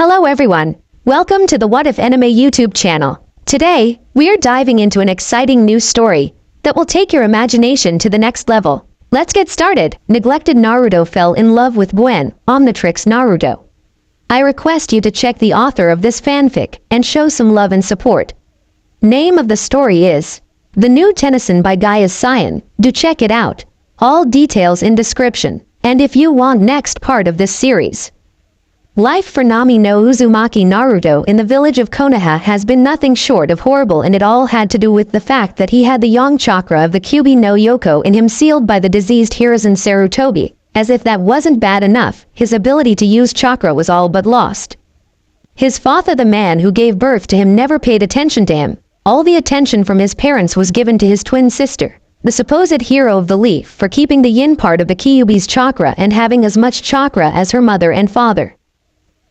Hello everyone, welcome to the What If Anime YouTube channel. Today, we're diving into an exciting new story that will take your imagination to the next level. Let's get started. Neglected Naruto fell in love with Gwen Omnitrix Naruto. I request you to check the author of this fanfic and show some love and support. Name of the story is The New Tennyson by Gaea's Scion. Do check it out. All details in description. And if you want next part of this series. Life for Nami no Uzumaki Naruto in the village of Konoha has been nothing short of horrible, and it all had to do with the fact that he had the yang chakra of the Kyuubi no Yoko in him, sealed by the diseased Hiruzen Sarutobi. As if that wasn't bad enough, his ability to use chakra was all but lost. His father, the man who gave birth to him, never paid attention to him. All the attention from his parents was given to his twin sister, the supposed hero of the leaf, for keeping the yin part of the Kyuubi's chakra and having as much chakra as her mother and father.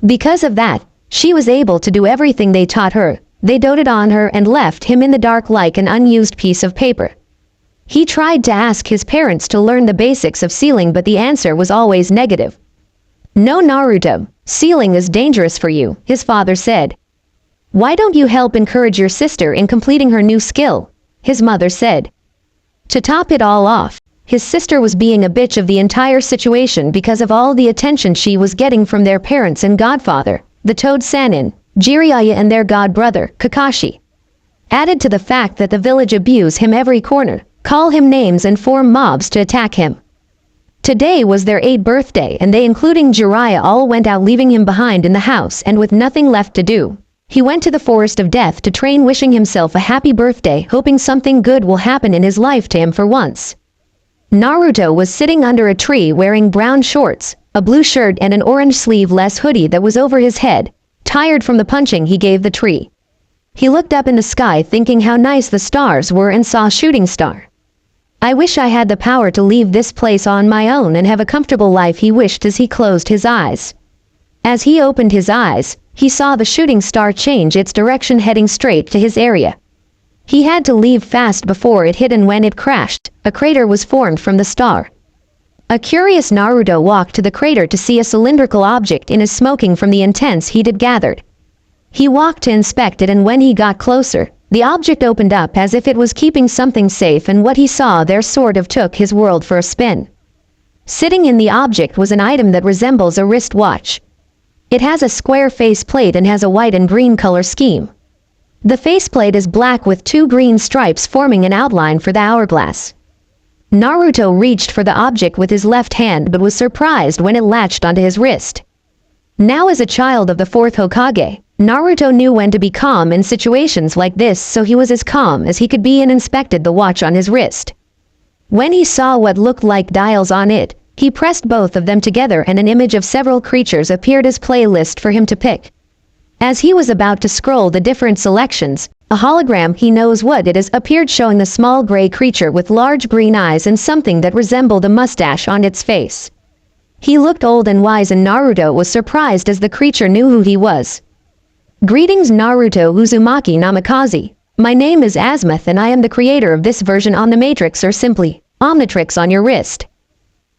Because of that, she was able to do everything they taught her. They doted on her and left him in the dark like an unused piece of paper. He tried to ask his parents to learn the basics of sealing, but the answer was always negative. "No, Naruto, sealing is dangerous for you," his father said. "Why don't you help encourage your sister in completing her new skill?" his mother said. To top it all off, his sister was being a bitch of the entire situation because of all the attention she was getting from their parents and godfather, the Toad Sannin, Jiraiya, and their god brother, Kakashi. Added to the fact that the village abuse him every corner, call him names, and form mobs to attack him. Today was their 8th birthday, and they, including Jiraiya, all went out, leaving him behind in the house and with nothing left to do. He went to the Forest of Death to train, wishing himself a happy birthday, hoping something good will happen in his life to him for once. Naruto was sitting under a tree wearing brown shorts, a blue shirt, and an orange sleeveless hoodie that was over his head. Tired from the punching he gave the tree, he looked up in the sky, thinking how nice the stars were, and saw a shooting star. "I wish I had the power to leave this place on my own and have a comfortable life," he wished as he closed his eyes. As he opened his eyes, he saw the shooting star change its direction, heading straight to his area. He had to leave fast before it hit, and when it crashed, a crater was formed from the star. A curious Naruto walked to the crater to see a cylindrical object in his smoking from the intense heat it gathered. He walked to inspect it, and when he got closer, the object opened up as if it was keeping something safe, and what he saw there sort of took his world for a spin. Sitting in the object was an item that resembles a wristwatch. It has a square faceplate and has a white and green color scheme. The faceplate is black with 2 green stripes forming an outline for the hourglass. Naruto reached for the object with his left hand, but was surprised when it latched onto his wrist. Now, as a child of the 4th Hokage, Naruto knew when to be calm in situations like this, so he was as calm as he could be and inspected the watch on his wrist. When he saw what looked like dials on it, he pressed both of them together, and an image of several creatures appeared as playlist for him to pick. As he was about to scroll the different selections, a hologram, he knows what it is, appeared, showing the small gray creature with large green eyes and something that resembled a mustache on its face. He looked old and wise, and Naruto was surprised as the creature knew who he was. "Greetings, Naruto Uzumaki Namikaze. My name is Azimuth, and I am the creator of this version on the Matrix, or simply Omnitrix, on your wrist.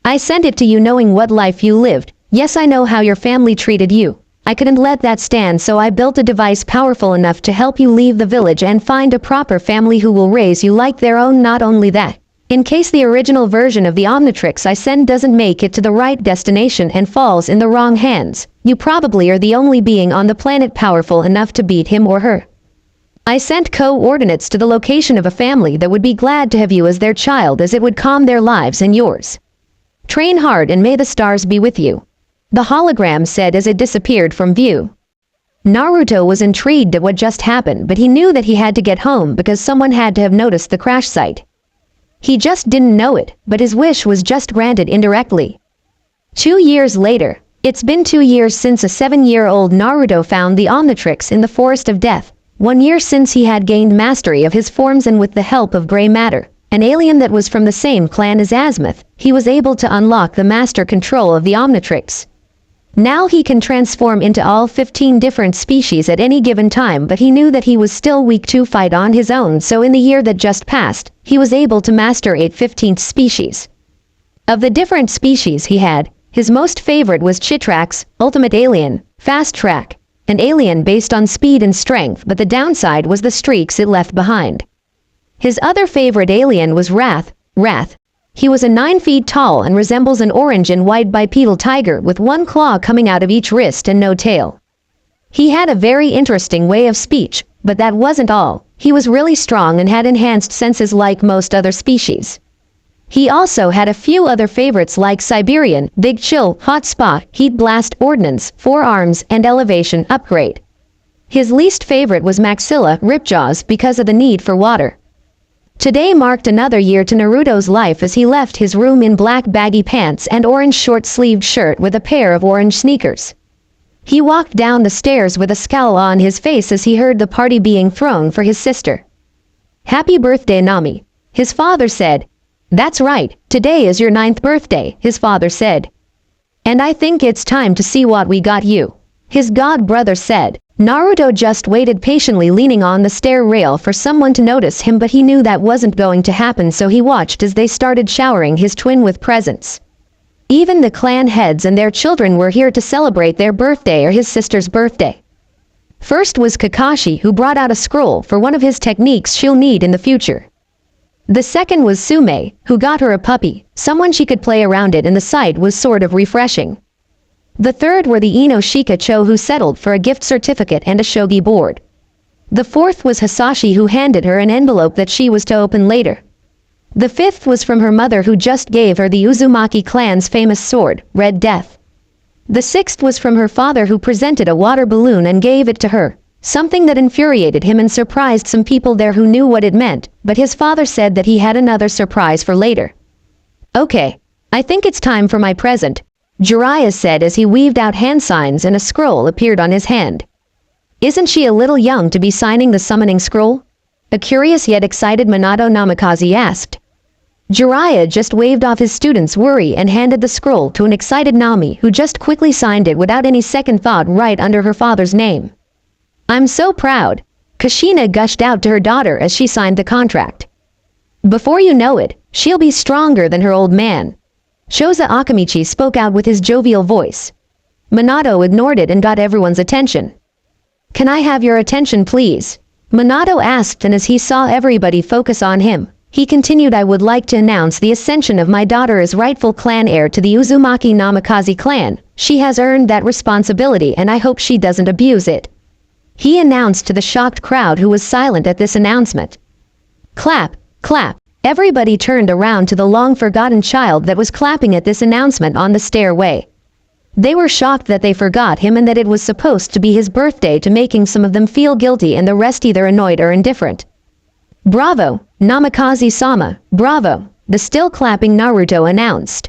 I sent it to you knowing what life you lived. Yes, I know how your family treated you. I couldn't let that stand, so I built a device powerful enough to help you leave the village and find a proper family who will raise you like their own. Not only that, in case the original version of the Omnitrix I send doesn't make it to the right destination and falls in the wrong hands, you probably are the only being on the planet powerful enough to beat him or her. I sent coordinates to the location of a family that would be glad to have you as their child, as it would calm their lives and yours. Train hard and may the stars be with you," the hologram said as it disappeared from view. Naruto was intrigued at what just happened, but he knew that he had to get home because someone had to have noticed the crash site. He just didn't know it, but his wish was just granted indirectly. 2 years later, it's been 2 years since a 7-year-old Naruto found the Omnitrix in the Forest of Death. 1 year since he had gained mastery of his forms, and with the help of Gray Matter, an alien that was from the same clan as Azimuth, he was able to unlock the master control of the Omnitrix. Now he can transform into all 15 different species at any given time, but he knew that he was still weak to fight on his own, so in the year that just passed, he was able to master 8 15th species. Of the different species he had, his most favorite was Chitrax, Ultimate Alien, Fast Track, an alien based on speed and strength, but the downside was the streaks it left behind. His other favorite alien was Wrath. He was a 9 feet tall and resembles an orange and white bipedal tiger with one claw coming out of each wrist and no tail. He had a very interesting way of speech, but that wasn't all. He was really strong and had enhanced senses like most other species. He also had a few other favorites like Siberian, Big Chill, Hot Spot, Heat Blast, Ordnance, 4 Arms, and Elevation Upgrade. His least favorite was Maxilla, Ripjaws, because of the need for water. Today marked another year to Naruto's life as he left his room in black baggy pants and orange short-sleeved shirt with a pair of orange sneakers. He walked down the stairs with a scowl on his face as he heard the party being thrown for his sister. "Happy birthday, Nami," his father said. "That's right, today is your 9th birthday," his father said. "And I think it's time to see what we got you," his god brother said. Naruto just waited patiently leaning on the stair rail for someone to notice him, but he knew that wasn't going to happen, so he watched as they started showering his twin with presents. Even the clan heads and their children were here to celebrate their birthday or his sister's birthday. First was Kakashi, who brought out a scroll for one of his techniques she'll need in the future. The second was Sume, who got her a puppy, someone she could play around it, and the sight was sort of refreshing. The third were the Ino Shikacho, who settled for a gift certificate and a shogi board. The fourth was Hisashi, who handed her an envelope that she was to open later. The fifth was from her mother, who just gave her the Uzumaki clan's famous sword, Red Death. The sixth was from her father, who presented a water balloon and gave it to her, something that infuriated him and surprised some people there who knew what it meant, but his father said that he had another surprise for later. "Okay, I think it's time for my present," Jiraiya said as he weaved out hand signs and a scroll appeared on his hand. "Isn't she a little young to be signing the summoning scroll?" a curious yet excited Minato Namikaze asked. Jiraiya just waved off his student's worry and handed the scroll to an excited Nami, who just quickly signed it without any second thought right under her father's name. "I'm so proud," Kushina gushed out to her daughter as she signed the contract. "Before you know it, she'll be stronger than her old man." Shoza Akamichi spoke out with his jovial voice. Minato ignored it and got everyone's attention. "Can I have your attention, please?" Minato asked, and as he saw everybody focus on him, he continued, "I would like to announce the ascension of my daughter as rightful clan heir to the Uzumaki Namikaze clan. She has earned that responsibility and I hope she doesn't abuse it," he announced to the shocked crowd, who was silent at this announcement. Clap, clap. Everybody turned around to the long-forgotten child that was clapping at this announcement on the stairway. They were shocked that they forgot him and that it was supposed to be his birthday, to making some of them feel guilty and the rest either annoyed or indifferent. "Bravo, Namikaze-sama, bravo," the still clapping Naruto announced.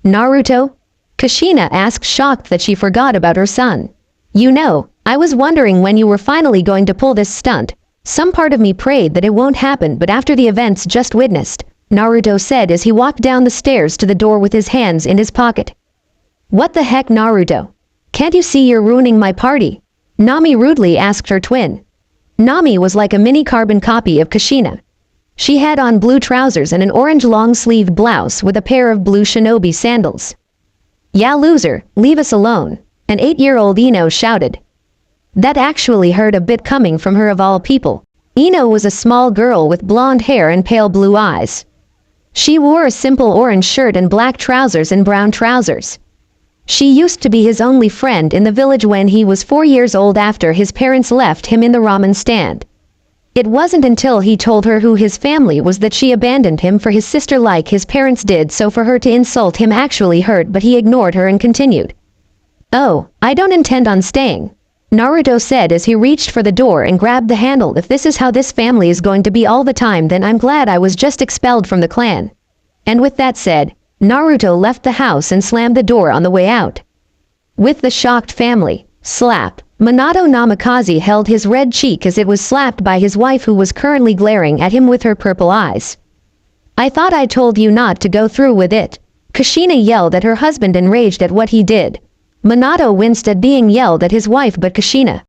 "Naruto?" Kushina asked, shocked that she forgot about her son. "You know, I was wondering when you were finally going to pull this stunt. Some part of me prayed that it won't happen, but after the events just witnessed," Naruto said as he walked down the stairs to the door with his hands in his pocket. "What the heck, Naruto? Can't you see you're ruining my party?" Nami rudely asked her twin. Nami was like a mini carbon copy of Kushina. She had on blue trousers and an orange long-sleeved blouse with a pair of blue shinobi sandals. "Yeah, loser, leave us alone," an 8-year-old Ino shouted. That actually hurt a bit coming from her of all people. Ino was a small girl with blonde hair and pale blue eyes. She wore a simple orange shirt and black trousers and brown trousers. She used to be his only friend in the village when he was 4 years old after his parents left him in the ramen stand. It wasn't until he told her who his family was that she abandoned him for his sister like his parents did, so for her to insult him actually hurt, but he ignored her and continued. "Oh, I don't intend on staying," Naruto said as he reached for the door and grabbed the handle. "If this is how this family is going to be all the time, then I'm glad I was just expelled from the clan." And with that said, Naruto left the house and slammed the door on the way out. With the shocked family, slap, Minato Namikaze held his red cheek as it was slapped by his wife, who was currently glaring at him with her purple eyes. "I thought I told you not to go through with it," Kushina yelled at her husband, enraged at what he did. Minato winced at being yelled at his wife, but Kushina.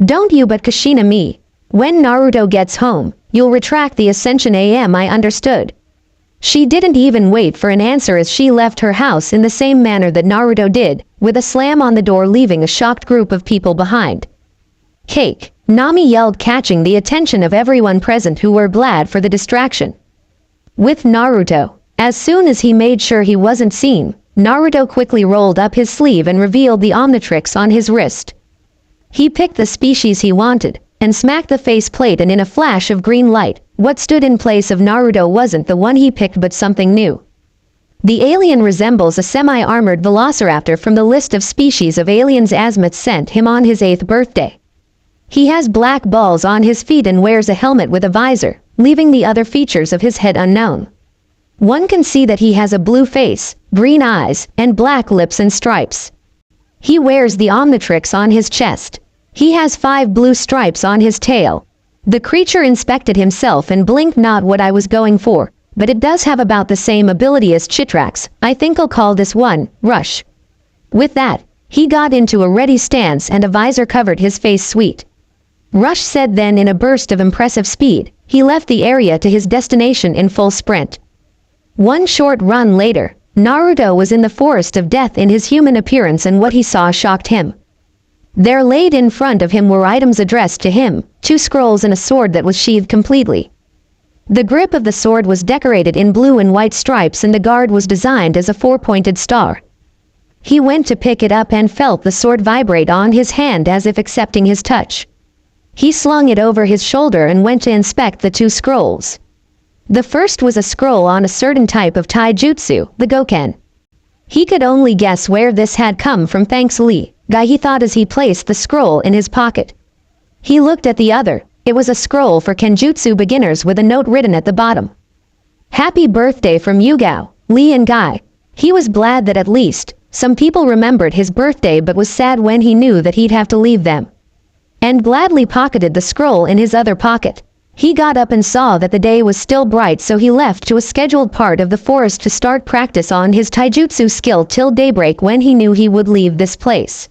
"Don't you but Kushina me. When Naruto gets home, you'll retract the ascension I understood." She didn't even wait for an answer as she left her house in the same manner that Naruto did, with a slam on the door, leaving a shocked group of people behind. Cake, Nami yelled, catching the attention of everyone present who were glad for the distraction. With Naruto, as soon as he made sure he wasn't seen, Naruto quickly rolled up his sleeve and revealed the Omnitrix on his wrist. He picked the species he wanted, and smacked the faceplate, and in a flash of green light, what stood in place of Naruto wasn't the one he picked but something new. The alien resembles a semi-armored velociraptor from the list of species of aliens Azimuth sent him on his 8th birthday. He has black balls on his feet and wears a helmet with a visor, leaving the other features of his head unknown. One can see that he has a blue face, green eyes, and black lips and stripes. He wears the Omnitrix on his chest. He has 5 blue stripes on his tail. The creature inspected himself and blinked. Not what I was going for, but it does have about the same ability as Chitrax. I think I'll call this one Rush. With that, he got into a ready stance and a visor covered his face. Sweet. Rush said. Then in a burst of impressive speed, he left the area to his destination in full sprint. One short run later, Naruto was in the forest of death in his human appearance, and what he saw shocked him. There laid in front of him were items addressed to him, 2 scrolls and a sword that was sheathed completely. The grip of the sword was decorated in blue and white stripes, and the guard was designed as a 4-pointed star. He went to pick it up and felt the sword vibrate on his hand as if accepting his touch. He slung it over his shoulder and went to inspect the 2 scrolls. The first was a scroll on a certain type of taijutsu, the Goken. He could only guess where this had come from thanks Lee, Gaea, he thought as he placed the scroll in his pocket. He looked at the other. It was a scroll for Kenjutsu beginners with a note written at the bottom. Happy birthday from Yugao, Lee and Gaea. He was glad that at least some people remembered his birthday, but was sad when he knew that he'd have to leave them. And gladly pocketed the scroll in his other pocket. He got up and saw that the day was still bright, so he left to a scheduled part of the forest to start practice on his taijutsu skill till daybreak, when he knew he would leave this place.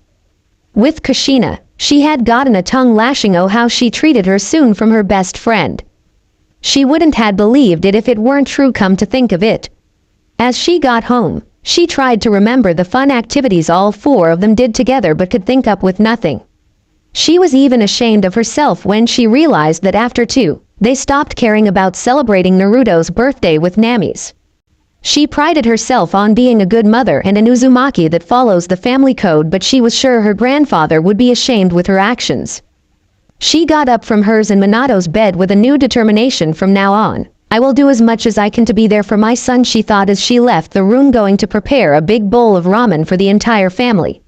With Kushina, she had gotten a tongue lashing. Oh, how she treated her soon from her best friend. She wouldn't had believed it if it weren't true, come to think of it. As she got home, she tried to remember the fun activities all 4 of them did together, but could think up with nothing. She was even ashamed of herself when she realized that after 2, they stopped caring about celebrating Naruto's birthday with Nami's. She prided herself on being a good mother and an Uzumaki that follows the family code, but she was sure her grandfather would be ashamed with her actions. She got up from hers and Minato's bed with a new determination. From now on, I will do as much as I can to be there for my son, she thought as she left the room, going to prepare a big bowl of ramen for the entire family.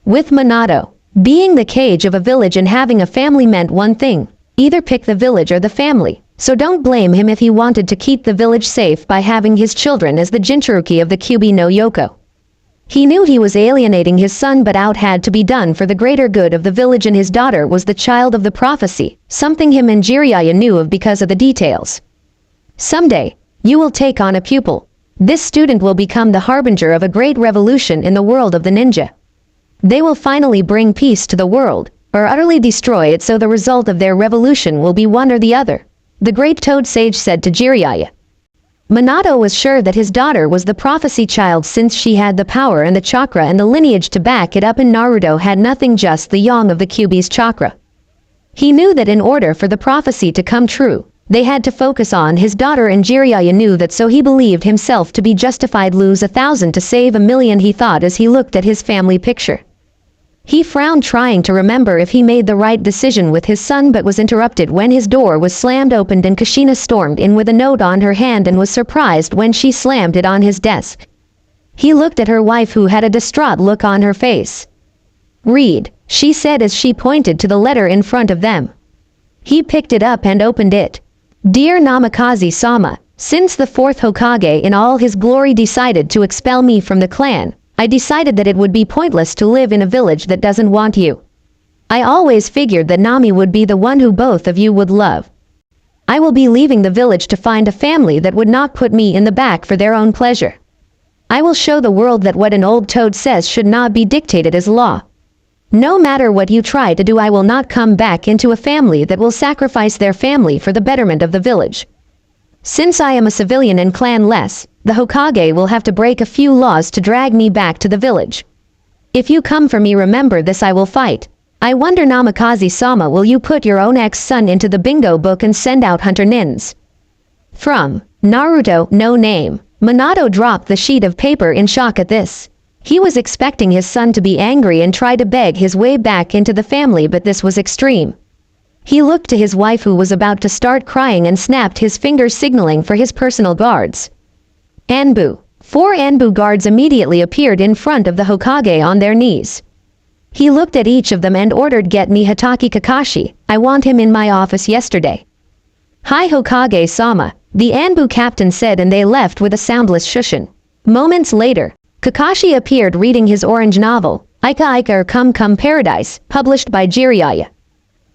With Minato, being the cage of a village and having a family meant one thing: either pick the village or the family. So don't blame him if he wanted to keep the village safe by having his children as the Jinchuruki of the Kyuubi no Yoko. He knew he was alienating his son, but out had to be done for the greater good of the village, and his daughter was the child of the prophecy, something him and Jiraiya knew of because of the details. Someday, you will take on a pupil. This student will become the harbinger of a great revolution in the world of the ninja. They will finally bring peace to the world, or utterly destroy it, so the result of their revolution will be one or the other, the great Toad Sage said to Jiraiya. Minato was sure that his daughter was the prophecy child, since she had the power and the chakra and the lineage to back it up, and Naruto had nothing, just the yang of the Kyuubi's chakra. He knew that in order for the prophecy to come true, they had to focus on his daughter, and Jiraiya knew that, so he believed himself to be justified. Lose 1,000 to save 1,000,000, he thought as he looked at his family picture. He frowned, trying to remember if he made the right decision with his son, but was interrupted when his door was slammed open and Kushina stormed in with a note on her hand, and was surprised when she slammed it on his desk. He looked at her wife, who had a distraught look on her face. "Read," she said as she pointed to the letter in front of them. He picked it up and opened it. "Dear Namikaze-sama, since the 4th Hokage in all his glory decided to expel me from the clan, I decided that it would be pointless to live in a village that doesn't want you. I always figured that Nami would be the one who both of you would love. I will be leaving the village to find a family that would not put me in the back for their own pleasure. I will show the world that what an old toad says should not be dictated as law. No matter what you try to do, I will not come back into a family that will sacrifice their family for the betterment of the village. Since I am a civilian and clan-less, the Hokage will have to break a few laws to drag me back to the village. If you come for me, remember this: I will fight. I wonder Namikaze-sama, will you put your own ex-son into the bingo book and send out hunter nins? From Naruto, no name. Minato dropped the sheet of paper in shock at this. He was expecting his son to be angry and try to beg his way back into the family, but this was extreme. He looked to his wife, who was about to start crying, and snapped his fingers signaling for his personal guards. Anbu. 4 Anbu guards immediately appeared in front of the Hokage on their knees. He looked at each of them and ordered, "Get me Hatake Kakashi, I want him in my office yesterday." "Hi Hokage-sama," the Anbu captain said, and they left with a soundless shushin. Moments later, Kakashi appeared reading his orange novel, Ika Ika or Come Come Paradise, published by Jiraiya.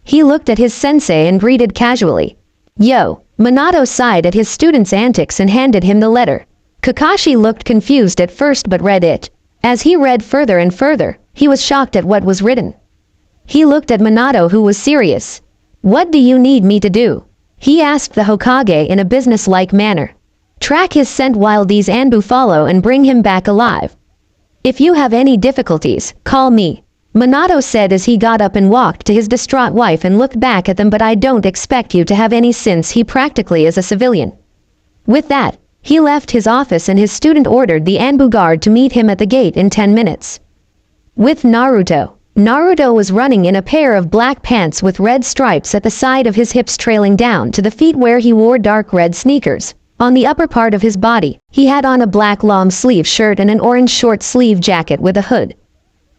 He looked at his sensei and greeted casually. "Yo." Minato sighed at his student's antics and handed him the letter. Kakashi looked confused at first but read it. As he read further and further, he was shocked at what was written. He looked at Minato, who was serious. "What do you need me to do?" he asked the Hokage in a business-like manner. "Track his scent while these Anbu follow and bring him back alive. If you have any difficulties, call me," Minato said as he got up and walked to his distraught wife and looked back at them. "But I don't expect you to have any, since he practically is a civilian." With that, he left his office and his student ordered the Anbu guard to meet him at the gate in 10 minutes. With Naruto. Naruto was running in a pair of black pants with red stripes at the side of his hips trailing down to the feet, where he wore dark red sneakers. On the upper part of his body, he had on a black long-sleeve shirt and an orange short-sleeve jacket with a hood.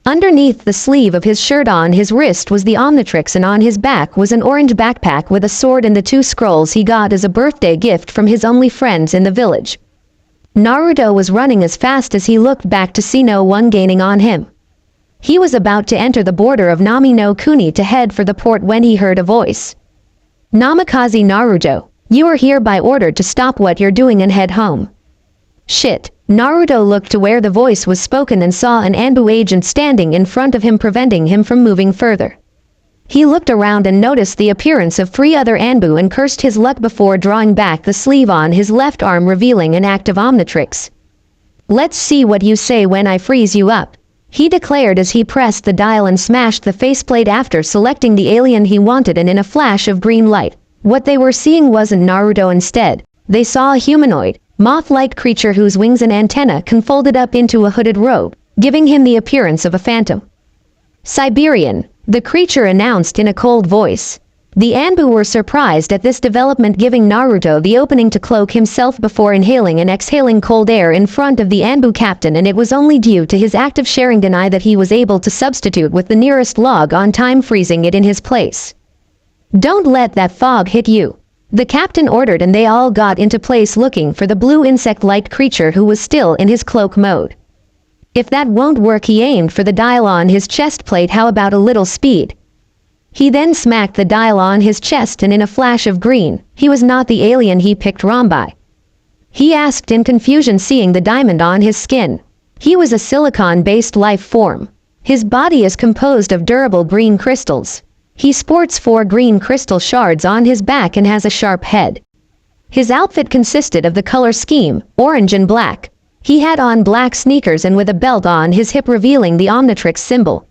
Underneath the sleeve of his shirt on his wrist was the Omnitrix, and on his back was an orange backpack with a sword and the 2 scrolls he got as a birthday gift from his only friends in the village. Naruto was running as fast as he looked back to see no one gaining on him. He was about to enter the border of Nami no Kuni to head for the port when he heard a voice. "Namikaze Naruto, you are hereby ordered to stop what you're doing and head home." Shit. Naruto looked to where the voice was spoken and saw an Anbu agent standing in front of him, preventing him from moving further. He looked around and noticed the appearance of 3 other Anbu and cursed his luck before drawing back the sleeve on his left arm, revealing an active Omnitrix. "Let's see what you say when I freeze you up," he declared as he pressed the dial and smashed the faceplate after selecting the alien he wanted, and in a flash of green light, what they were seeing wasn't Naruto. Instead, they saw a humanoid, moth-like creature whose wings and antennae confolded up into a hooded robe, giving him the appearance of a phantom. "Siberian," the creature announced in a cold voice. The Anbu were surprised at this development, giving Naruto the opening to cloak himself before inhaling and exhaling cold air in front of the Anbu captain, and it was only due to his active Sharingan that he was able to substitute with the nearest log on time, freezing it in his place. "Don't let that fog hit you," the captain ordered, and they all got into place looking for the blue insect-like creature who was still in his cloak mode. If that won't work, he aimed for the dial on his chest plate. "How about a little speed?" He then smacked the dial on his chest, and in a flash of green, he was not the alien he picked Rambai. He asked in confusion, seeing the diamond on his skin. He was a silicon-based life form. His body is composed of durable green crystals. He sports 4 green crystal shards on his back and has a sharp head. His outfit consisted of the color scheme, orange and black. He had on black sneakers and with a belt on his hip revealing the Omnitrix symbol.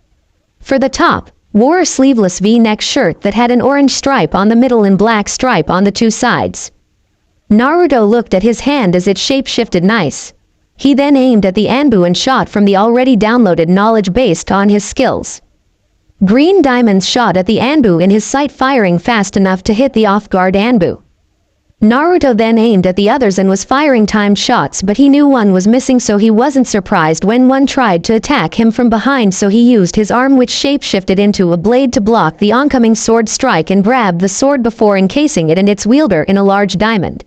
For the top, wore a sleeveless V-neck shirt that had an orange stripe on the middle and black stripe on the 2 sides. Naruto looked at his hand as it shape-shifted nice. He then aimed at the Anbu and shot from the already downloaded knowledge based on his skills. Green diamonds shot at the Anbu in his sight, firing fast enough to hit the off-guard Anbu. Naruto then aimed at the others and was firing timed shots, but he knew one was missing, so he wasn't surprised when one tried to attack him from behind, so he used his arm, which shape-shifted into a blade, to block the oncoming sword strike and grabbed the sword before encasing it and its wielder in a large diamond.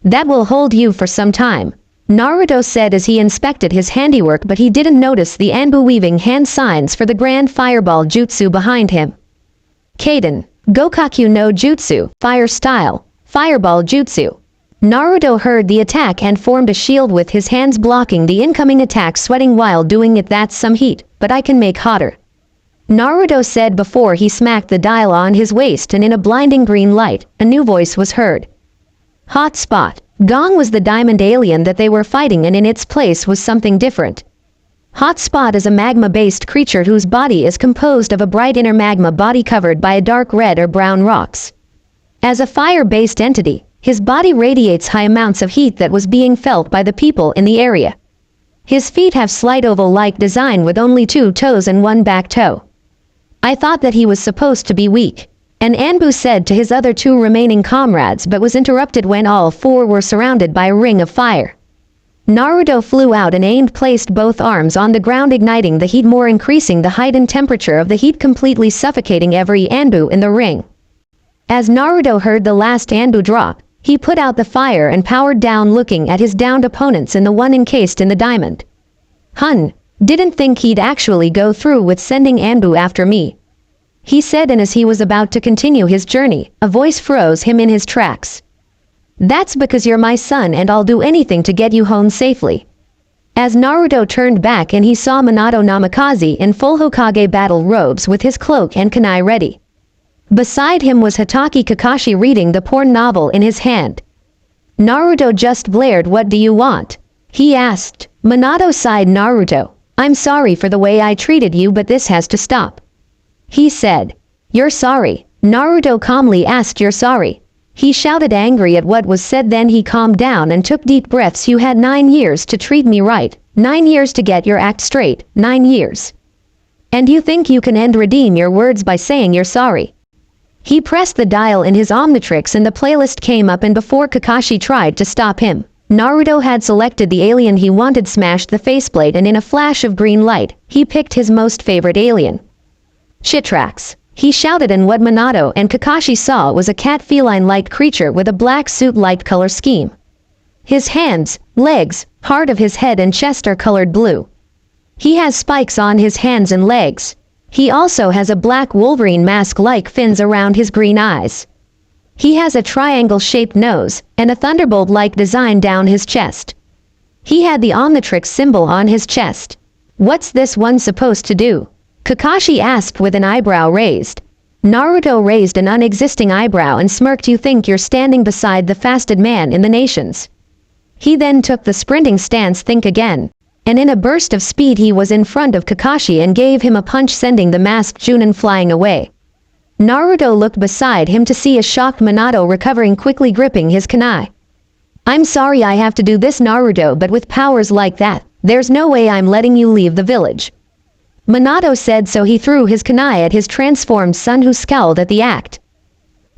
"That will hold you for some time," Naruto said as he inspected his handiwork, but he didn't notice the Anbu weaving hand signs for the Grand Fireball Jutsu behind him. Kaden, Gokaku no Jutsu, Fire Style, Fireball Jutsu. Naruto heard the attack and formed a shield with his hands blocking the incoming attack, sweating while doing it. "That's some heat, but I can make hotter," Naruto said before he smacked the dial on his waist, and in a blinding green light, a new voice was heard. "Hot spot." Gong was the diamond alien that they were fighting, and in its place was something different. Hotspot is a magma-based creature whose body is composed of a bright inner magma body covered by a dark red or brown rocks. As a fire-based entity, his body radiates high amounts of heat that was being felt by the people in the area. His feet have slight oval-like design with only 2 toes and 1 back toe. I thought that he was supposed to be weak, and Anbu said to his other 2 remaining comrades, but was interrupted when all 4 were surrounded by a ring of fire. Naruto flew out and placed both arms on the ground, igniting the heat more, increasing the height and temperature of the heat, completely suffocating every Anbu in the ring. As Naruto heard the last Anbu drop, he put out the fire and powered down, looking at his downed opponents and the one encased in the diamond. Didn't think he'd actually go through with sending Anbu after me, he said, and as he was about to continue his journey, a voice froze him in his tracks. That's because you're my son and I'll do anything to get you home safely. As Naruto turned back and he saw Minato Namikaze in full Hokage battle robes with his cloak and kunai ready. Beside him was Hatake Kakashi reading the porn novel in his hand. Naruto just blared, "What do you want?" he asked. Minato sighed. "Naruto, I'm sorry for the way I treated you, but this has to stop," he said. "You're sorry?" Naruto calmly asked. "You're sorry?" He shouted, angry at what was said. Then he calmed down and took deep breaths. "You had 9 years to treat me right, 9 years to get your act straight, 9 years. And you think you can redeem your words by saying you're sorry?" He pressed the dial in his Omnitrix and the playlist came up, and before Kakashi tried to stop him, Naruto had selected the alien he wanted, smashed the faceplate, and in a flash of green light, he picked his most favorite alien. "Chitrax," he shouted, and what Minato and Kakashi saw was a cat feline-like creature with a black suit light color scheme. His hands, legs, part of his head and chest are colored blue. He has spikes on his hands and legs. He also has a black Wolverine mask-like fins around his green eyes. He has a triangle-shaped nose, and a thunderbolt-like design down his chest. He had the Omnitrix symbol on his chest. "What's this one supposed to do?" Kakashi asked with an eyebrow raised. Naruto raised an unexisting eyebrow and smirked. "You think you're standing beside the fastest man in the nations?" He then took the sprinting stance. "Think again." And in a burst of speed he was in front of Kakashi and gave him a punch, sending the masked Junin flying away. Naruto looked beside him to see a shocked Minato recovering quickly, gripping his kunai. "I'm sorry I have to do this, Naruto, but with powers like that, there's no way I'm letting you leave the village," Minato said, so he threw his kunai at his transformed son, who scowled at the act.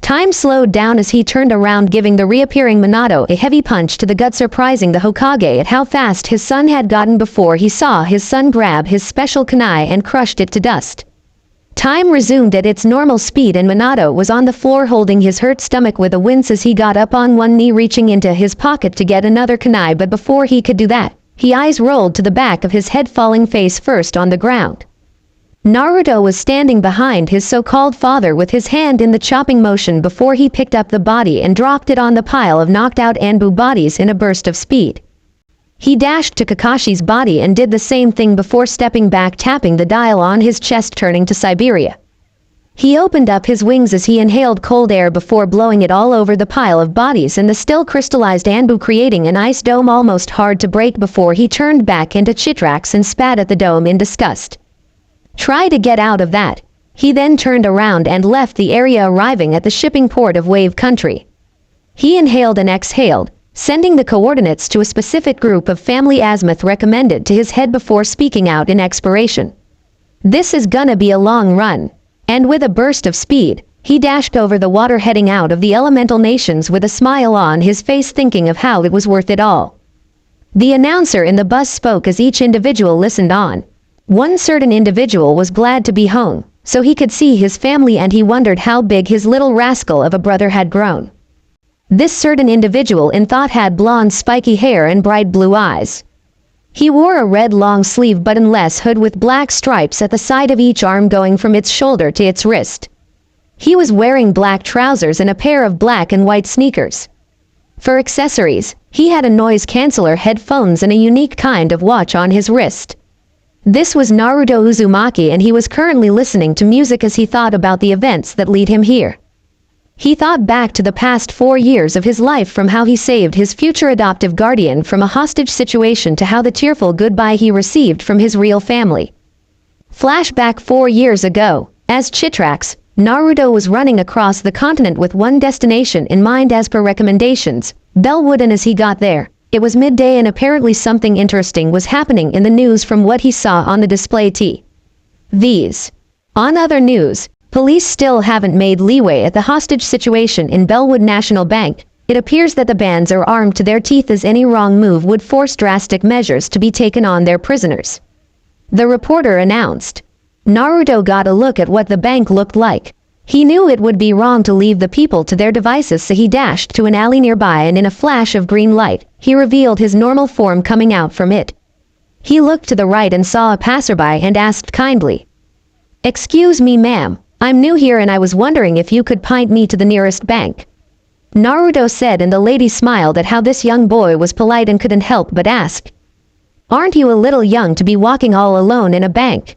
Time slowed down as he turned around, giving the reappearing Minato a heavy punch to the gut, surprising the Hokage at how fast his son had gotten before he saw his son grab his special kunai and crushed it to dust. Time resumed at its normal speed and Minato was on the floor holding his hurt stomach with a wince as he got up on one knee, reaching into his pocket to get another kunai, but before he could do that, his eyes rolled to the back of his head, falling face first on the ground. Naruto was standing behind his so-called father with his hand in the chopping motion before he picked up the body and dropped it on the pile of knocked out Anbu bodies in a burst of speed. He dashed to Kakashi's body and did the same thing before stepping back, tapping the dial on his chest, turning to Siberia. He opened up his wings as he inhaled cold air before blowing it all over the pile of bodies and the still crystallized Anbu, creating an ice dome almost hard to break before he turned back into Chitrax and spat at the dome in disgust. "Try to get out of that." He then turned around and left the area, arriving at the shipping port of Wave Country. He inhaled and exhaled, sending the coordinates to a specific group of family Azimuth recommended to his head before speaking out in expiration. "This is gonna be a long run." And with a burst of speed, he dashed over the water, heading out of the elemental nations with a smile on his face, thinking of how it was worth it all. The announcer in the bus spoke as each individual listened on. One certain individual was glad to be home, so he could see his family, and he wondered how big his little rascal of a brother had grown. This certain individual in thought had blonde spiky hair and bright blue eyes. He wore a red long-sleeve buttonless hood with black stripes at the side of each arm going from its shoulder to its wrist. He was wearing black trousers and a pair of black and white sneakers. For accessories, he had a noise canceller, headphones, and a unique kind of watch on his wrist. This was Naruto Uzumaki, and he was currently listening to music as he thought about the events that lead him here. He thought back to the past 4 years of his life, from how he saved his future adoptive guardian from a hostage situation to how the tearful goodbye he received from his real family. Flashback 4 years ago, as Chitrax, Naruto was running across the continent with one destination in mind as per recommendations, Bellwood, and as he got there, it was midday and apparently something interesting was happening in the news from what he saw on the display TVs. On other news, police still haven't made leeway at the hostage situation in Bellwood National Bank. It appears that the bands are armed to their teeth, as any wrong move would force drastic measures to be taken on their prisoners. The reporter announced. Naruto got a look at what the bank looked like. He knew it would be wrong to leave the people to their devices, so he dashed to an alley nearby, and in a flash of green light, he revealed his normal form coming out from it. He looked to the right and saw a passerby and asked kindly, "Excuse me, ma'am, I'm new here and I was wondering if you could point me to the nearest bank." Naruto said, and the lady smiled at how this young boy was polite and couldn't help but ask, "Aren't you a little young to be walking all alone in a bank?"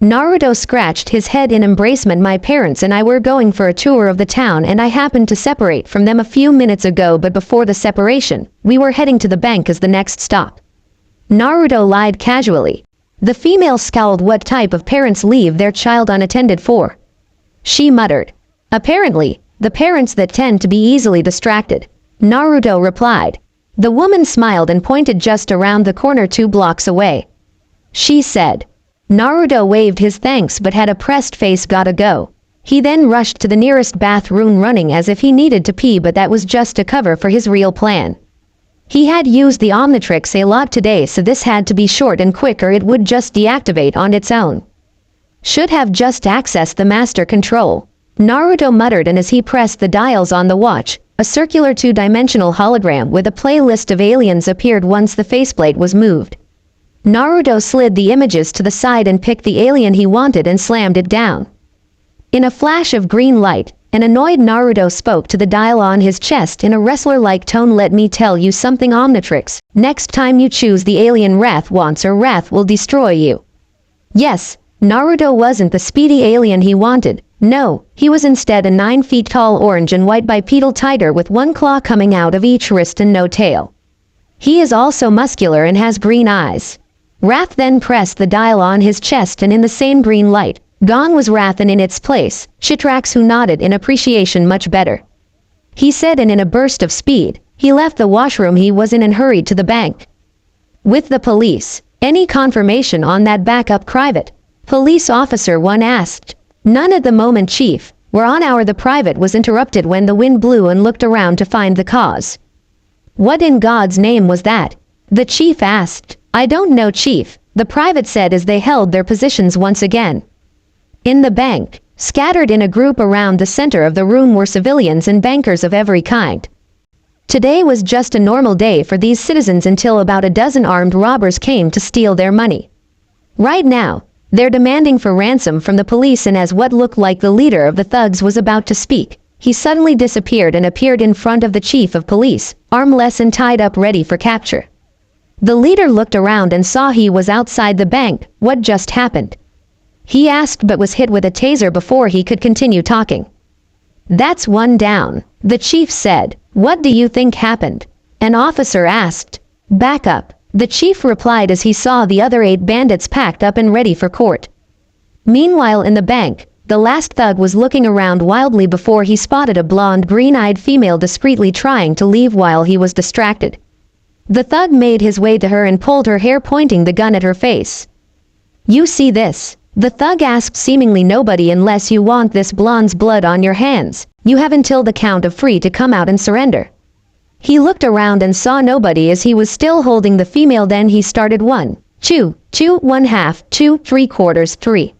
Naruto scratched his head in embracement. "My parents and I were going for a tour of the town and I happened to separate from them a few minutes ago, but before the separation, we were heading to the bank as the next stop." Naruto lied casually. The female scowled. "What type of parents leave their child unattended for?" She muttered. "Apparently, the parents that tend to be easily distracted," Naruto replied. The woman smiled and pointed just around the corner 2 blocks away. She said. Naruto waved his thanks but had a pressed face. "Gotta go." He then rushed to the nearest bathroom, running as if he needed to pee, but that was just a cover for his real plan. He had used the Omnitrix a lot today, so this had to be short and quick or it would just deactivate on its own. "Should have just accessed the master control," Naruto muttered, and as he pressed the dials on the watch, a circular 2-dimensional hologram with a playlist of aliens appeared once the faceplate was moved. Naruto slid the images to the side and picked the alien he wanted and slammed it down. In a flash of green light, an annoyed Naruto spoke to the dial on his chest in a wrestler-like tone. "Let me tell you something, Omnitrix. Next time you choose the alien Wrath wants, or Wrath will destroy you." Yes, Naruto wasn't the speedy alien he wanted. No, he was instead a 9 feet tall orange and white bipedal tiger with 1 claw coming out of each wrist and no tail. He is also muscular and has green eyes. Wrath then pressed the dial on his chest, and in the same green light, gone was Wrath, and in its place, Chitrax, who nodded in appreciation. "Much better," he said, and in a burst of speed, he left the washroom he was in and hurried to the bank. With the police, "Any confirmation on that backup private?" Police Officer 1 asked. "None at the moment, Chief. We're on our..." The private was interrupted when the wind blew and looked around to find the cause. "What in God's name was that?" the chief asked. "I don't know, Chief," the private said as they held their positions once again. In the bank, scattered in a group around the center of the room, were civilians and bankers of every kind. Today was just a normal day for these citizens until about a dozen armed robbers came to steal their money. Right now, they're demanding for ransom from the police, and as what looked like the leader of the thugs was about to speak, he suddenly disappeared and appeared in front of the chief of police, armless and tied up ready for capture. The leader looked around and saw he was outside the bank. "What just happened?" he asked, but was hit with a taser before he could continue talking. "That's 1 down," the chief said. "What do you think happened?" an officer asked. "Back up," the chief replied as he saw the other 8 bandits packed up and ready for court. Meanwhile, in the bank, the last thug was looking around wildly before he spotted a blonde, green-eyed female discreetly trying to leave while he was distracted. The thug made his way to her and pulled her hair, pointing the gun at her face. "You see this?" the thug asked. "Seemingly nobody, unless you want this blonde's blood on your hands. You have until the count of 3 to come out and surrender." He looked around and saw nobody as he was still holding the female. Then he started 1, 2, 2, 1/2, 2, 3/4, 3.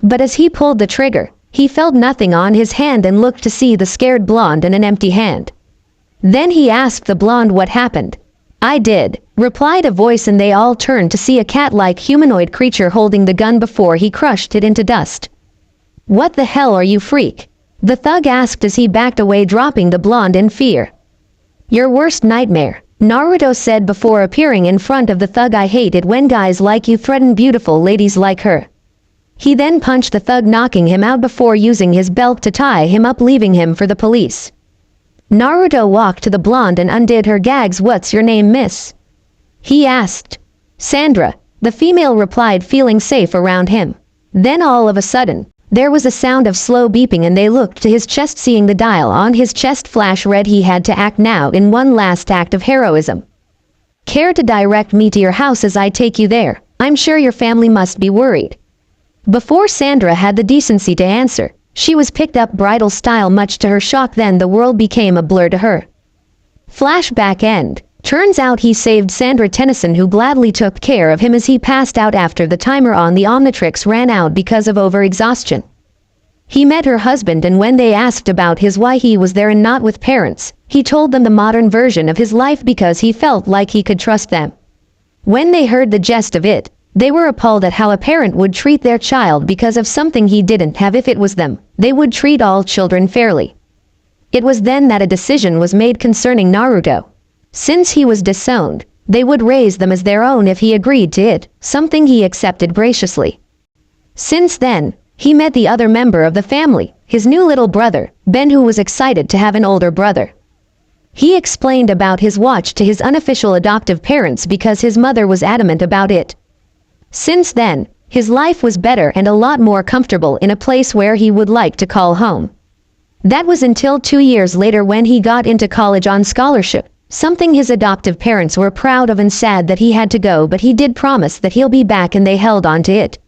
But as he pulled the trigger, he felt nothing on his hand and looked to see the scared blonde and an empty hand. Then he asked the blonde what happened. "I did," replied a voice, and they all turned to see a cat-like humanoid creature holding the gun before he crushed it into dust. "What the hell are you, freak?" the thug asked as he backed away, dropping the blonde in fear. "Your worst nightmare," Naruto said before appearing in front of the thug. "I hate it when guys like you threaten beautiful ladies like her." He then punched the thug, knocking him out before using his belt to tie him up, leaving him for the police. Naruto walked to the blonde and undid her gags. "What's your name, miss?" he asked. "Sandra," the female replied, feeling safe around him. Then all of a sudden, there was a sound of slow beeping and they looked to his chest, seeing the dial on his chest flash red. He had to act now in one last act of heroism. "Care to direct me to your house as I take you there? I'm sure your family must be worried." Before Sandra had the decency to answer, she was picked up bridal style. Much to her shock, then the world became a blur to her. Flashback end. Turns out he saved Sandra. Tennyson, who gladly took care of him as he passed out after the timer on the Omnitrix ran out because of overexhaustion. He met her husband, and when they asked about his why he was there and not with parents, he told them the modern version of his life because he felt like he could trust them. When they heard the gist of it, they were appalled at how a parent would treat their child because of something he didn't have. If it was them, they would treat all children fairly. It was then that a decision was made concerning Naruto. Since he was disowned, they would raise them as their own if he agreed to it, something he accepted graciously. Since then, he met the other member of the family, his new little brother, Ben, who was excited to have an older brother. He explained about his watch to his unofficial adoptive parents because his mother was adamant about it. Since then, his life was better and a lot more comfortable in a place where he would like to call home. That was until 2 years later when he got into college on scholarship, something his adoptive parents were proud of and sad that he had to go, but he did promise that he'll be back and they held on to it.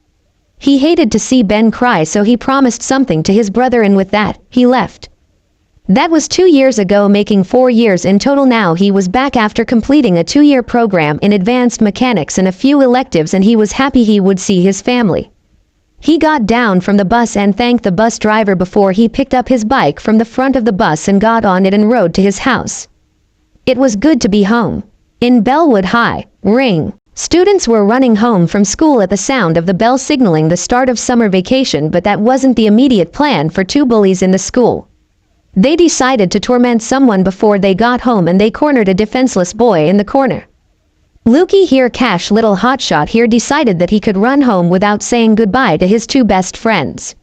He hated to see Ben cry, so he promised something to his brother, and with that, he left. That was 2 years ago, making 4 years in total. Now he was back after completing a 2-year program in advanced mechanics and a few electives, and he was happy he would see his family. He got down from the bus and thanked the bus driver before he picked up his bike from the front of the bus and got on it and rode to his house. It was good to be home. In Bellwood High, ring. Students were running home from school at the sound of the bell signaling the start of summer vacation, but that wasn't the immediate plan for 2 bullies in the school. They decided to torment someone before they got home, and they cornered a defenseless boy in the corner. Lukey here, Cash, little hotshot here, decided that he could run home without saying goodbye to his 2 best friends.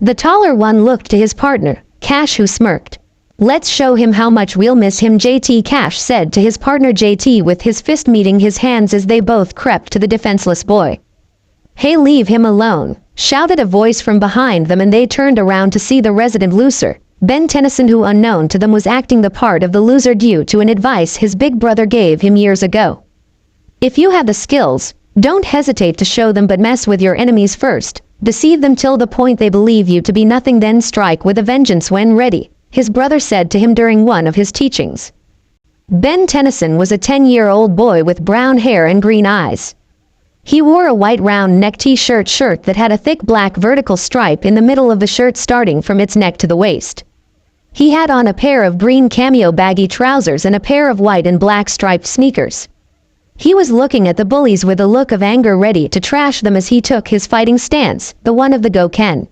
The taller one looked to his partner, Cash, who smirked. "Let's show him how much we'll miss him, JT," Cash said to his partner JT, with his fist meeting his hands as they both crept to the defenseless boy. "Hey, leave him alone," shouted a voice from behind them, and they turned around to see the resident loser, Ben Tennyson, who unknown to them was acting the part of the loser due to an advice his big brother gave him years ago. If you have the skills, don't hesitate to show them, but mess with your enemies first. Deceive them till the point they believe you to be nothing, then strike with a vengeance when ready, his brother said to him during one of his teachings. Ben Tennyson was a 10-year-old boy with brown hair and green eyes. He wore a white round-neck t-shirt that had a thick black vertical stripe in the middle of the shirt starting from its neck to the waist. He had on a pair of green cameo baggy trousers and a pair of white and black striped sneakers. He was looking at the bullies with a look of anger, ready to trash them as he took his fighting stance, the one of the Goken.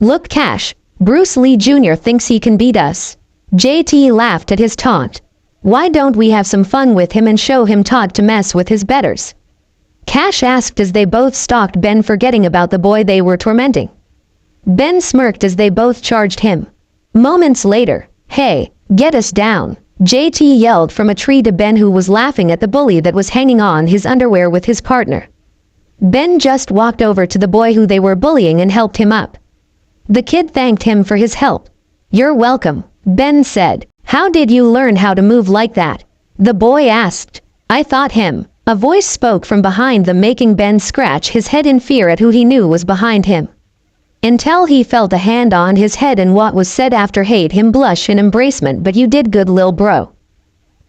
"Look, Cash, Bruce Lee Jr. thinks he can beat us." JT laughed at his taunt. "Why don't we have some fun with him and show him Todd to mess with his betters?" Cash asked as they both stalked Ben, forgetting about the boy they were tormenting. Ben smirked as they both charged him. Moments later, "Hey, get us down," JT yelled from a tree to Ben, who was laughing at the bully that was hanging on his underwear with his partner. Ben just walked over to the boy who they were bullying and helped him up. The kid thanked him for his help. "You're welcome," Ben said. "How did you learn how to move like that?" the boy asked. "I taught him," a voice spoke from behind them, making Ben scratch his head in fear at who he knew was behind him. Until he felt a hand on his head, and what was said after made him blush in embracement. "But you did good, lil bro."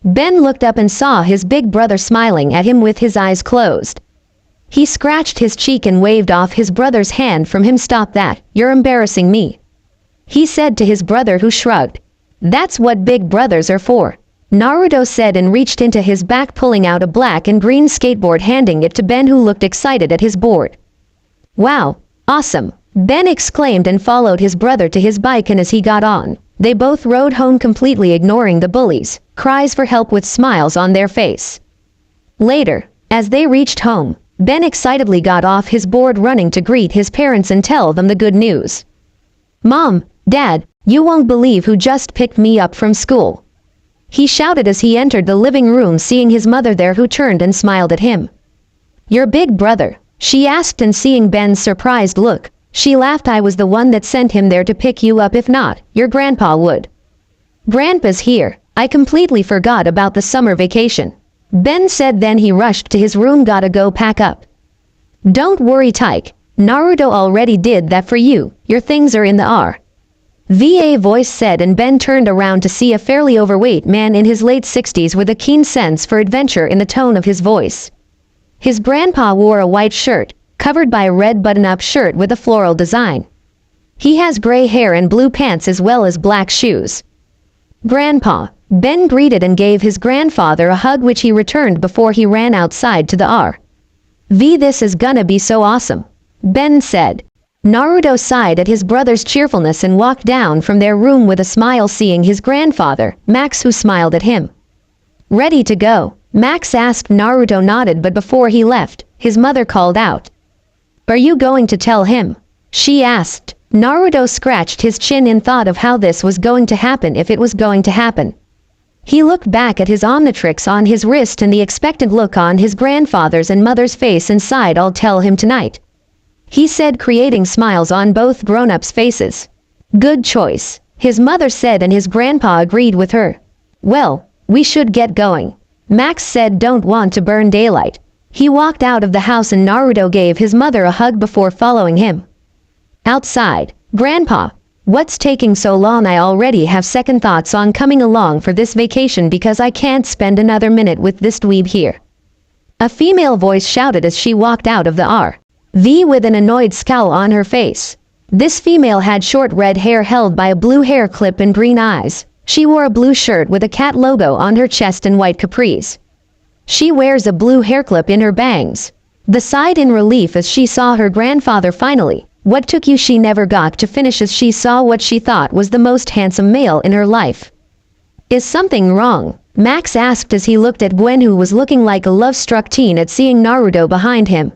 Ben looked up and saw his big brother smiling at him with his eyes closed. He scratched his cheek and waved off his brother's hand from him. "Stop that, you're embarrassing me," he said to his brother, who shrugged. "That's what big brothers are for," Naruto said, and reached into his back, pulling out a black and green skateboard, handing it to Ben, who looked excited at his board. "Wow, awesome," Ben exclaimed, and followed his brother to his bike, and as he got on, they both rode home, completely ignoring the bullies' cries for help with smiles on their face. Later, as they reached home, Ben excitedly got off his board running to greet his parents and tell them the good news. "Mom, Dad, you won't believe who just picked me up from school," he shouted as he entered the living room, seeing his mother there, who turned and smiled at him. "Your big brother?" she asked, and seeing Ben's surprised look, she laughed. "I was the one that sent him there to pick you up. If not, your grandpa would." "Grandpa's here. I completely forgot about the summer vacation," Ben said. Then he rushed to his room. "Gotta go pack up." "Don't worry, Tyke. Naruto already did that for you. Your things are in the RV," voice said, and Ben turned around to see a fairly overweight man in his late 60s with a keen sense for adventure in the tone of his voice. His grandpa wore a white shirt, covered by a red button-up shirt with a floral design. He has gray hair and blue pants as well as black shoes. "Grandpa," Ben greeted and gave his grandfather a hug, which he returned before he ran outside to the RV. "This is gonna be so awesome," Ben said. Naruto sighed at his brother's cheerfulness and walked down from their room with a smile, seeing his grandfather, Max, who smiled at him. "Ready to go?" Max asked. Naruto nodded, but before he left, his mother called out. "Are you going to tell him?" she asked. Naruto scratched his chin in thought of how this was going to happen, if it was going to happen. He looked back at his Omnitrix on his wrist and the expectant look on his grandfather's and mother's face and sighed. "I'll tell him tonight," he said, creating smiles on both grown-ups' faces. "Good choice," his mother said, and his grandpa agreed with her. "Well, we should get going," Max said. "Don't want to burn daylight." He walked out of the house and Naruto gave his mother a hug before following him. Outside, "Grandpa, what's taking so long? I already have second thoughts on coming along for this vacation because I can't spend another minute with this dweeb here," a female voice shouted as she walked out of the RV with an annoyed scowl on her face. This female had short red hair held by a blue hair clip and green eyes. She wore a blue shirt with a cat logo on her chest and white capris. She wears a blue hairclip in her bangs. The sighed in relief as she saw her grandfather finally. What took you? She never got to finish as she saw what she thought was the most handsome male in her life. "Is something wrong?" Max asked as he looked at Gwen, who was looking like a love-struck teen at seeing Naruto behind him.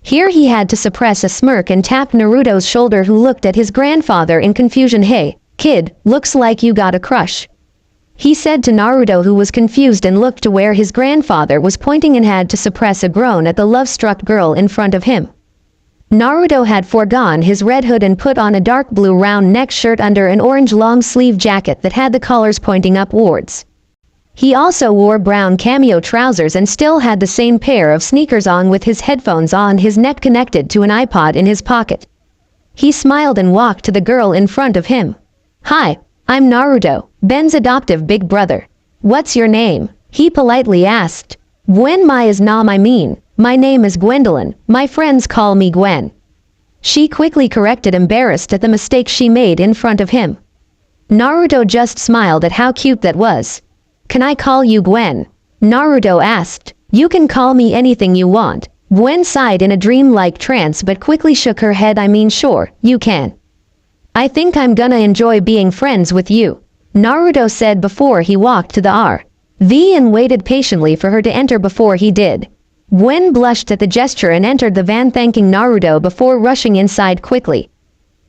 Here he had to suppress a smirk and tapped Naruto's shoulder, who looked at his grandfather in confusion. "Hey, kid, looks like you got a crush," he said to Naruto, who was confused and looked to where his grandfather was pointing and had to suppress a groan at the love-struck girl in front of him. Naruto had foregone his red hood and put on a dark blue round neck shirt under an orange long-sleeve jacket that had the collars pointing upwards. He also wore brown cameo trousers and still had the same pair of sneakers on, with his headphones on his neck connected to an iPod in his pocket. He smiled and walked to the girl in front of him. "Hi, I'm Naruto, Ben's adoptive big brother. What's your name?" he politely asked. "Gwen. My name is Gwendolyn. My friends call me Gwen," she quickly corrected, embarrassed at the mistake she made in front of him. Naruto just smiled at how cute that was. "Can I call you Gwen?" Naruto asked. "You can call me anything you want." Gwen sighed in a dream-like trance but quickly shook her head. Sure, you can. I think I'm gonna enjoy being friends with you," Naruto said before he walked to the RV and waited patiently for her to enter before he did. Gwen blushed at the gesture and entered the van, thanking Naruto before rushing inside quickly.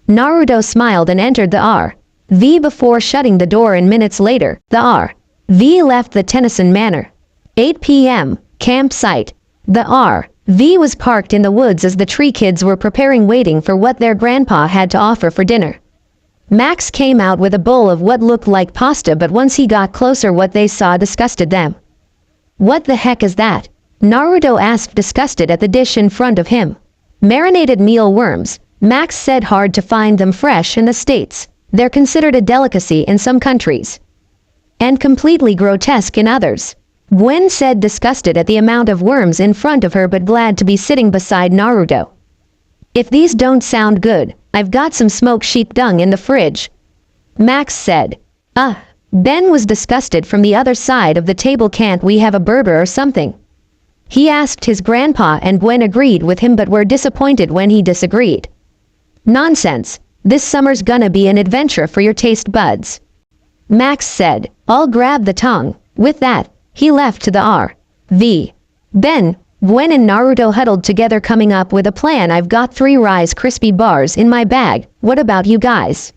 Naruto smiled and entered the RV before shutting the door, and minutes later, the RV left the Tennyson Manor. 8 p.m. Campsite. The RV was parked in the woods as the tree kids were preparing, waiting for what their grandpa had to offer for dinner. Max came out with a bowl of what looked like pasta, but once he got closer, what they saw disgusted them. "What the heck is that?" Naruto asked, disgusted at the dish in front of him. "Marinated mealworms," Max said. "Hard to find them fresh in the States. They're considered a delicacy in some countries, and completely grotesque in others," Gwen said, disgusted at the amount of worms in front of her but glad to be sitting beside Naruto. "If these don't sound good, I've got some smoked sheep dung in the fridge," Max said. Ben was disgusted from the other side of the table. "Can't we have a burger or something?" he asked his grandpa, and Gwen agreed with him but were disappointed when he disagreed. "Nonsense. This summer's gonna be an adventure for your taste buds," Max said. "I'll grab the tongue." With that, he left to the RV. "Ben, Gwen and Naruto huddled together coming up with a plan. I've got 3 Rice crispy bars in my bag, what about you guys?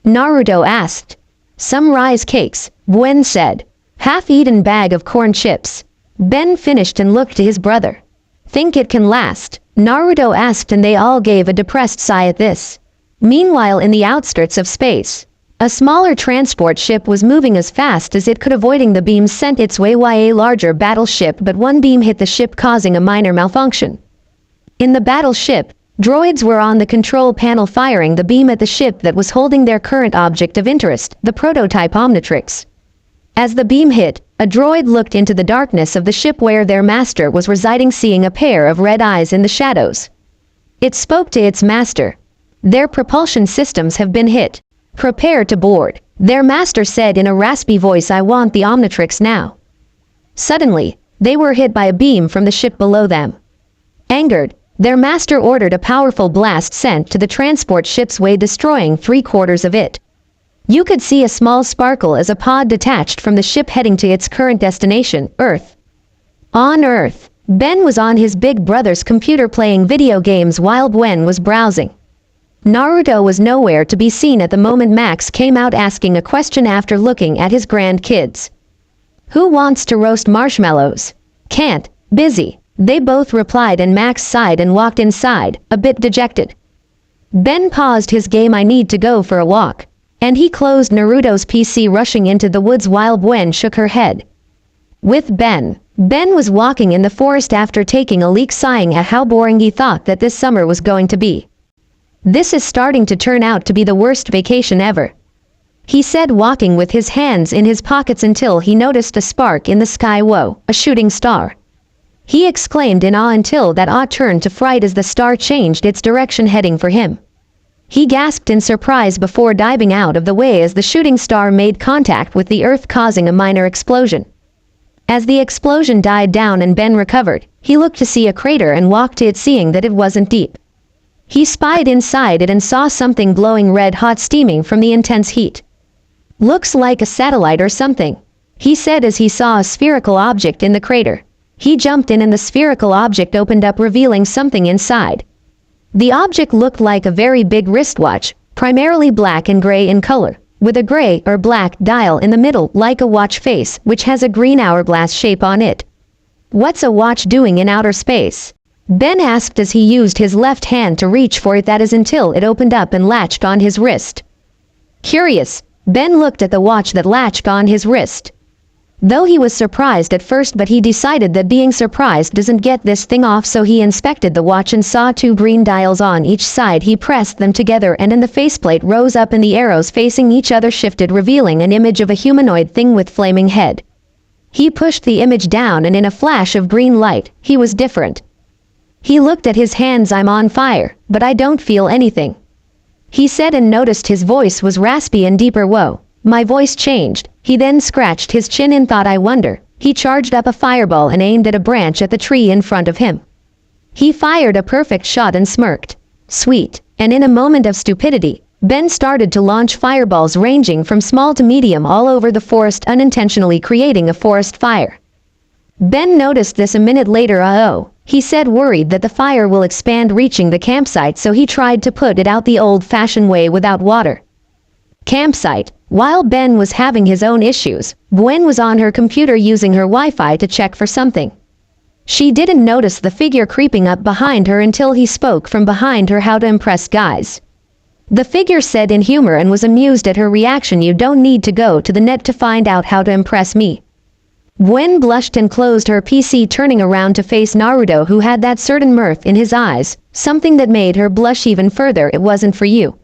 Naruto asked. Some rice cakes, Gwen said. Half-eaten bag of corn chips. Ben finished and looked to his brother. Think it can last? Naruto asked, and they all gave a depressed sigh at this. Meanwhile, in the outskirts of space, a smaller transport ship was moving as fast as it could, avoiding the beams sent its way by a larger battleship, but one beam hit the ship, causing a minor malfunction. In the battleship, droids were on the control panel firing the beam at the ship that was holding their current object of interest, the prototype Omnitrix. As the beam hit, a droid looked into the darkness of the ship where their master was residing, seeing a pair of red eyes in the shadows. It spoke to its master. Their propulsion systems have been hit. Prepare to board, their master said in a raspy voice. I want the Omnitrix now. Suddenly, they were hit by a beam from the ship below them. Angered, their master ordered a powerful blast sent to the transport ship's way, destroying 3/4 of it. You could see a small sparkle as a pod detached from the ship, heading to its current destination, Earth. On Earth, Ben was on his big brother's computer playing video games while Gwen was browsing. Naruto was nowhere to be seen at the moment. Max came out asking a question after looking at his grandkids. Who wants to roast marshmallows? Can't, busy, they both replied, and Max sighed and walked inside, a bit dejected. Ben paused his game. I need to go for a walk. And he closed Naruto's PC, rushing into the woods while Gwen shook her head. With Ben was walking in the forest after taking a leak, sighing at how boring he thought that this summer was going to be. This is starting to turn out to be the worst vacation ever, he said, walking with his hands in his pockets until he noticed a spark in the sky. Whoa, a shooting star! He exclaimed in awe, until that awe turned to fright as the star changed its direction, heading for him. He gasped in surprise before diving out of the way as the shooting star made contact with the earth, causing a minor explosion. As the explosion died down and Ben recovered, he looked to see a crater and walked to it, seeing that it wasn't deep. He spied inside it and saw something glowing red hot, steaming from the intense heat. Looks like a satellite or something, he said as he saw a spherical object in the crater. He jumped in and the spherical object opened up, revealing something inside. The object looked like a very big wristwatch, primarily black and gray in color, with a gray or black dial in the middle like a watch face, which has a green hourglass shape on it. What's a watch doing in outer space? Ben asked as he used his left hand to reach for it, that is, until it opened up and latched on his wrist. Curious, Ben looked at the watch that latched on his wrist. Though he was surprised at first, but he decided that being surprised doesn't get this thing off, so he inspected the watch and saw 2 green dials on each side. He pressed them together and then the faceplate rose up and the arrows facing each other shifted, revealing an image of a humanoid thing with flaming head. He pushed the image down and in a flash of green light, he was different. He looked at his hands. I'm on fire, but I don't feel anything, he said, and noticed his voice was raspy and deeper. Whoa, my voice changed. He then scratched his chin and thought, I wonder. He charged up a fireball and aimed at a branch at the tree in front of him. He fired a perfect shot and smirked. Sweet. And in a moment of stupidity, Ben started to launch fireballs ranging from small to medium all over the forest, unintentionally creating a forest fire. Ben noticed this a minute later. Uh-oh, he said, worried that the fire will expand, reaching the campsite, so he tried to put it out the old-fashioned way without water. Campsite. While Ben was having his own issues, Gwen was on her computer using her Wi-Fi to check for something. She didn't notice the figure creeping up behind her until he spoke from behind her. How to impress guys? The figure said in humor, and was amused at her reaction. You don't need to go to the net to find out how to impress me. Gwen blushed and closed her PC, turning around to face Naruto, who had that certain mirth in his eyes, something that made her blush even further. It wasn't for you,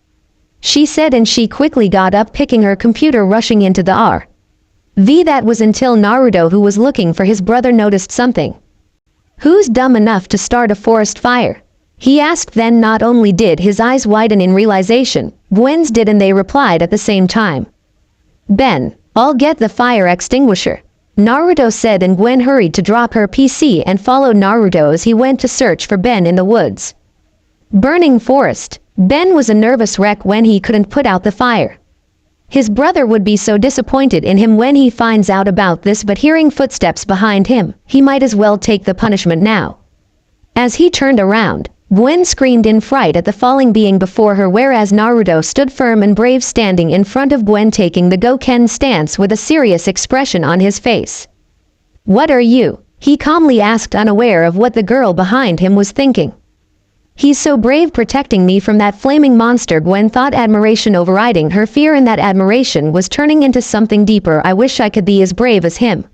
she said, and she quickly got up, picking her computer, rushing into the RV. That was until Naruto, who was looking for his brother, noticed something. Who's dumb enough to start a forest fire? He asked. Then not only did his eyes widen in realization, Gwen's did, and they replied at the same time. Ben, I'll get the fire extinguisher, Naruto said, and Gwen hurried to drop her PC and followed Naruto as he went to search for Ben in the woods. Burning forest. Ben was a nervous wreck when he couldn't put out the fire. His brother would be so disappointed in him when he finds out about this, but hearing footsteps behind him, he might as well take the punishment now. As he turned around, Gwen screamed in fright at the falling being before her, whereas Naruto stood firm and brave, standing in front of Gwen, taking the Goken stance with a serious expression on his face. "What are you?" he calmly asked, unaware of what the girl behind him was thinking. "He's so brave, protecting me from that flaming monster," Gwen thought, admiration overriding her fear, and that admiration was turning into something deeper. "I wish I could be as brave as him."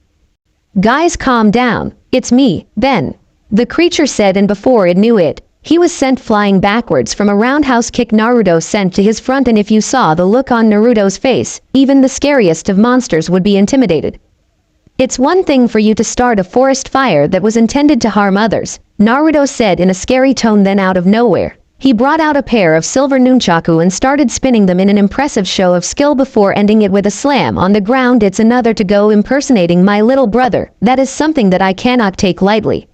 "Guys, calm down. It's me, Ben," the creature said, and before it knew it, he was sent flying backwards from a roundhouse kick Naruto sent to his front, and if you saw the look on Naruto's face, even the scariest of monsters would be intimidated. "It's one thing for you to start a forest fire that was intended to harm others," Naruto said in a scary tone. Then out of nowhere, he brought out a pair of silver nunchaku and started spinning them in an impressive show of skill before ending it with a slam on the ground. "It's another to go impersonating my little brother. That is something that I cannot take lightly,"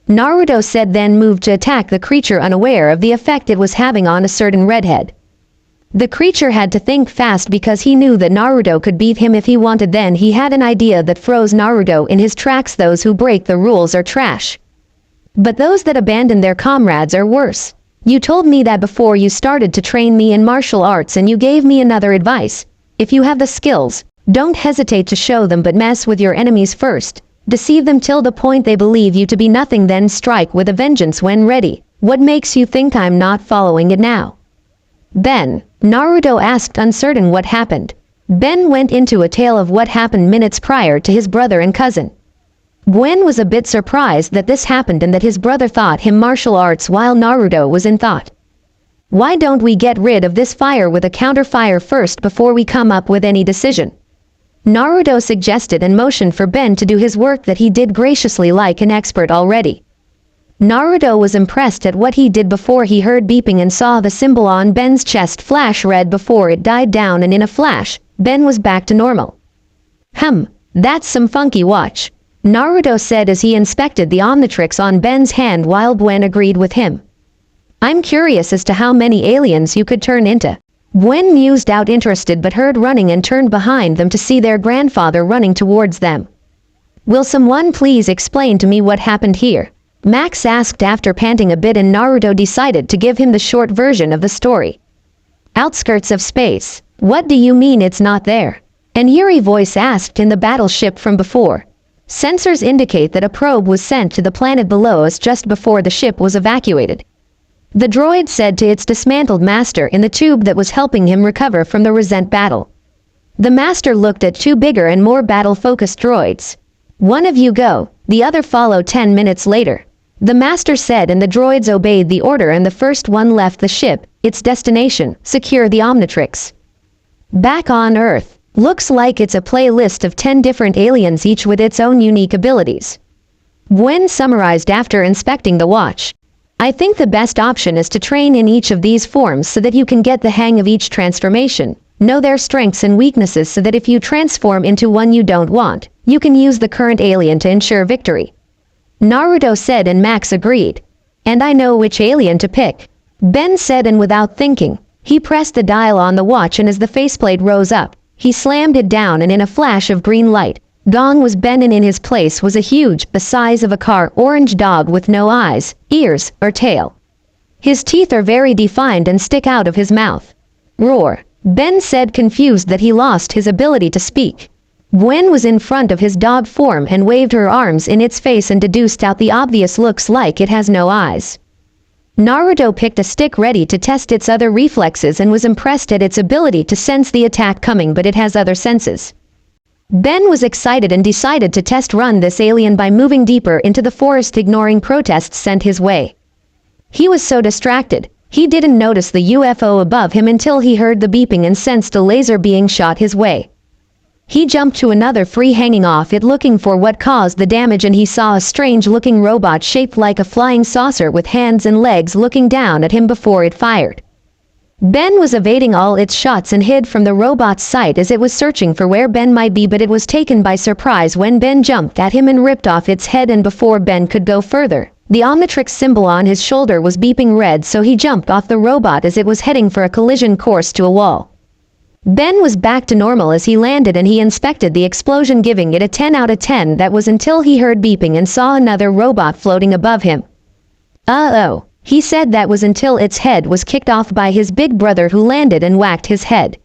Naruto said, then moved to attack the creature, unaware of the effect it was having on a certain redhead. The creature had to think fast because he knew that Naruto could beat him if he wanted. Then he had an idea that froze Naruto in his tracks. "Those who break the rules are trash, but those that abandon their comrades are worse. You told me that before you started to train me in martial arts, and you gave me another advice. If you have the skills, don't hesitate to show them, but mess with your enemies first. Deceive them till the point they believe you to be nothing, then strike with a vengeance when ready. What makes you think I'm not following it now?" "Ben?" Naruto asked, uncertain what happened. Ben went into a tale of what happened minutes prior to his brother and cousin. Gwen was a bit surprised that this happened and that his brother taught him martial arts while Naruto was in thought. "Why don't we get rid of this fire with a counter-fire first before we come up with any decision?" Naruto suggested, and motioned for Ben to do his work that he did graciously like an expert already. Naruto was impressed at what he did before he heard beeping and saw the symbol on Ben's chest flash red before it died down, and in a flash, Ben was back to normal. That's some funky watch," Naruto said as he inspected the Omnitrix on Ben's hand, while Gwen agreed with him. "I'm curious as to how many aliens you could turn into." Gwen mused out, interested, but heard running and turned behind them to see their grandfather running towards them. "Will someone please explain to me what happened here?" Max asked after panting a bit, and Naruto decided to give him the short version of the story. "Outskirts of space. What do you mean it's not there?" an eerie voice asked in the battleship from before. "Sensors indicate that a probe was sent to the planet below us just before the ship was evacuated," the droid said to its dismantled master in the tube that was helping him recover from the recent battle. The master looked at two bigger and more battle-focused droids. "One of you go, the other follow." 10 minutes later, the master said, and the droids obeyed the order, and the first one left the ship, its destination, secure the Omnitrix. Back on Earth, looks like it's a playlist of 10 different aliens, each with its own unique abilities. Gwen summarized after inspecting the watch. "I think the best option is to train in each of these forms so that you can get the hang of each transformation, know their strengths and weaknesses, so that if you transform into one you don't want, you can use the current alien to ensure victory," Naruto said, and Max agreed. "And I know which alien to pick," Ben said, and without thinking, he pressed the dial on the watch, and as the faceplate rose up, he slammed it down, and in a flash of green light, gong was Ben, and in his place was a huge, the size of a car, orange dog with no eyes, ears, or tail. His teeth are very defined and stick out of his mouth. "Roar," Ben said, confused that he lost his ability to speak. Gwen was in front of his dog form and waved her arms in its face and deduced out the obvious, "Looks like it has no eyes." Naruto picked a stick ready to test its other reflexes and was impressed at its ability to sense the attack coming, but it has other senses. Ben was excited and decided to test run this alien by moving deeper into the forest, ignoring protests sent his way. He was so distracted, he didn't notice the UFO above him until he heard the beeping and sensed a laser being shot his way. He jumped to another tree, hanging off it, looking for what caused the damage, and he saw a strange-looking robot shaped like a flying saucer with hands and legs looking down at him before it fired. Ben was evading all its shots and hid from the robot's sight as it was searching for where Ben might be, but it was taken by surprise when Ben jumped at him and ripped off its head, and before Ben could go further, the Omnitrix symbol on his shoulder was beeping red, so he jumped off the robot as it was heading for a collision course to a wall. Ben was back to normal as he landed and he inspected the explosion, giving it a 10 out of 10. That was until he heard beeping and saw another robot floating above him. Uh-oh, he said. That was until its head was kicked off by his big brother, who landed and whacked his head.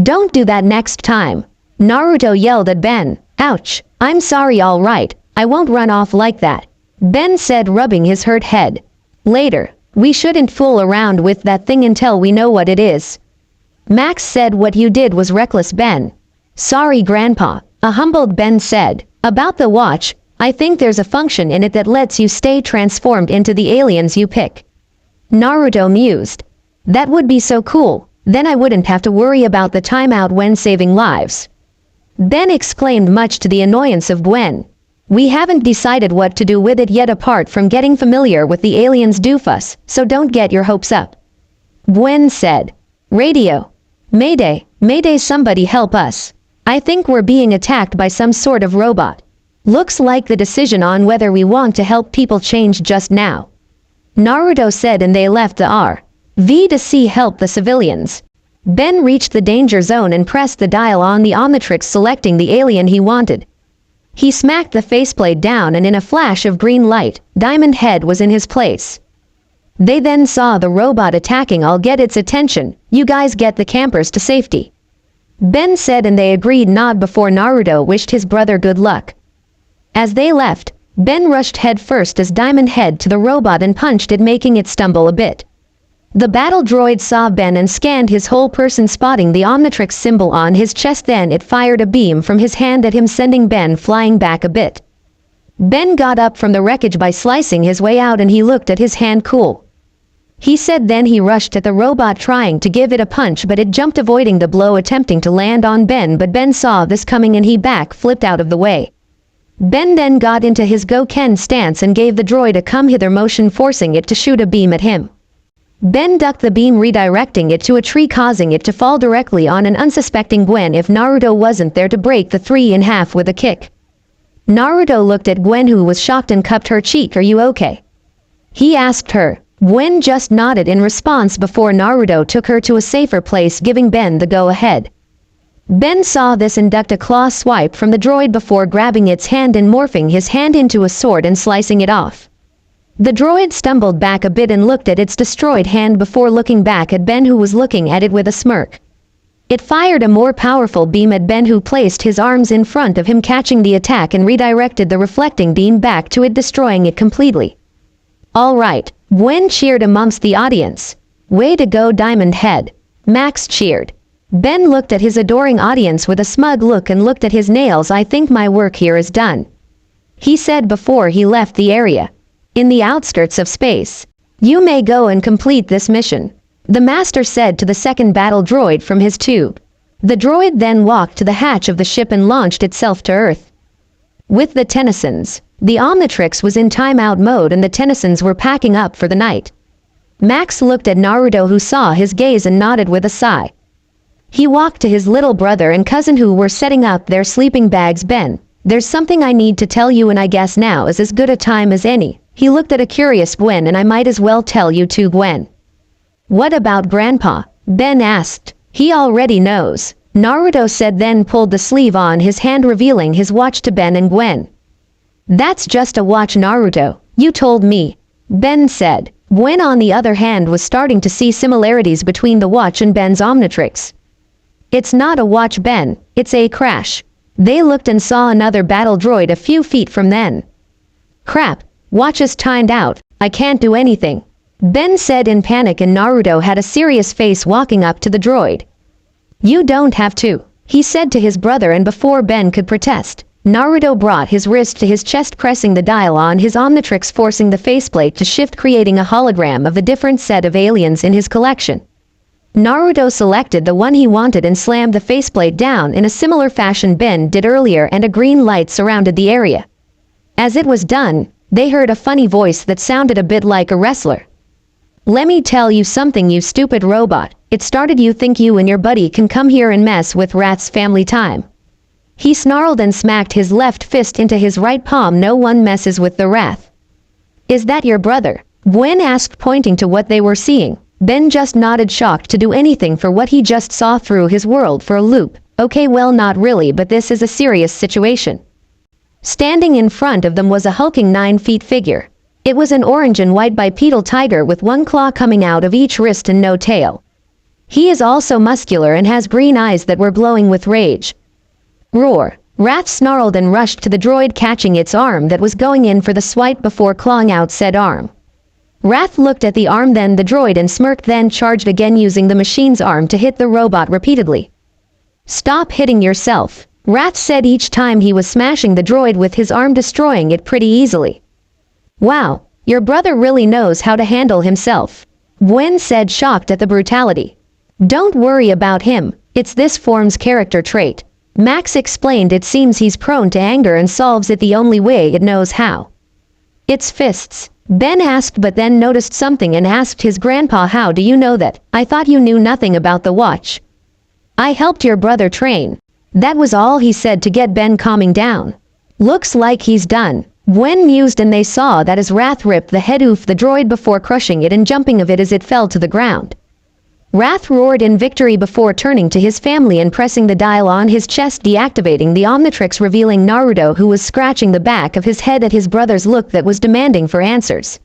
Don't do that next time, Naruto yelled at Ben. Ouch, I'm sorry, all right, I won't run off like that, Ben said, rubbing his hurt head. Later, we shouldn't fool around with that thing until we know what it is. Max said. What you did was reckless, Ben. Sorry, Grandpa, a humbled Ben said. About the watch, I think there's a function in it that lets you stay transformed into the aliens you pick. Naruto mused. That would be so cool, then I wouldn't have to worry about the timeout when saving lives. Ben exclaimed, much to the annoyance of Gwen. We haven't decided what to do with it yet apart from getting familiar with the aliens doofus, so don't get your hopes up. Gwen said. Radio. Mayday, Mayday, somebody help us. I think we're being attacked by some sort of robot. Looks like the decision on whether we want to help people changed just now, Naruto said, and they left the RV to see help the civilians. Ben reached the danger zone and pressed the dial on the Omnitrix, selecting the alien he wanted. He smacked the faceplate down and in a flash of green light, Diamond Head was in his place. They then saw the robot attacking. I'll get its attention, you guys get the campers to safety, Ben said, and they agreed nod before Naruto wished his brother good luck. As they left, Ben rushed head first as Diamond Head to the robot and punched it, making it stumble a bit. The battle droid saw Ben and scanned his whole person, spotting the Omnitrix symbol on his chest. Then it fired a beam from his hand at him, sending Ben flying back a bit. Ben got up from the wreckage by slicing his way out, and he looked at his hand. Cool, he said. Then he rushed at the robot, trying to give it a punch, but it jumped, avoiding the blow, attempting to land on Ben, but Ben saw this coming and he flipped out of the way. Ben then got into his Goken stance and gave the droid a come hither motion, forcing it to shoot a beam at him. Ben ducked the beam, redirecting it to a tree, causing it to fall directly on an unsuspecting Gwen if Naruto wasn't there to break the three in half with a kick. Naruto looked at Gwen, who was shocked, and cupped her cheek. Are you okay? He asked her. Gwen just nodded in response before Naruto took her to a safer place, giving Ben the go-ahead. Ben saw this and ducked a claw swipe from the droid before grabbing its hand and morphing his hand into a sword and slicing it off. The droid stumbled back a bit and looked at its destroyed hand before looking back at Ben, who was looking at it with a smirk. It fired a more powerful beam at Ben, who placed his arms in front of him, catching the attack and redirected the reflecting beam back to it, destroying it completely. All right, Gwen cheered amongst the audience. Way to go, Diamond Head, Max cheered. Ben looked at his adoring audience with a smug look and looked at his nails. I think my work here is done, he said before he left the area. In the outskirts of space, you may go and complete this mission, the master said to the second battle droid from his tube. The droid then walked to the hatch of the ship and launched itself to Earth. With the Tennysons, the Omnitrix was in timeout mode and the Tennysons were packing up for the night. Max looked at Naruto, who saw his gaze and nodded with a sigh. He walked to his little brother and cousin, who were setting up their sleeping bags. Ben, there's something I need to tell you, and I guess now is as good a time as any. He looked at a curious Gwen. And I might as well tell you too, Gwen. What about Grandpa? Ben asked. He already knows, Naruto said, then pulled the sleeve on his hand, revealing his watch to Ben and Gwen. That's just a watch, Naruto, you told me, Ben said. Gwen, on the other hand, was starting to see similarities between the watch and Ben's Omnitrix. It's not a watch, Ben, it's a crash. They looked and saw another battle droid a few feet from them. Crap, watch is timed out, I can't do anything, Ben said in panic, and Naruto had a serious face, walking up to the droid. You don't have to, he said to his brother, and before Ben could protest, Naruto brought his wrist to his chest, pressing the dial on his Omnitrix, forcing the faceplate to shift, creating a hologram of a different set of aliens in his collection. Naruto selected the one he wanted and slammed the faceplate down in a similar fashion Ben did earlier, and a green light surrounded the area. As it was done, they heard a funny voice that sounded a bit like a wrestler. Let me tell you something, you stupid robot. It started. You think you and your buddy can come here and mess with Rat's family time? He snarled and smacked his left fist into his right palm. No one messes with the Wrath. Is that your brother? Gwen asked, pointing to what they were seeing. Ben just nodded, shocked to do anything for what he just saw, through his world for a loop. Okay, well, not really, but this is a serious situation. Standing in front of them was a hulking 9-foot figure. It was an orange and white bipedal tiger with one claw coming out of each wrist and no tail. He is also muscular and has green eyes that were glowing with rage. Roar! Wrath snarled and rushed to the droid, catching its arm that was going in for the swipe before clawing out said arm. Wrath looked at the arm, then the droid, and smirked, then charged again using the machine's arm to hit the robot repeatedly. Stop hitting yourself, Wrath said each time he was smashing the droid with his arm, destroying it pretty easily. Wow, your brother really knows how to handle himself, Gwen said, shocked at the brutality. Don't worry about him, it's this form's character trait, Max explained. It seems he's prone to anger and solves it the only way it knows how. It's fists, Ben asked, but then noticed something and asked his grandpa, how do you know that? I thought you knew nothing about the watch. I helped your brother train. That was all he said to get Ben calming down. Looks like he's done, Gwen mused, and they saw that as Wrath ripped the head off the droid before crushing it and jumping of it as it fell to the ground. Wrath roared in victory before turning to his family and pressing the dial on his chest, deactivating the Omnitrix, revealing Naruto, who was scratching the back of his head at his brother's look that was demanding for answers.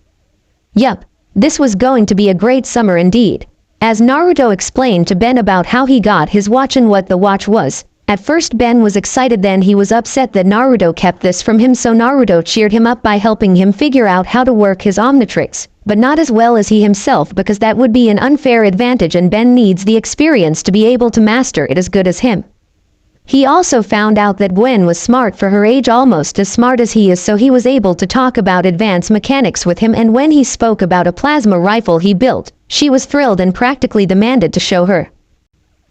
Yup, this was going to be a great summer indeed. As Naruto explained to Ben about how he got his watch and what the watch was, at first Ben was excited, then he was upset that Naruto kept this from him, so Naruto cheered him up by helping him figure out how to work his Omnitrix, but not as well as he himself, because that would be an unfair advantage and Ben needs the experience to be able to master it as good as him. He also found out that Gwen was smart for her age, almost as smart as he is, so he was able to talk about advanced mechanics with him, and when he spoke about a plasma rifle he built, she was thrilled and practically demanded to show her.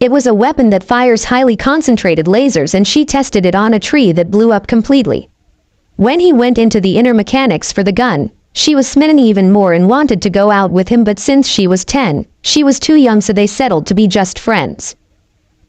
It was a weapon that fires highly concentrated lasers, and she tested it on a tree that blew up completely. When he went into the inner mechanics for the gun, she was smitten even more and wanted to go out with him, but since she was 10, she was too young, so they settled to be just friends.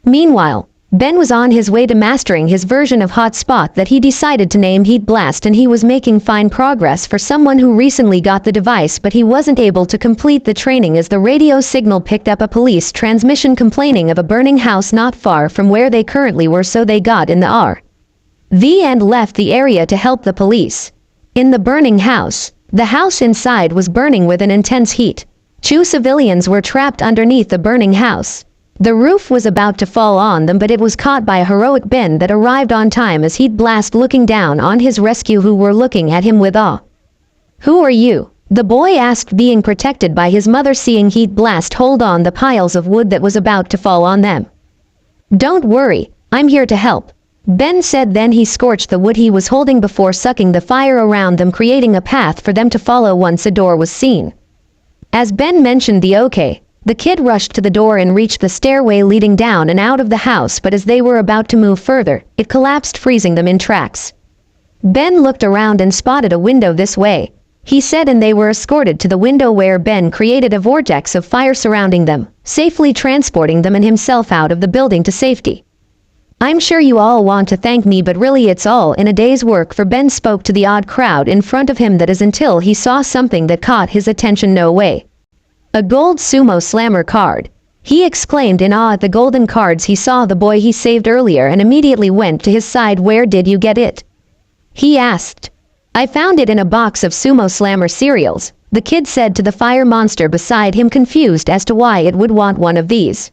Meanwhile, Ben was on his way to mastering his version of Hotspot that he decided to name Heat Blast, and he was making fine progress for someone who recently got the device, but he wasn't able to complete the training as the radio signal picked up a police transmission complaining of a burning house not far from where they currently were, so they got in the RV and left the area to help the police. In the burning house, the house inside was burning with an intense heat. 2 civilians were trapped underneath the burning house. The roof was about to fall on them, but it was caught by a heroic Ben that arrived on time as Heat Blast looking down on his rescue, who were looking at him with awe. Who are you? The boy asked, being protected by his mother, seeing Heat Blast hold on the piles of wood that was about to fall on them. Don't worry, I'm here to help, Ben said. Then he scorched the wood he was holding before sucking the fire around them, creating a path for them to follow once a door was seen. As Ben mentioned the okay, the kid rushed to the door and reached the stairway leading down and out of the house, but as they were about to move further, it collapsed, freezing them in tracks. Ben looked around and spotted a window this way, he said, and they were escorted to the window, where Ben created a vortex of fire surrounding them, safely transporting them and himself out of the building to safety. I'm sure you all want to thank me, but really it's all in a day's work, for Ben spoke to the odd crowd in front of him, that is, until he saw something that caught his attention. No way. A gold sumo slammer card. He exclaimed in awe at the golden cards. He saw the boy he saved earlier and immediately went to his side. Where did you get it? He asked. I found it in a box of sumo slammer cereals, the kid said to the fire monster beside him, confused as to why it would want one of these.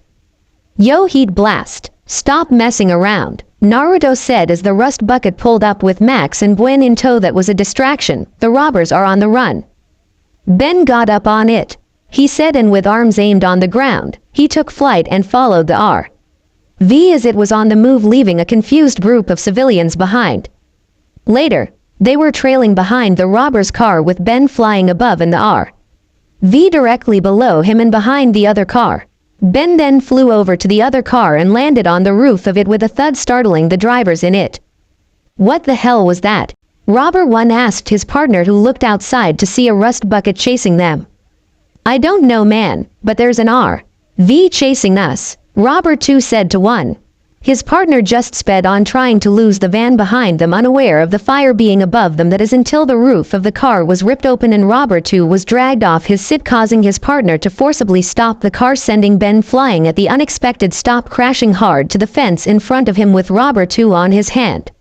Yo, Heat Blast, stop messing around, Naruto said as the rust bucket pulled up with Max and Gwen in tow. That was a distraction, the robbers are on the run. Ben got up on it, he said, and with arms aimed on the ground, he took flight and followed the RV as it was on the move, leaving a confused group of civilians behind. Later, they were trailing behind the robber's car with Ben flying above in the RV directly below him and behind the other car. Ben then flew over to the other car and landed on the roof of it with a thud, startling the drivers in it. What the hell was that? Robber 1 asked his partner, who looked outside to see a rust bucket chasing them. I don't know, man, but there's an RV chasing us, Robber 2 said to 1. His partner just sped on trying to lose the van behind them, unaware of the fire being above them, that is, until the roof of the car was ripped open and Robber 2 was dragged off his seat, causing his partner to forcibly stop the car, sending Ben flying at the unexpected stop, crashing hard to the fence in front of him with Robber 2 on his hand.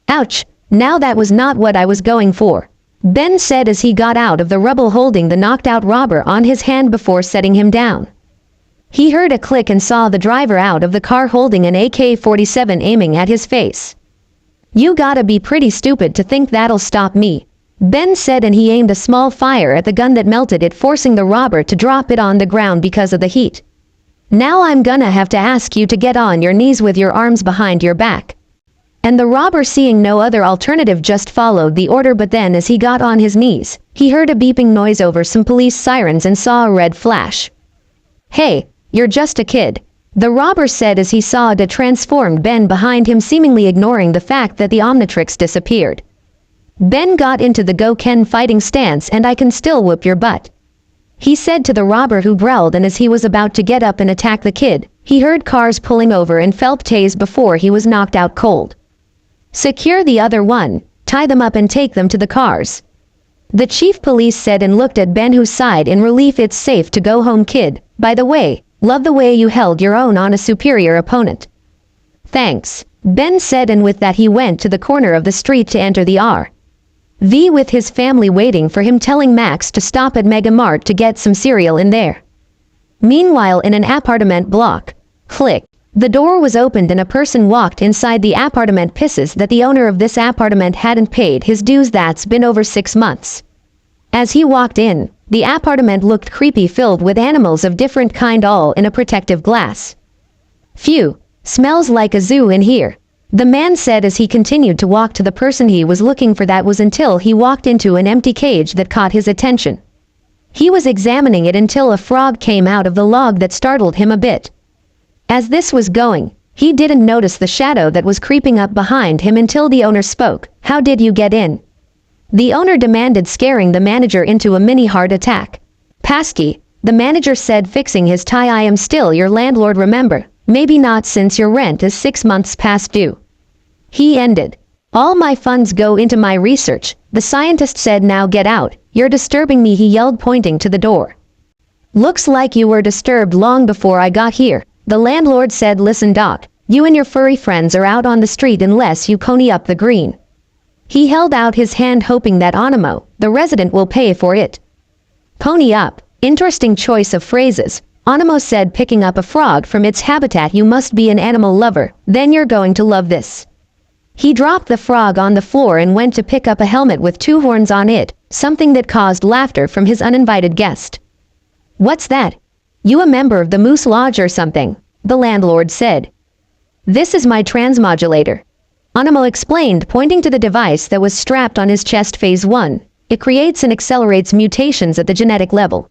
Ouch, now that was not what I was going for, Ben said as he got out of the rubble holding the knocked out robber on his hand before setting him down. He heard a click and saw the driver out of the car holding an AK-47 aiming at his face. You gotta be pretty stupid to think that'll stop me, Ben said, and he aimed a small fire at the gun that melted it, forcing the robber to drop it on the ground because of the heat. Now I'm gonna have to ask you to get on your knees with your arms behind your back. And the robber, seeing no other alternative, just followed the order, but then as he got on his knees, he heard a beeping noise over some police sirens and saw a red flash. Hey, you're just a kid, the robber said as he saw the transformed Ben behind him, seemingly ignoring the fact that the Omnitrix disappeared. Ben got into the go Ken fighting stance, and I can still whoop your butt, he said to the robber, who growled, and as he was about to get up and attack the kid, he heard cars pulling over and felt tased before he was knocked out cold. Secure the other one, tie them up and take them to the cars, the chief police said, and looked at Ben, who sighed in relief. It's safe to go home, kid. By the way, love the way you held your own on a superior opponent. Thanks, Ben said, and with that he went to the corner of the street to enter the RV with his family waiting for him, telling Max to stop at Mega Mart to get some cereal in there. Meanwhile, in an apartment block, click, the door was opened and a person walked inside the apartment, pisses that the owner of this apartment hadn't paid his dues. That's been over 6 months. As he walked in, the apartment looked creepy, filled with animals of different kind, all in a protective glass. Phew, smells like a zoo in here, the man said as he continued to walk to the person he was looking for. That was until he walked into an empty cage that caught his attention. He was examining it until a frog came out of the log that startled him a bit. As this was going, he didn't notice the shadow that was creeping up behind him until the owner spoke. How did you get in? The owner demanded, scaring the manager into a mini heart attack. Pasky, the manager said, fixing his tie. I am still your landlord, remember? Maybe not, since your rent is 6 months past due. He ended. All my funds go into my research, the scientist said. Now get out, you're disturbing me, he yelled, pointing to the door. Looks like you were disturbed long before I got here, the landlord said. Listen, Doc, you and your furry friends are out on the street unless you pony up the green. He held out his hand, hoping that Onimo, the resident, will pay for it. Pony up, interesting choice of phrases, Onimo said, picking up a frog from its habitat. You must be an animal lover, then you're going to love this. He dropped the frog on the floor and went to pick up a helmet with 2 horns on it, something that caused laughter from his uninvited guest. What's that? You a member of the Moose Lodge or something? The landlord said. This is my transmodulator, Onimo explained, pointing to the device that was strapped on his chest. Phase 1. It creates and accelerates mutations at the genetic level,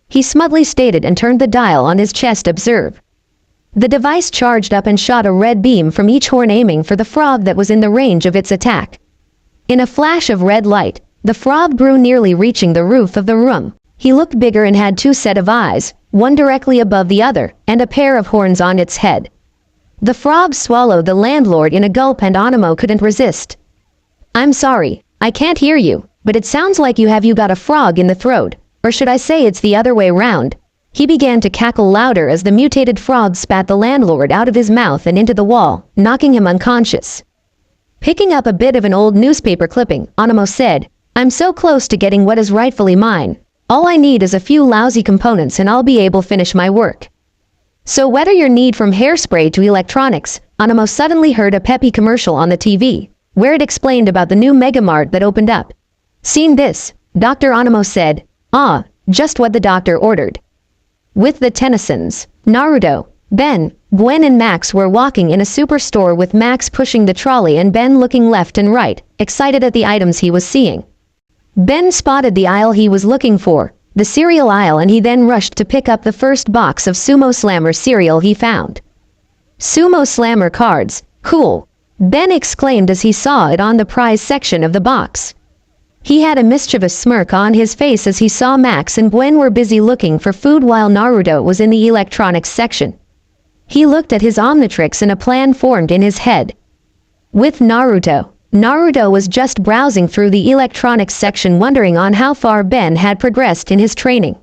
he smugly stated, and turned the dial on his chest. Observe. The device charged up and shot a red beam from each horn, aiming for the frog that was in the range of its attack. In a flash of red light, the frog grew, nearly reaching the roof of the room. He looked bigger and had 2 sets of eyes, one directly above the other, and a pair of horns on its head. The frog swallowed the landlord in a gulp, and Onimo couldn't resist. I'm sorry, I can't hear you, but it sounds like you got a frog in the throat, or should I say it's the other way round. He began to cackle louder as the mutated frog spat the landlord out of his mouth and into the wall, knocking him unconscious. Picking up a bit of an old newspaper clipping, Onimo said, I'm so close to getting what is rightfully mine. All I need is a few lousy components and I'll be able to finish my work. So whether your need from hairspray to electronics, Onimo suddenly heard a peppy commercial on the TV, where it explained about the new Megamart that opened up. Seen this, Dr. Onimo said. Ah, just what the doctor ordered. With the Tennysons, Naruto, Ben, Gwen and Max were walking in a superstore, with Max pushing the trolley and Ben looking left and right, excited at the items he was seeing. Ben spotted the aisle he was looking for, the cereal aisle, and he then rushed to pick up the first box of Sumo Slammer cereal he found. Sumo Slammer cards, cool, Ben exclaimed as he saw it on the prize section of the box. He had a mischievous smirk on his face as he saw Max and Gwen were busy looking for food while Naruto was in the electronics section. He looked at his Omnitrix and a plan formed in his head. With Naruto was just browsing through the electronics section wondering on how far Ben had progressed in his training.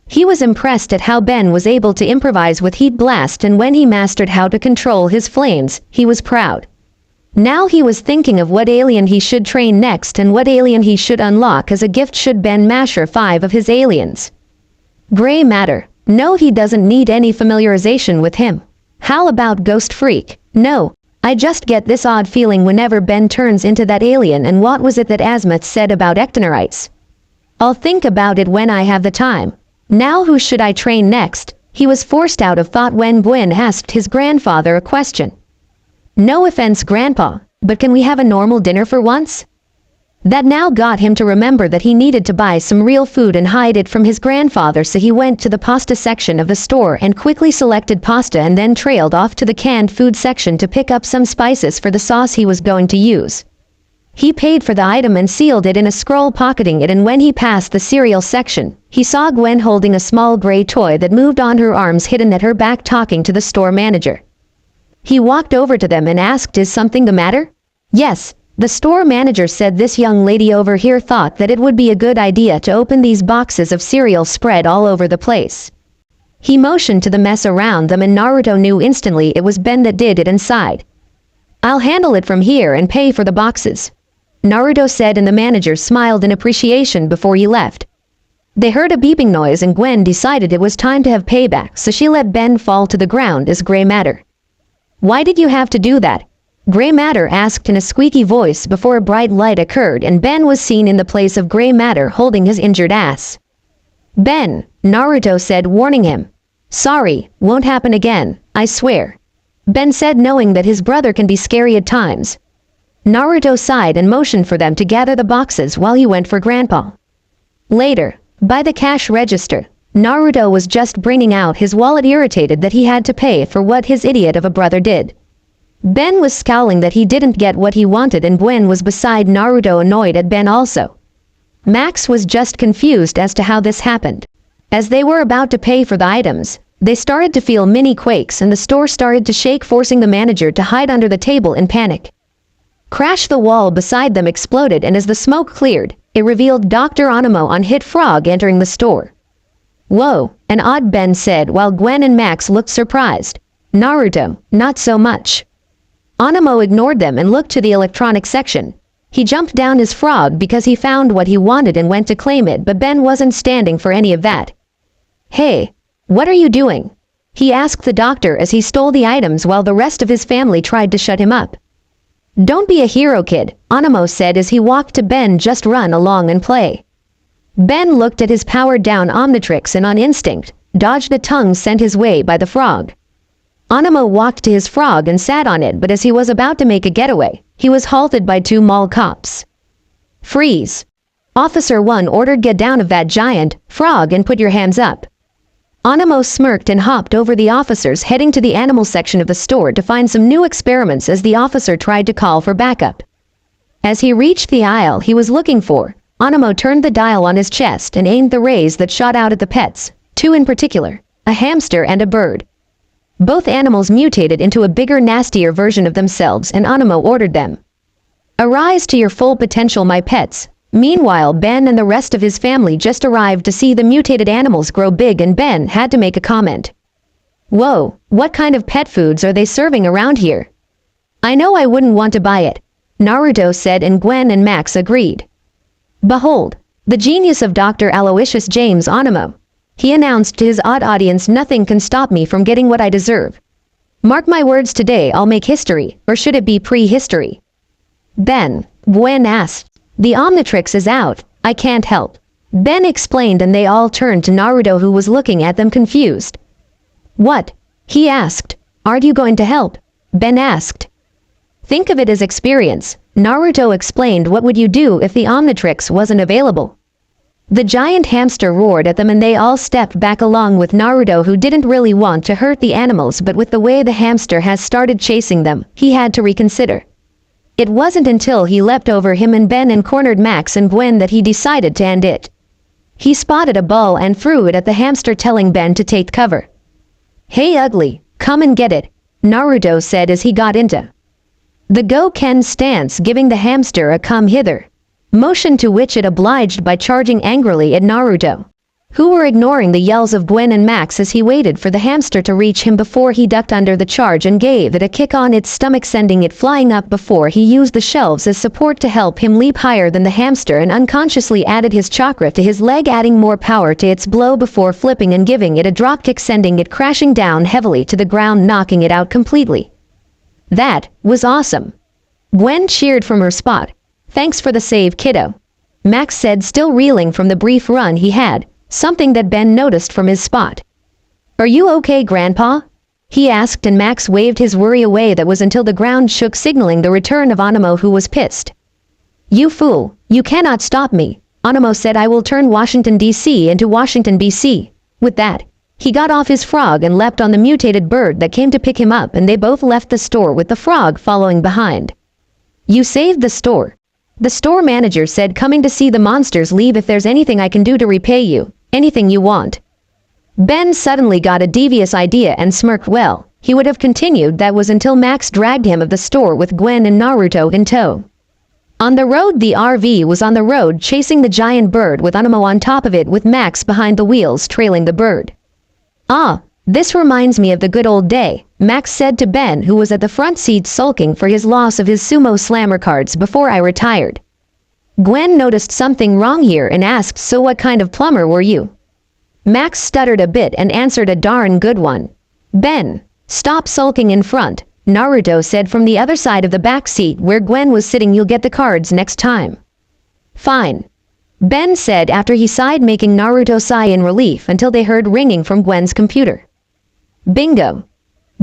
He was impressed at how Ben was able to improvise with Heat Blast, and when he mastered how to control his flames, he was proud. Now he was thinking of what alien he should train next and what alien he should unlock as a gift should Ben master 5 of his aliens. Gray Matter. No, he doesn't need any familiarization with him. How about Ghost Freak? No, I just get this odd feeling whenever Ben turns into that alien. And what was it that Azimuth said about ectonerites? I'll think about it when I have the time. Now who should I train next? He was forced out of thought when Gwen asked his grandfather a question. No offense, Grandpa, but can we have a normal dinner for once? That now got him to remember that he needed to buy some real food and hide it from his grandfather, so he went to the pasta section of the store and quickly selected pasta and then trailed off to the canned food section to pick up some spices for the sauce he was going to use. He paid for the item and sealed it in a scroll, pocketing it, and when he passed the cereal section, he saw Gwen holding a small gray toy that moved on her arms hidden at her back, talking to the store manager. He walked over to them and asked, "Is something the matter?" "Yes," the store manager said. "This young lady over here thought that it would be a good idea to open these boxes of cereal spread all over the place." He motioned to the mess around them and Naruto knew instantly it was Ben that did it inside. "I'll handle it from here and pay for the boxes," Naruto said, and the manager smiled in appreciation before he left. They heard a beeping noise and Gwen decided it was time to have payback, so she let Ben fall to the ground as Gray Matter. "Why did you have to do that?" Gray Matter asked in a squeaky voice before a bright light occurred and Ben was seen in the place of Gray Matter holding his injured ass. "Ben," Naruto said, warning him. "Sorry, won't happen again, I swear," Ben said, knowing that his brother can be scary at times. Naruto sighed and motioned for them to gather the boxes while he went for Grandpa. Later, by the cash register, Naruto was just bringing out his wallet, irritated that he had to pay for what his idiot of a brother did. Ben was scowling that he didn't get what he wanted, and Gwen was beside Naruto, annoyed at Ben also. Max was just confused as to how this happened. As they were about to pay for the items, they started to feel mini quakes and the store started to shake, forcing the manager to hide under the table in panic. Crash! The wall beside them exploded, and as the smoke cleared, it revealed Dr. Anemo on Hit Frog entering the store. "Whoa, an odd," Ben said while Gwen and Max looked surprised. Naruto, not so much. Anemo ignored them and looked to the electronic section. He jumped down his frog because he found what he wanted and went to claim it, but Ben wasn't standing for any of that. "Hey, what are you doing?" he asked the doctor as he stole the items while the rest of his family tried to shut him up. "Don't be a hero, kid," Anemo said as he walked to Ben. "Just run along and play." Ben looked at his powered-down Omnitrix and on instinct, dodged a tongue sent his way by the frog. Anemo walked to his frog and sat on it, but as he was about to make a getaway, he was halted by 2 mall cops. "Freeze!" Officer 1 ordered. "Get down of that giant frog and put your hands up." Anemo smirked and hopped over the officers, heading to the animal section of the store to find some new experiments as the officer tried to call for backup. As he reached the aisle he was looking for, Anemo turned the dial on his chest and aimed the rays that shot out at the pets, 2 in particular, a hamster and a bird. Both animals mutated into a bigger, nastier version of themselves, and Anemo ordered them. "Arise to your full potential, my pets." Meanwhile, Ben and the rest of his family just arrived to see the mutated animals grow big, and Ben had to make a comment. "Whoa, what kind of pet foods are they serving around here?" "I know, I wouldn't want to buy it," Naruto said, and Gwen and Max agreed. "Behold, the genius of Dr. Aloysius James Anemo," he announced to his odd audience. "Nothing can stop me from getting what I deserve. Mark my words, today I'll make history, or should it be prehistory?" "Ben," Gwen asked. "The Omnitrix is out, I can't help," Ben explained, and they all turned to Naruto, who was looking at them confused. "What?" he asked. "Aren't you going to help?" Ben asked. "Think of it as experience," Naruto explained. "What would you do if the Omnitrix wasn't available?" The giant hamster roared at them and they all stepped back along with Naruto, who didn't really want to hurt the animals, but with the way the hamster has started chasing them, he had to reconsider. It wasn't until he leapt over him and Ben and cornered Max and Gwen that he decided to end it. He spotted a ball and threw it at the hamster, telling Ben to take cover. "Hey ugly," Come and get it, Naruto said as he got into the Go-Ken stance, giving the hamster a come hither motion, to which it obliged by charging angrily at Naruto, who were ignoring the yells of Gwen and Max as he waited for the hamster to reach him before he ducked under the charge and gave it a kick on its stomach, sending it flying up before he used the shelves as support to help him leap higher than the hamster, and unconsciously added his chakra to his leg, adding more power to its blow before flipping and giving it a dropkick, sending it crashing down heavily to the ground, knocking it out completely. That was awesome. Gwen cheered from her spot. Thanks for the save, kiddo, Max said, still reeling from the brief run he had, something that Ben noticed from his spot. Are you okay, Grandpa? He asked, and Max waved his worry away. That was until the ground shook, signaling the return of Animo, who was pissed. You fool, you cannot stop me, Animo said. I will turn Washington, D.C. into Washington, B.C. With that, he got off his frog and leapt on the mutated bird that came to pick him up, and they both left the store with the frog following behind. You saved the store, the store manager said, coming to see the monsters leave. If there's anything I can do to repay you, anything you want. Ben suddenly got a devious idea and smirked. Well, he would have continued. That was until Max dragged him of the store with Gwen and Naruto in tow. On the road, the RV was on the road chasing the giant bird with Animo on top of it, with Max behind the wheels trailing the bird. Ah, this reminds me of the good old day, Max said to Ben, who was at the front seat sulking for his loss of his sumo slammer cards. Before I retired. Gwen noticed something wrong here and asked, so what kind of plumber were you? Max stuttered a bit and answered, a darn good one. Ben, stop sulking in front, Naruto said from the other side of the back seat where Gwen was sitting. You'll get the cards next time. Fine, Ben said after he sighed, making Naruto sigh in relief until they heard ringing from Gwen's computer. Bingo,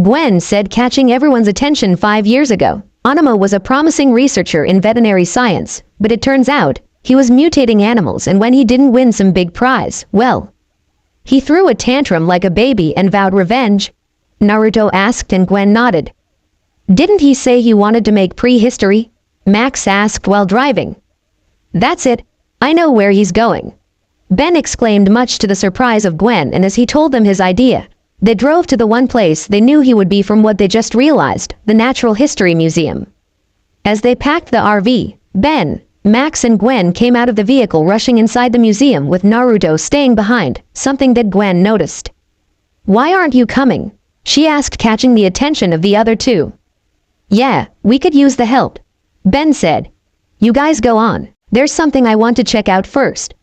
Gwen said, catching everyone's attention. 5 years ago, Animo was a promising researcher in veterinary science, but it turns out he was mutating animals, and when he didn't win some big prize, well, he threw a tantrum like a baby and vowed revenge, Naruto asked, and Gwen nodded. Didn't he say he wanted to make prehistory? Max asked while driving. That's it. I know where he's going, Ben exclaimed, much to the surprise of Gwen, and as he told them his idea, they drove to the one place they knew he would be from what they just realized, the Natural History Museum. As they packed the RV, Ben, Max and Gwen came out of the vehicle, rushing inside the museum with Naruto staying behind, something that Gwen noticed. Why aren't you coming? She asked, catching the attention of the other two. Yeah, we could use the help, Ben said. You guys go on. There's something I want to check out first,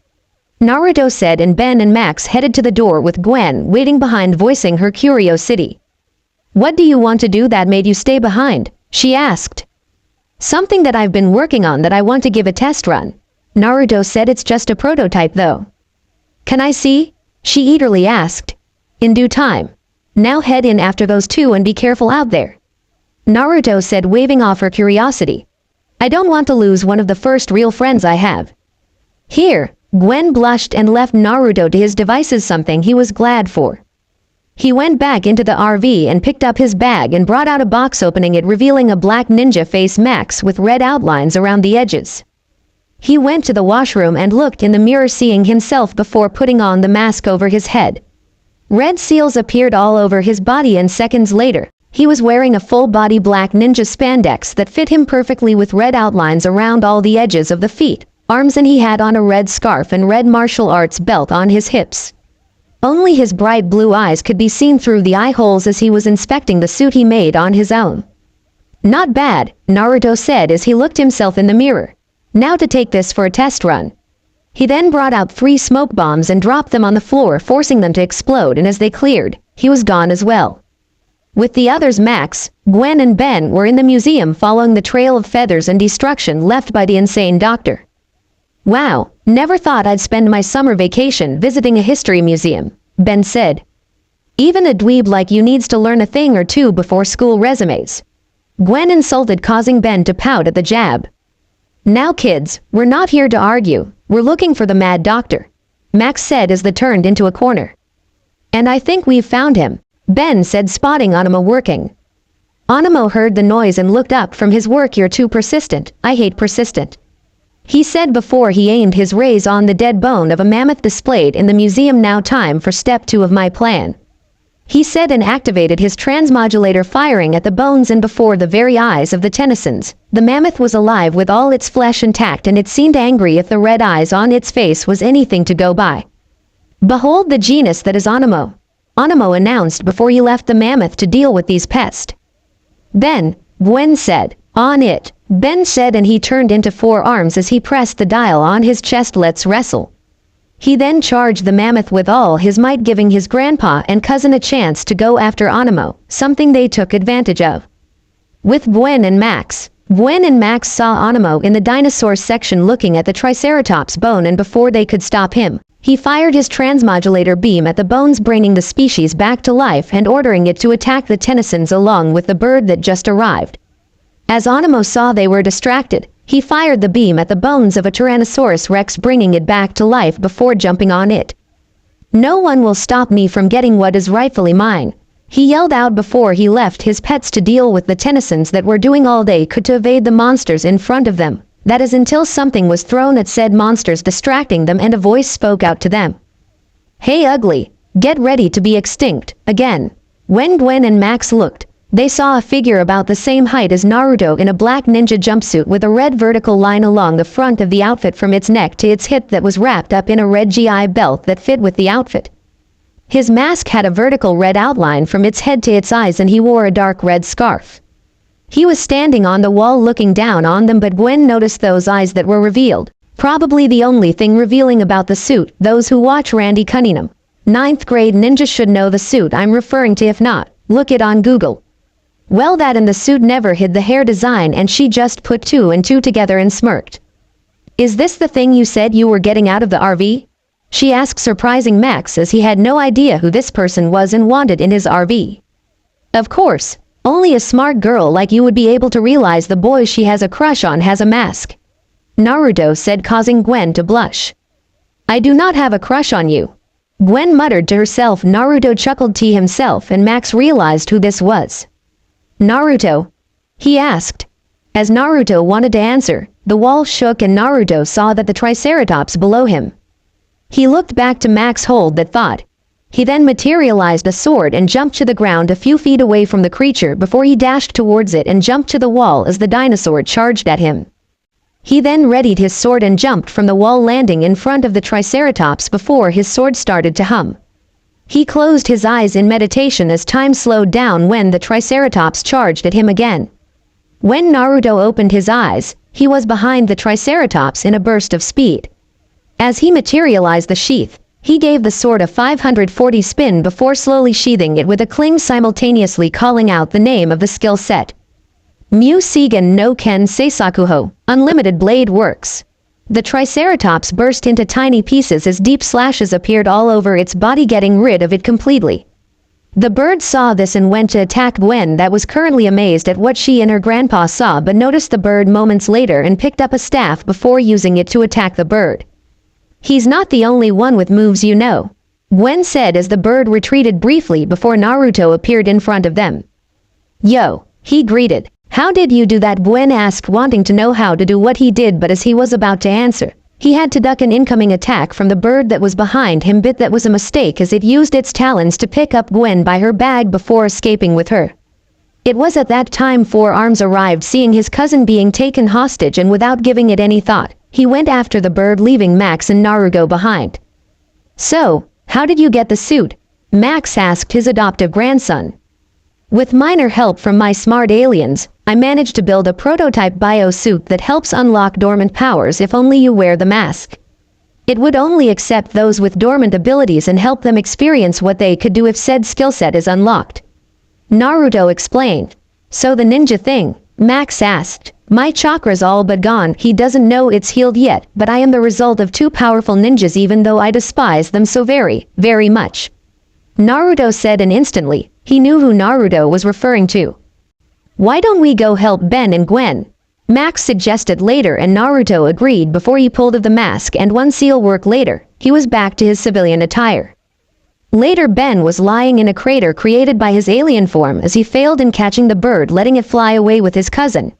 Naruto said, and Ben and Max headed to the door with Gwen waiting behind, voicing her curiosity. What do you want to do that made you stay behind? She asked. Something that I've been working on that I want to give a test run, Naruto said. It's just a prototype though. Can I see? She eagerly asked. In due time. Now head in after those two and be careful out there, Naruto said, waving off her curiosity. I don't want to lose one of the first real friends I have. Here, Gwen blushed and left Naruto to his devices, something he was glad for. He went back into the RV and picked up his bag and brought out a box, opening it, revealing a black ninja face Max with red outlines around the edges. He went to the washroom and looked in the mirror, seeing himself before putting on the mask over his head. Red seals appeared all over his body, and seconds later, he was wearing a full-body black ninja spandex that fit him perfectly, with red outlines around all the edges of the feet, arms, and he had on a red scarf and red martial arts belt on his hips. Only his bright blue eyes could be seen through the eye holes as he was inspecting the suit he made on his own. Not bad, Naruto said as he looked himself in the mirror. Now to take this for a test run. He then brought out 3 smoke bombs and dropped them on the floor, forcing them to explode, and as they cleared, he was gone as well. With the others, Max, Gwen and Ben were in the museum following the trail of feathers and destruction left by the insane doctor. Wow, never thought I'd spend my summer vacation visiting a history museum, Ben said. Even a dweeb like you needs to learn a thing or two before school resumes, Gwen insulted, causing Ben to pout at the jab. Now kids, we're not here to argue, we're looking for the mad doctor, Max said as they turned into a corner. And I think we've found him, Ben said, spotting Animo working. Animo heard the noise and looked up from his work. You're too persistent, I hate persistent, he said before he aimed his rays on the dead bone of a mammoth displayed in the museum. Now time for step 2 of my plan. he said, and activated his transmodulator, firing at the bones, and before the very eyes of the Tennysons, the mammoth was alive with all its flesh intact, and it seemed angry if the red eyes on its face was anything to go by. "Behold the genus that is Animo," Animo announced before he left the mammoth to deal with these pests. "Ben," Gwen said. "On it," Ben said, and he turned into 4 arms as he pressed the dial on his chest. "Let's wrestle." He then charged the mammoth with all his might, giving his grandpa and cousin a chance to go after Animo, something they took advantage of. With Gwen and Max saw Animo in the dinosaur section looking at the Triceratops bone, and before they could stop him, he fired his transmodulator beam at the bones, bringing the species back to life and ordering it to attack the Tennysons along with the bird that just arrived. As Animo saw they were distracted, he fired the beam at the bones of a Tyrannosaurus Rex, bringing it back to life before jumping on it. "No one will stop me from getting what is rightfully mine," he yelled out before he left his pets to deal with the Tennysons that were doing all they could to evade the monsters in front of them. That is, until something was thrown at said monsters, distracting them, and a voice spoke out to them. "Hey ugly, get ready to be extinct again." When Gwen and Max looked, they saw a figure about the same height as Naruto in a black ninja jumpsuit with a red vertical line along the front of the outfit from its neck to its hip that was wrapped up in a red GI belt that fit with the outfit. His mask had a vertical red outline from its head to its eyes, and he wore a dark red scarf. He was standing on the wall looking down on them, but Gwen noticed those eyes that were revealed. Probably the only thing revealing about the suit. Those who watch Randy Cunningham, 9th grade ninja, should know the suit I'm referring to. If not, look it on Google. Well, that and the suit never hid the hair design, and she just put 2 and 2 together and smirked. "Is this the thing you said you were getting out of the RV?" she asked, surprising Max, as he had no idea who this person was and wanted in his RV. "Of course. Only a smart girl like you would be able to realize the boy she has a crush on has a mask," Naruto said, causing Gwen to blush. "I do not have a crush on you," Gwen muttered to herself. Naruto chuckled to himself, and Max realized who this was. "Naruto?" he asked. As Naruto wanted to answer, the wall shook and Naruto saw that the Triceratops below him. He looked back to Max hold that thought. He then materialized a sword and jumped to the ground a few feet away from the creature before he dashed towards it and jumped to the wall as the dinosaur charged at him. He then readied his sword and jumped from the wall, landing in front of the Triceratops before his sword started to hum. He closed his eyes in meditation as time slowed down when the Triceratops charged at him again. When Naruto opened his eyes, he was behind the Triceratops in a burst of speed. As he materialized the sheath, he gave the sword a 540 spin before slowly sheathing it with a cling, simultaneously calling out the name of the skill set. Mu Seigen no Ken Seisakuho, Unlimited Blade Works. The Triceratops burst into tiny pieces as deep slashes appeared all over its body, getting rid of it completely. The bird saw this and went to attack Gwen, that was currently amazed at what she and her grandpa saw, but noticed the bird moments later and picked up a staff before using it to attack the bird. "He's not the only one with moves, you know," Gwen said as the bird retreated briefly before Naruto appeared in front of them. "Yo," he greeted. "How did you do that?" Gwen asked, wanting to know how to do what he did, but as he was about to answer, he had to duck an incoming attack from the bird that was behind him, but that was a mistake as it used its talons to pick up Gwen by her bag before escaping with her. It was at that time 4 Arms arrived, seeing his cousin being taken hostage, and without giving it any thought, he went after the bird, leaving Max and Naruto behind. "So, how did you get the suit?" Max asked his adoptive grandson. "With minor help from my smart aliens, I managed to build a prototype bio-suit that helps unlock dormant powers if only you wear the mask. It would only accept those with dormant abilities and help them experience what they could do if said skill set is unlocked," Naruto explained. "So the ninja thing?" Max asked. "My chakra's all but gone. He doesn't know it's healed yet, but I am the result of 2 powerful ninjas, even though I despise them so very, very much," Naruto said, and instantly, he knew who Naruto was referring to. "Why don't we go help Ben and Gwen?" Max suggested later, and Naruto agreed before he pulled off the mask, and 1 seal work later, he was back to his civilian attire. Later, Ben was lying in a crater created by his alien form as he failed in catching the bird, letting it fly away with his cousin.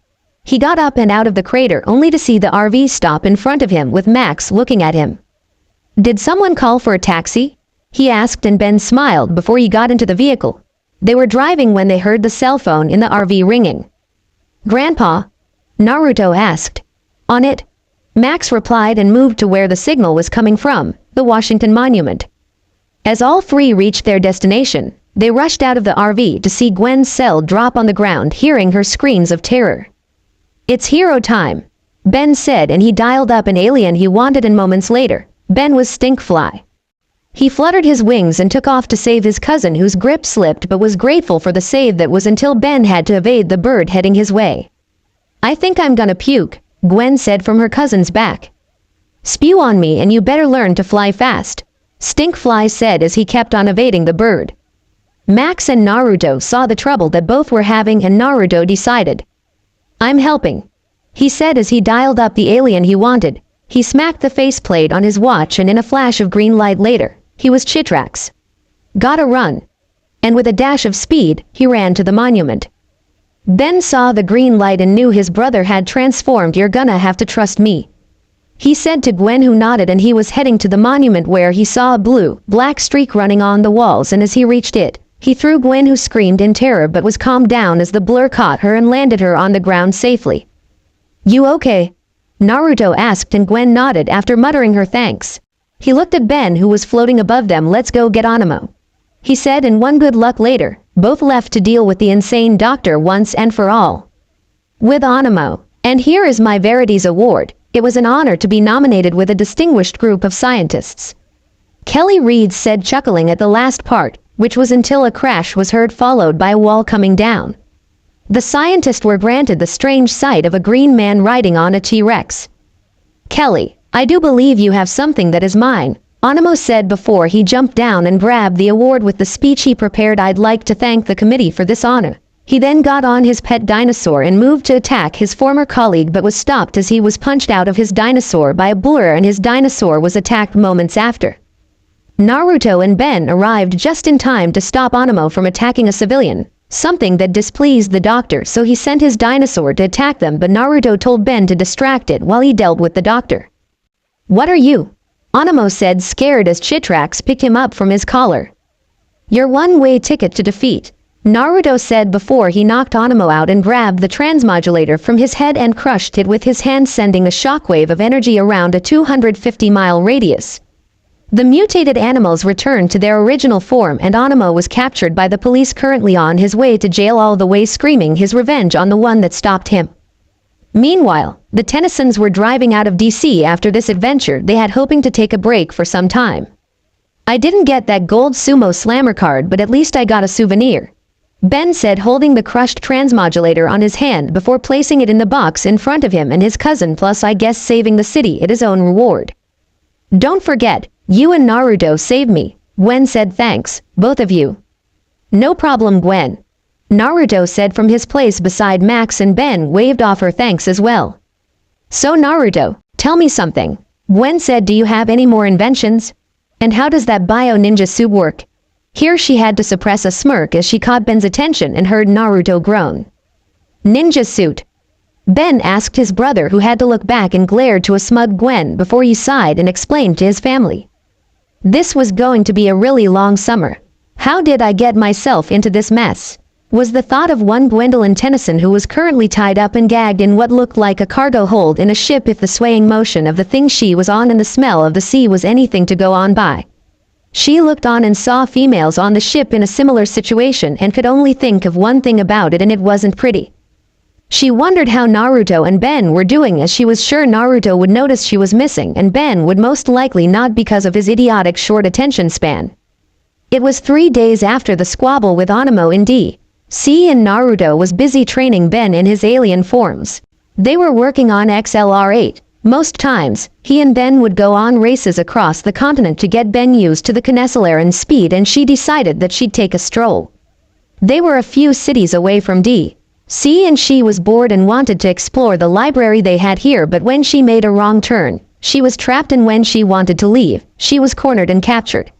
He got up and out of the crater only to see the RV stop in front of him with Max looking at him. "Did someone call for a taxi?" he asked, and Ben smiled before he got into the vehicle. They were driving when they heard the cell phone in the RV ringing. "Grandpa?" Naruto asked. "On it?" Max replied and moved to where the signal was coming from, the Washington Monument. As all three reached their destination, they rushed out of the RV to see Gwen's cell drop on the ground, hearing her screams of terror. "It's hero time," Ben said, and he dialed up an alien he wanted, and moments later, Ben was Stinkfly. He fluttered his wings and took off to save his cousin, whose grip slipped, but was grateful for the save that was until Ben had to evade the bird heading his way. "I think I'm gonna puke," Gwen said from her cousin's back. "Spew on me, and you better learn to fly fast," Stinkfly said as he kept on evading the bird. Max and Naruto saw the trouble that both were having, and Naruto decided. "I'm helping," he said as he dialed up the alien he wanted. He smacked the faceplate on his watch, and in a flash of green light later, he was Chitrax. "Gotta run." And with a dash of speed, he ran to the monument. Ben saw the green light and knew his brother had transformed. "You're gonna have to trust me," he said to Gwen, who nodded, and he was heading to the monument where he saw a blue-black streak running on the walls, and as he reached it, he threw Gwen, who screamed in terror but was calmed down as the blur caught her and landed her on the ground safely. "You okay?" Naruto asked, and Gwen nodded after muttering her thanks. He looked at Ben, who was floating above them. "Let's go get Animo," he said, and one good luck later, both left to deal with the insane doctor once and for all. With Animo, and here is my Verities Award, it was an honor to be nominated with a distinguished group of scientists. Kelly Reed said, chuckling at the last part, which was until a crash was heard followed by a wall coming down. The scientists were granted the strange sight of a green man riding on a T-Rex. "Kelly, I do believe you have something that is mine," Animo said before he jumped down and grabbed the award with the speech he prepared. "I'd like to thank the committee for this honor." He then got on his pet dinosaur and moved to attack his former colleague, but was stopped as he was punched out of his dinosaur by a blur, and his dinosaur was attacked moments after. Naruto and Ben arrived just in time to stop Animo from attacking a civilian, something that displeased the doctor, so he sent his dinosaur to attack them, but Naruto told Ben to distract it while he dealt with the doctor. "What are you?" Animo said, scared, as Chitrax picked him up from his collar. "Your one-way ticket to defeat," Naruto said before he knocked Animo out and grabbed the transmodulator from his head and crushed it with his hand, sending a shockwave of energy around a 250-mile radius. The mutated animals returned to their original form, and Animo was captured by the police, currently on his way to jail, all the way screaming his revenge on the one that stopped him. Meanwhile, the Tennysons were driving out of DC after this adventure they had, hoping to take a break for some time. "I didn't get that gold sumo slammer card, but at least I got a souvenir," Ben said, holding the crushed transmodulator on his hand before placing it in the box in front of him and his cousin, "plus I guess saving the city at his own reward." "Don't forget, you and Naruto saved me," Gwen said. "Thanks, both of you." "No problem, Gwen," Naruto said from his place beside Max, and Ben waved off her thanks as well. "So Naruto, tell me something," Gwen said. "Do you have any more inventions? And how does that bio-ninja suit work?" Here she had to suppress a smirk as she caught Ben's attention and heard Naruto groan. "Ninja suit?" Ben asked his brother, who had to look back and glared to a smug Gwen before he sighed and explained to his family. "This was going to be a really long summer. How did I get myself into this mess?" was the thought of one Gwendolyn Tennyson, who was currently tied up and gagged in what looked like a cargo hold in a ship. If the swaying motion of the thing she was on and the smell of the sea was anything to go on by, she looked on and saw females on the ship in a similar situation and could only think of one thing about it, and it wasn't pretty. She wondered how Naruto and Ben were doing, as she was sure Naruto would notice she was missing, and Ben would most likely not, because of his idiotic short attention span. It was 3 days after the squabble with Animo in DC, and Naruto was busy training Ben in his alien forms. They were working on XLR8. Most times, he and Ben would go on races across the continent to get Ben used to the Cancellaran speed, and she decided that she'd take a stroll. They were a few cities away from DC, and she was bored and wanted to explore the library they had here, but when she made a wrong turn, she was trapped, and when she wanted to leave, she was cornered and captured.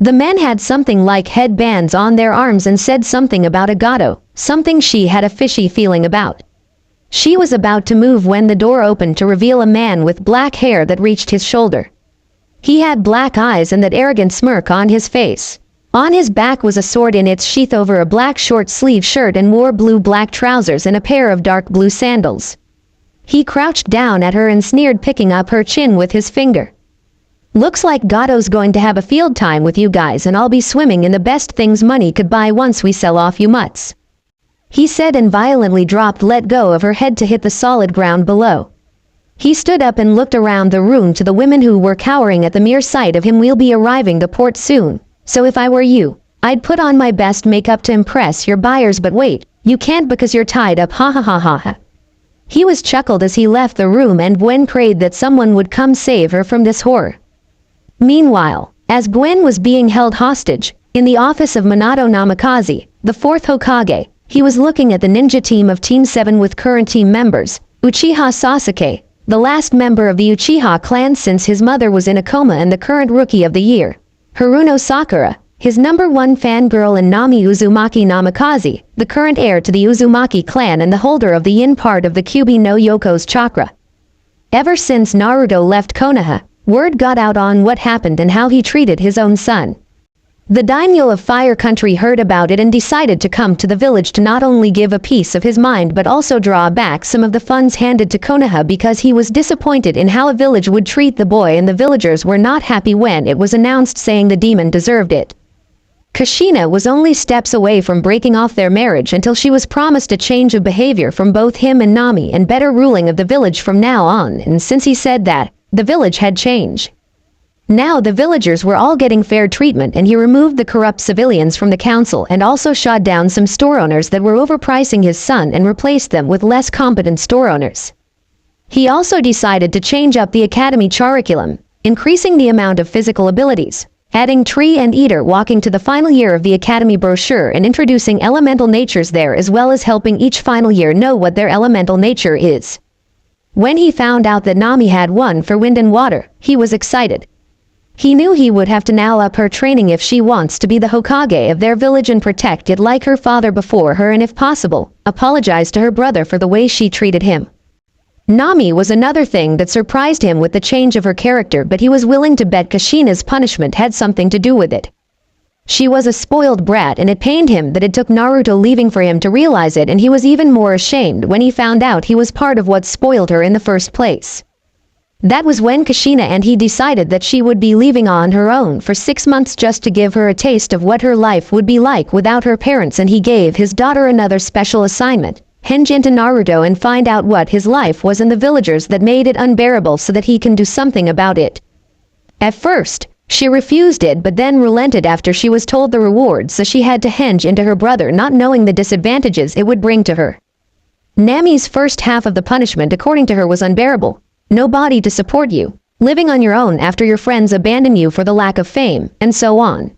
The men had something like headbands on their arms and said something about a gato, something she had a fishy feeling about. She was about to move when the door opened to reveal a man with black hair that reached his shoulder. He had black eyes and that arrogant smirk on his face. On his back was a sword in its sheath over a black short-sleeve shirt and wore blue-black trousers and a pair of dark blue sandals. He crouched down at her and sneered, picking up her chin with his finger. "Looks like Gado's going to have a field time with you guys, and I'll be swimming in the best things money could buy once we sell off you mutts," he said, and violently let go of her head to hit the solid ground below. He stood up and looked around the room to the women who were cowering at the mere sight of him. "We'll be arriving the port soon, so if I were you, I'd put on my best makeup to impress your buyers, but wait, you can't because you're tied up, ha ha ha ha ha." He was chuckled as he left the room, and Gwen prayed that someone would come save her from this horror. Meanwhile, as Gwen was being held hostage, in the office of Minato Namikaze, the fourth Hokage, he was looking at the ninja team of Team 7 with current team members, Uchiha Sasuke, the last member of the Uchiha clan since his mother was in a coma, and the current rookie of the year, Haruno Sakura, his #1 fangirl, and Nami Uzumaki Namikaze, the current heir to the Uzumaki clan and the holder of the yin part of the Kyuubi no Yoko's chakra. Ever since Naruto left Konoha, word got out on what happened and how he treated his own son. The daimyo of Fire Country heard about it and decided to come to the village to not only give a piece of his mind but also draw back some of the funds handed to Konoha, because he was disappointed in how a village would treat the boy, and the villagers were not happy when it was announced, saying the demon deserved it. Kushina was only steps away from breaking off their marriage until she was promised a change of behavior from both him and Nami and better ruling of the village from now on, and since he said that, the village had changed. Now the villagers were all getting fair treatment, and he removed the corrupt civilians from the council and also shot down some store owners that were overpricing his son and replaced them with less competent store owners. He also decided to change up the academy curriculum, increasing the amount of physical abilities, adding Tree and Eater walking to the final year of the academy brochure and introducing elemental natures there, as well as helping each final year know what their elemental nature is. When he found out that Nami had one for wind and water, he was excited. He knew he would have to now up her training if she wants to be the Hokage of their village and protect it like her father before her, and if possible, apologize to her brother for the way she treated him. Nami was another thing that surprised him with the change of her character, but he was willing to bet Kushina's punishment had something to do with it. She was a spoiled brat, and it pained him that it took Naruto leaving for him to realize it, and he was even more ashamed when he found out he was part of what spoiled her in the first place. That was when Kushina and he decided that she would be leaving on her own for 6 months just to give her a taste of what her life would be like without her parents, and he gave his daughter another special assignment: hinge into Naruto and find out what his life was in the villagers that made it unbearable so that he can do something about it. At first, she refused it, but then relented after she was told the reward, so she had to hinge into her brother, not knowing the disadvantages it would bring to her. Nami's first half of the punishment, according to her, was unbearable. Nobody to support you, living on your own after your friends abandon you for the lack of fame, and so on.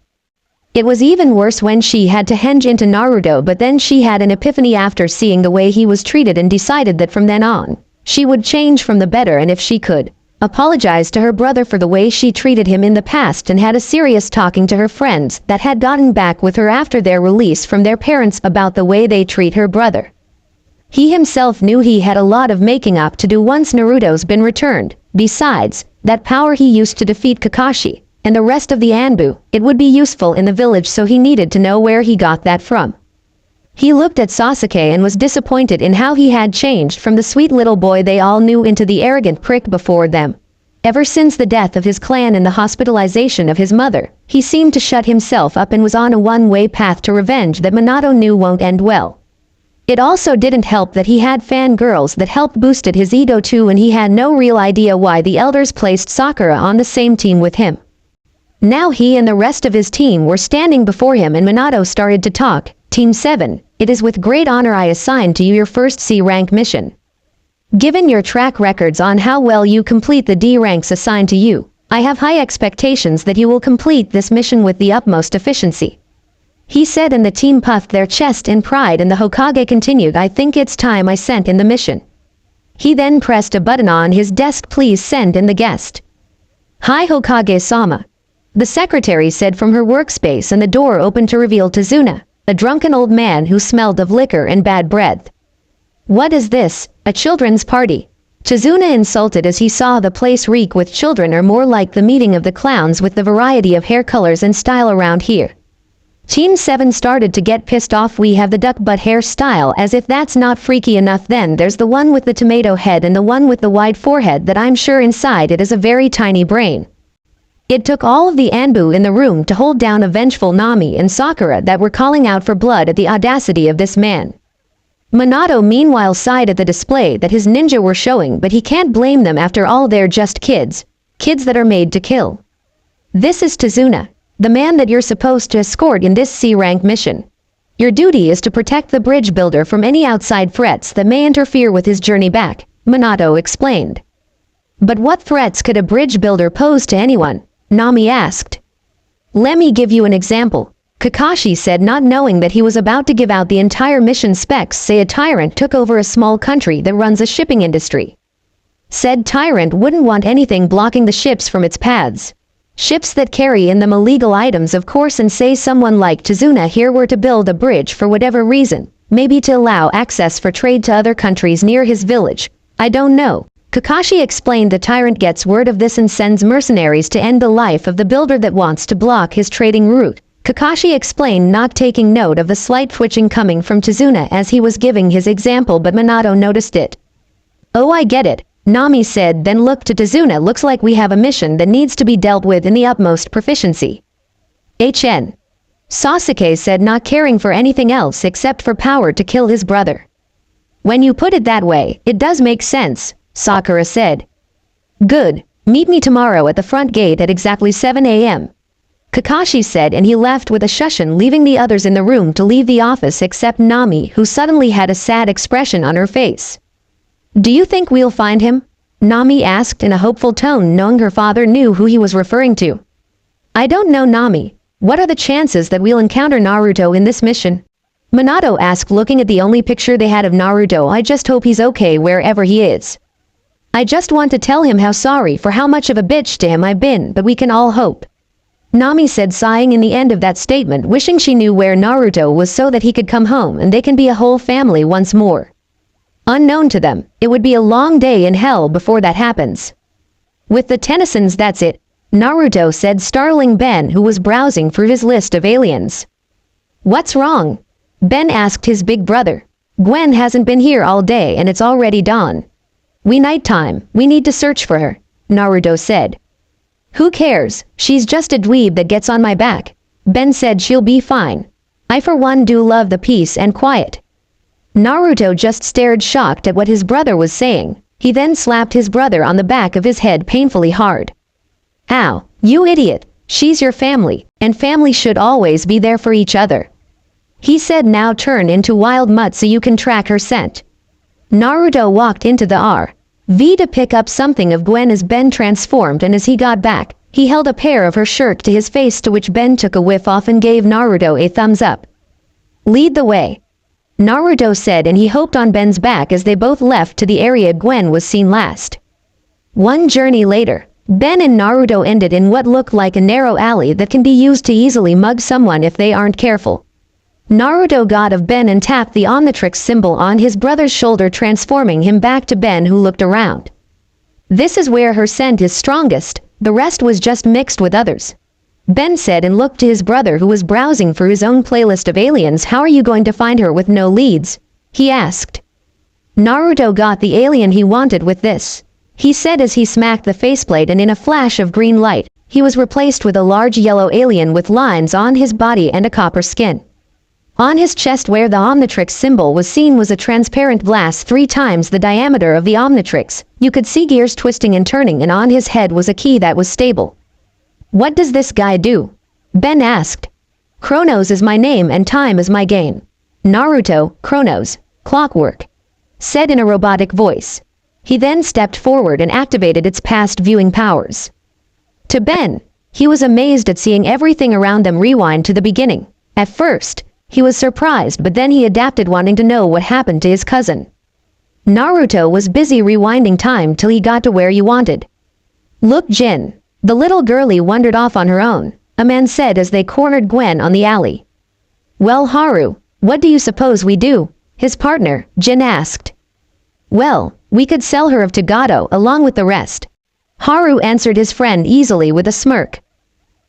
It was even worse when she had to hinge into Naruto, but then she had an epiphany after seeing the way he was treated and decided that from then on, she would change from the better, and if she could, apologize to her brother for the way she treated him in the past, and had a serious talking to her friends that had gotten back with her after their release from their parents about the way they treat her brother. He himself knew he had a lot of making up to do once Naruto's been returned. Besides, that power he used to defeat Kakashi and the rest of the Anbu, it would be useful in the village, so he needed to know where he got that from. He looked at Sasuke and was disappointed in how he had changed from the sweet little boy they all knew into the arrogant prick before them. Ever since the death of his clan and the hospitalization of his mother, he seemed to shut himself up and was on a one-way path to revenge that Minato knew won't end well. It also didn't help that he had fangirls that helped boosted his ego too, and he had no real idea why the elders placed Sakura on the same team with him. Now he and the rest of his team were standing before him, and Minato started to talk. Team 7, it is with great honor I assign to you your first C-rank mission. Given your track records on how well you complete the D ranks assigned to you, I have high expectations that you will complete this mission with the utmost efficiency, he said, and the team puffed their chest in pride, and the Hokage continued, I think it's time I sent in the mission. He then pressed a button on his desk. Please send in the guest. Hi Hokage-sama, the secretary said from her workspace, and the door opened to reveal Tazuna, a drunken old man who smelled of liquor and bad breath. What is this, a children's party? Chizuna insulted as he saw the place reek with children or more like the meeting of the clowns with the variety of hair colors and style around here. Team 7 started to get pissed off. We have the duck butt hairstyle, as if that's not freaky enough. Then there's the one with the tomato head and the one with the wide forehead that I'm sure inside it is a very tiny brain. It took all of the Anbu in the room to hold down a vengeful Nami and Sakura that were calling out for blood at the audacity of this man. Minato meanwhile sighed at the display that his ninja were showing, but he can't blame them. After all, they're just kids that are made to kill. This is Tizuna, the man that you're supposed to escort in this C-rank mission. Your duty is to protect the bridge builder from any outside threats that may interfere with his journey back, Minato explained. But what threats could a bridge builder pose to anyone? Nami asked. Let me give you an example, Kakashi said, not knowing that he was about to give out the entire mission specs. Say a tyrant took over a small country that runs a shipping industry. Said tyrant wouldn't want anything blocking the ships from its paths. Ships that carry in them illegal items, of course, and say someone like Tizuna here were to build a bridge for whatever reason, maybe to allow access for trade to other countries near his village. I don't know. Kakashi explained. The tyrant gets word of this and sends mercenaries to end the life of the builder that wants to block his trading route. Kakashi explained, not taking note of the slight twitching coming from Tizuna as he was giving his example, but Minato noticed it. Oh, I get it, Nami said, then looked to Tizuna. Looks like we have a mission that needs to be dealt with in the utmost proficiency. HN. Sasuke said, not caring for anything else except for power to kill his brother. When you put it that way, it does make sense, Sakura said. Good, meet me tomorrow at the front gate at exactly 7 a.m. Kakashi said, and he left with a shushin, leaving the others in the room to leave the office except Nami, who suddenly had a sad expression on her face. Do you think we'll find him? Nami asked in a hopeful tone, knowing her father knew who he was referring to. I don't know, Nami. What are the chances that we'll encounter Naruto in this mission? Minato asked, looking at the only picture they had of Naruto. I just hope he's okay wherever he is. I just want to tell him how sorry for how much of a bitch to him I've been, but we can all hope. Nami said, sighing in the end of that statement, wishing she knew where Naruto was so that he could come home and they can be a whole family once more. Unknown to them, it would be a long day in hell before that happens. With the Tennysons, that's it, Naruto said, startling Ben, who was browsing through his list of aliens. What's wrong? Ben asked his big brother. Gwen hasn't been here all day and it's already dawn. Nighttime, we need to search for her, Naruto said. Who cares? She's just a dweeb that gets on my back. Ben said, she'll be fine. I for one do love the peace and quiet. Naruto just stared, shocked at what his brother was saying. He then slapped his brother on the back of his head painfully hard. Ow, you idiot. She's your family, and family should always be there for each other. He said, now turn into wild mutt so you can track her scent. Naruto walked into the RV to pick up something of Gwen as Ben transformed, and as he got back, he held a pair of her shirt to his face, to which Ben took a whiff off and gave Naruto a thumbs up. Lead the way, Naruto said, and he hopped on Ben's back as they both left to the area Gwen was seen last. One journey later, Ben and Naruto ended in what looked like a narrow alley that can be used to easily mug someone if they aren't careful. Naruto got of Ben and tapped the Omnitrix symbol on his brother's shoulder, transforming him back to Ben, who looked around. This is where her scent is strongest, the rest was just mixed with others. Ben said, and looked to his brother, who was browsing through his own playlist of aliens. How are you going to find her with no leads? He asked. Naruto got the alien he wanted with this, he said as he smacked the faceplate, and in a flash of green light, he was replaced with a large yellow alien with lines on his body and a copper skin. On his chest, where the Omnitrix symbol was seen, was a transparent glass 3 times the diameter of the Omnitrix. You could see gears twisting and turning, and on his head was a key that was stable. What does this guy do? Ben asked. Chronos is my name and time is my game. Naruto, Chronos, clockwork, said in a robotic voice. He then stepped forward and activated its past viewing powers. To Ben, he was amazed at seeing everything around them rewind to the beginning. At first, he was surprised, but then he adapted, wanting to know what happened to his cousin. Naruto was busy rewinding time till he got to where you wanted. Look, Jin. The little girlie wandered off on her own, a man said as they cornered Gwen on the alley. Well, Haru, what do you suppose we do? His partner, Jin, asked. Well, We could sell her to Gato along with the rest. Haru answered his friend easily with a smirk.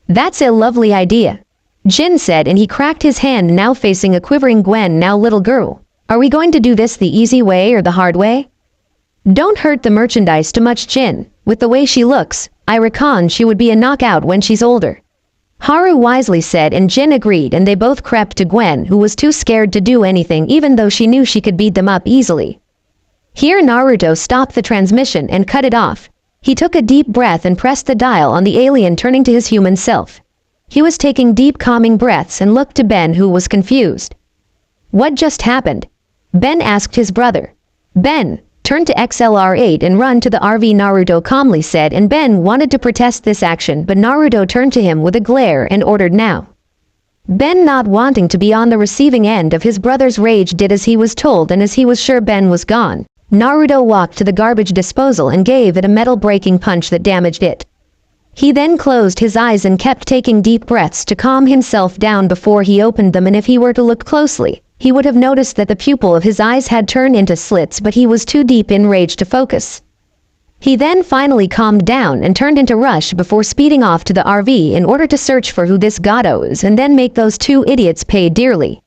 That's a lovely idea, Jin said, and he cracked his hand, now facing a quivering Gwen. Now little girl, are we going to do this the easy way or the hard way? Don't hurt the merchandise too much, Jin. With the way she looks, I reckon she would be a knockout when she's older. Haru wisely said, and Jin agreed, and they both crept to Gwen, who was too scared to do anything even though she knew she could beat them up easily. Here Naruto stopped the transmission and cut it off. He took a deep breath and pressed the dial on the alien, turning to his human self. He was taking deep calming breaths and looked to Ben, who was confused. What just happened? Ben asked his brother. Ben, turn to XLR8 and run to the RV, Naruto calmly said, and Ben wanted to protest this action, but Naruto turned to him with a glare and ordered now. Ben, not wanting to be on the receiving end of his brother's rage, did as he was told, and as he was sure Ben was gone, Naruto walked to the garbage disposal and gave it a metal-breaking punch that damaged it. He then closed his eyes and kept taking deep breaths to calm himself down before he opened them, and if he were to look closely, he would have noticed that the pupil of his eyes had turned into slits, but he was too deep in rage to focus. He then finally calmed down and turned into rush before speeding off to the RV in order to search for who this Gato is and then make those two idiots pay dearly.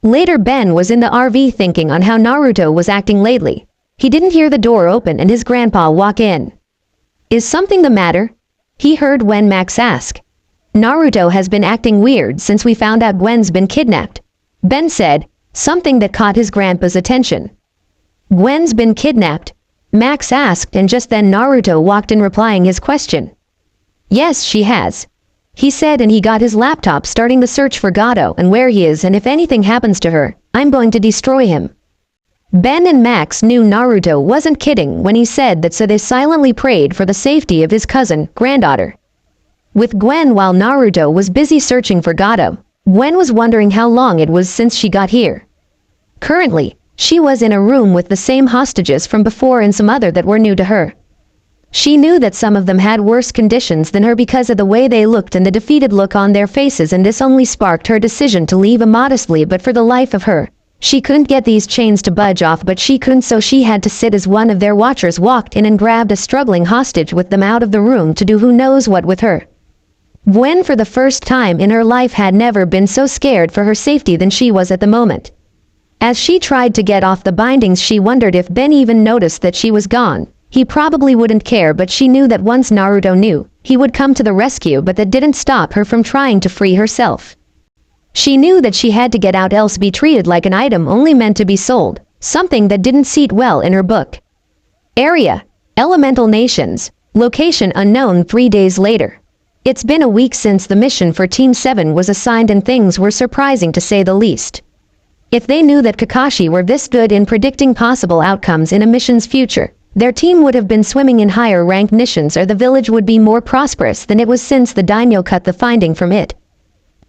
Later Ben was in the RV thinking on how Naruto was acting lately. He didn't hear the door open and his grandpa walk in. Is something the matter? He heard when Max ask. Naruto has been acting weird since we found out Gwen's been kidnapped, Ben said, something that caught his grandpa's attention. Gwen's been kidnapped? Max asked, and just then Naruto walked in replying his question. Yes, she has, he said, and he got his laptop starting the search for Gato and where he is, and if anything happens to her, I'm going to destroy him. Ben and Max knew Naruto wasn't kidding when he said that, so they silently prayed for the safety of his cousin, granddaughter. With Gwen, while Naruto was busy searching for Gato, Gwen was wondering how long it was since she got here. Currently, she was in a room with the same hostages from before and some other that were new to her. She knew that some of them had worse conditions than her because of the way they looked and the defeated look on their faces, and this only sparked her decision to leave immodestly, but for the life of her, she couldn't get these chains to budge off, but she couldn't, so she had to sit as one of their watchers walked in and grabbed a struggling hostage with them out of the room to do who knows what with her. Gwen, for the first time in her life, had never been so scared for her safety than she was at the moment. As she tried to get off the bindings, she wondered if Ben even noticed that she was gone. He probably wouldn't care, but she knew that once Naruto knew, he would come to the rescue, but that didn't stop her from trying to free herself. She knew that she had to get out, else be treated like an item only meant to be sold, something that didn't sit well in her book. Area: Elemental Nations. Location unknown. 3 days later. It's been a week since the mission for Team 7 was assigned, and things were surprising to say the least. If they knew that Kakashi were this good in predicting possible outcomes in a mission's future, their team would have been swimming in higher ranked missions, or the village would be more prosperous than it was since the daimyo cut the finding from it.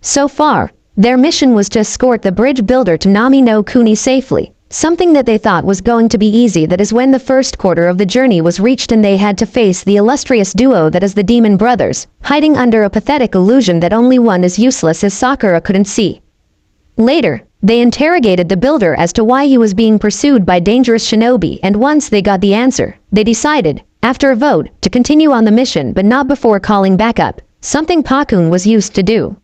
So far, their mission was to escort the bridge builder to Nami no Kuni safely, something that they thought was going to be easy. That is when the first quarter of the journey was reached and they had to face the illustrious duo that is the Demon Brothers, hiding under a pathetic illusion that only one as useless as Sakura couldn't see. Later, they interrogated the builder as to why he was being pursued by dangerous shinobi, and once they got the answer, they decided, after a vote, to continue on the mission, but not before calling backup, something Pakun was used to do.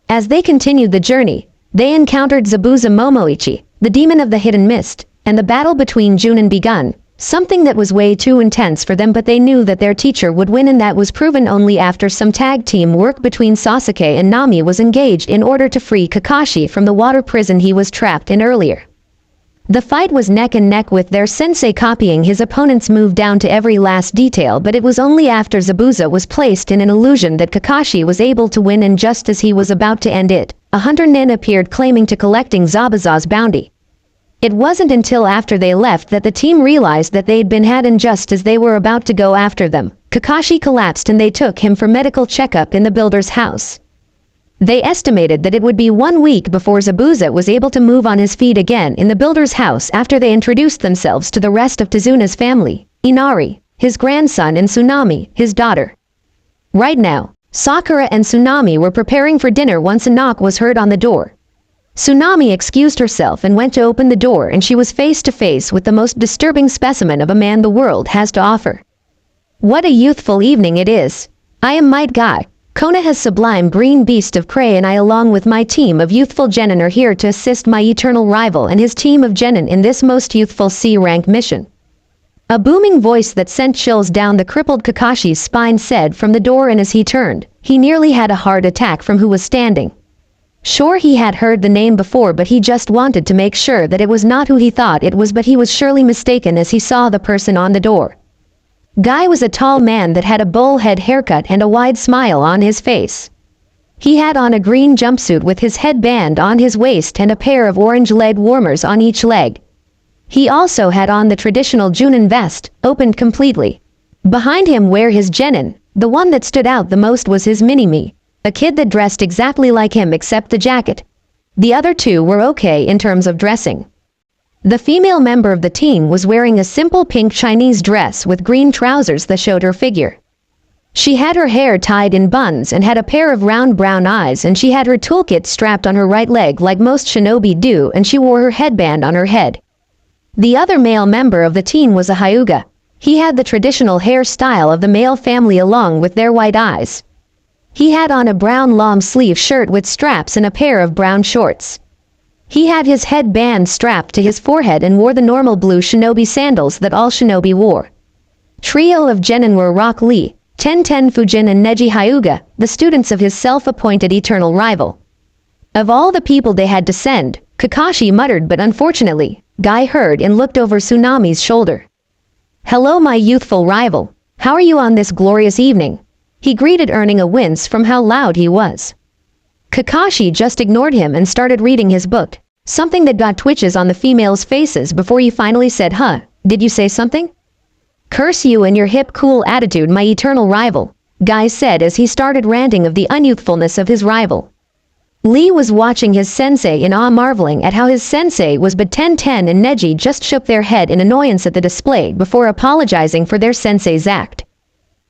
As they continued the journey, they encountered Zabuza Momoichi, the demon of the hidden mist, and the battle between Junin begun, something that was way too intense for them, but they knew that their teacher would win, and that was proven only after some tag team work between Sasuke and Nami was engaged in order to free Kakashi from the water prison he was trapped in earlier. The fight was neck and neck, with their sensei copying his opponent's move down to every last detail, but it was only after Zabuza was placed in an illusion that Kakashi was able to win, and just as he was about to end it, a hunter nin appeared claiming to collecting Zabuza's bounty. It wasn't until after they left that the team realized that they'd been had, and just as they were about to go after them, Kakashi collapsed and they took him for medical checkup in the builder's house. They estimated that it would be 1 week before Zabuza was able to move on his feet again in the builder's house after they introduced themselves to the rest of Tezuna's family, Inari, his grandson, and Tsunami, his daughter. Right now, Sakura and Tsunami were preparing for dinner once a knock was heard on the door. Tsunami excused herself and went to open the door, and she was face to face with the most disturbing specimen of a man the world has to offer. What a youthful evening it is. I am Might Guy, Konoha's sublime green beast of prey, and I along with my team of youthful genin are here to assist my eternal rival and his team of genin in this most youthful C-rank mission. A booming voice that sent chills down the crippled Kakashi's spine said from the door, and as he turned, he nearly had a heart attack from who was standing. Sure, he had heard the name before, but he just wanted to make sure that it was not who he thought it was, but he was surely mistaken as he saw the person on the door. Guy was a tall man that had a bowl head haircut and a wide smile on his face. He had on a green jumpsuit with his headband on his waist and a pair of orange leg warmers on each leg. He also had on the traditional Junin vest, opened completely. Behind him where his genin, the one that stood out the most was his mini-me, a kid that dressed exactly like him except the jacket. The other two were okay in terms of dressing. The female member of the team was wearing a simple pink Chinese dress with green trousers that showed her figure. She had her hair tied in buns and had a pair of round brown eyes, and she had her toolkit strapped on her right leg like most shinobi do, and she wore her headband on her head. The other male member of the team was a Hyuga. He had the traditional hairstyle of the male family along with their white eyes. He had on a brown long-sleeve shirt with straps and a pair of brown shorts. He had his headband strapped to his forehead and wore the normal blue shinobi sandals that all shinobi wore. Trio of genin were Rock Lee, Ten Fujin and Neji Hyuga, the students of his self-appointed eternal rival. Of all the people they had to send, Kakashi muttered, but unfortunately, Guy heard and looked over Tsunami's shoulder. "Hello, my youthful rival. How are you on this glorious evening?" he greeted, earning a wince from how loud he was. Kakashi just ignored him and started reading his book, something that got twitches on the females' faces before he finally said, "Huh, did you say something?" "Curse you and your hip cool attitude, my eternal rival," Guy said as he started ranting of the unyouthfulness of his rival. Lee was watching his sensei in awe, marveling at how his sensei was, but Ten and Neji just shook their head in annoyance at the display before apologizing for their sensei's act.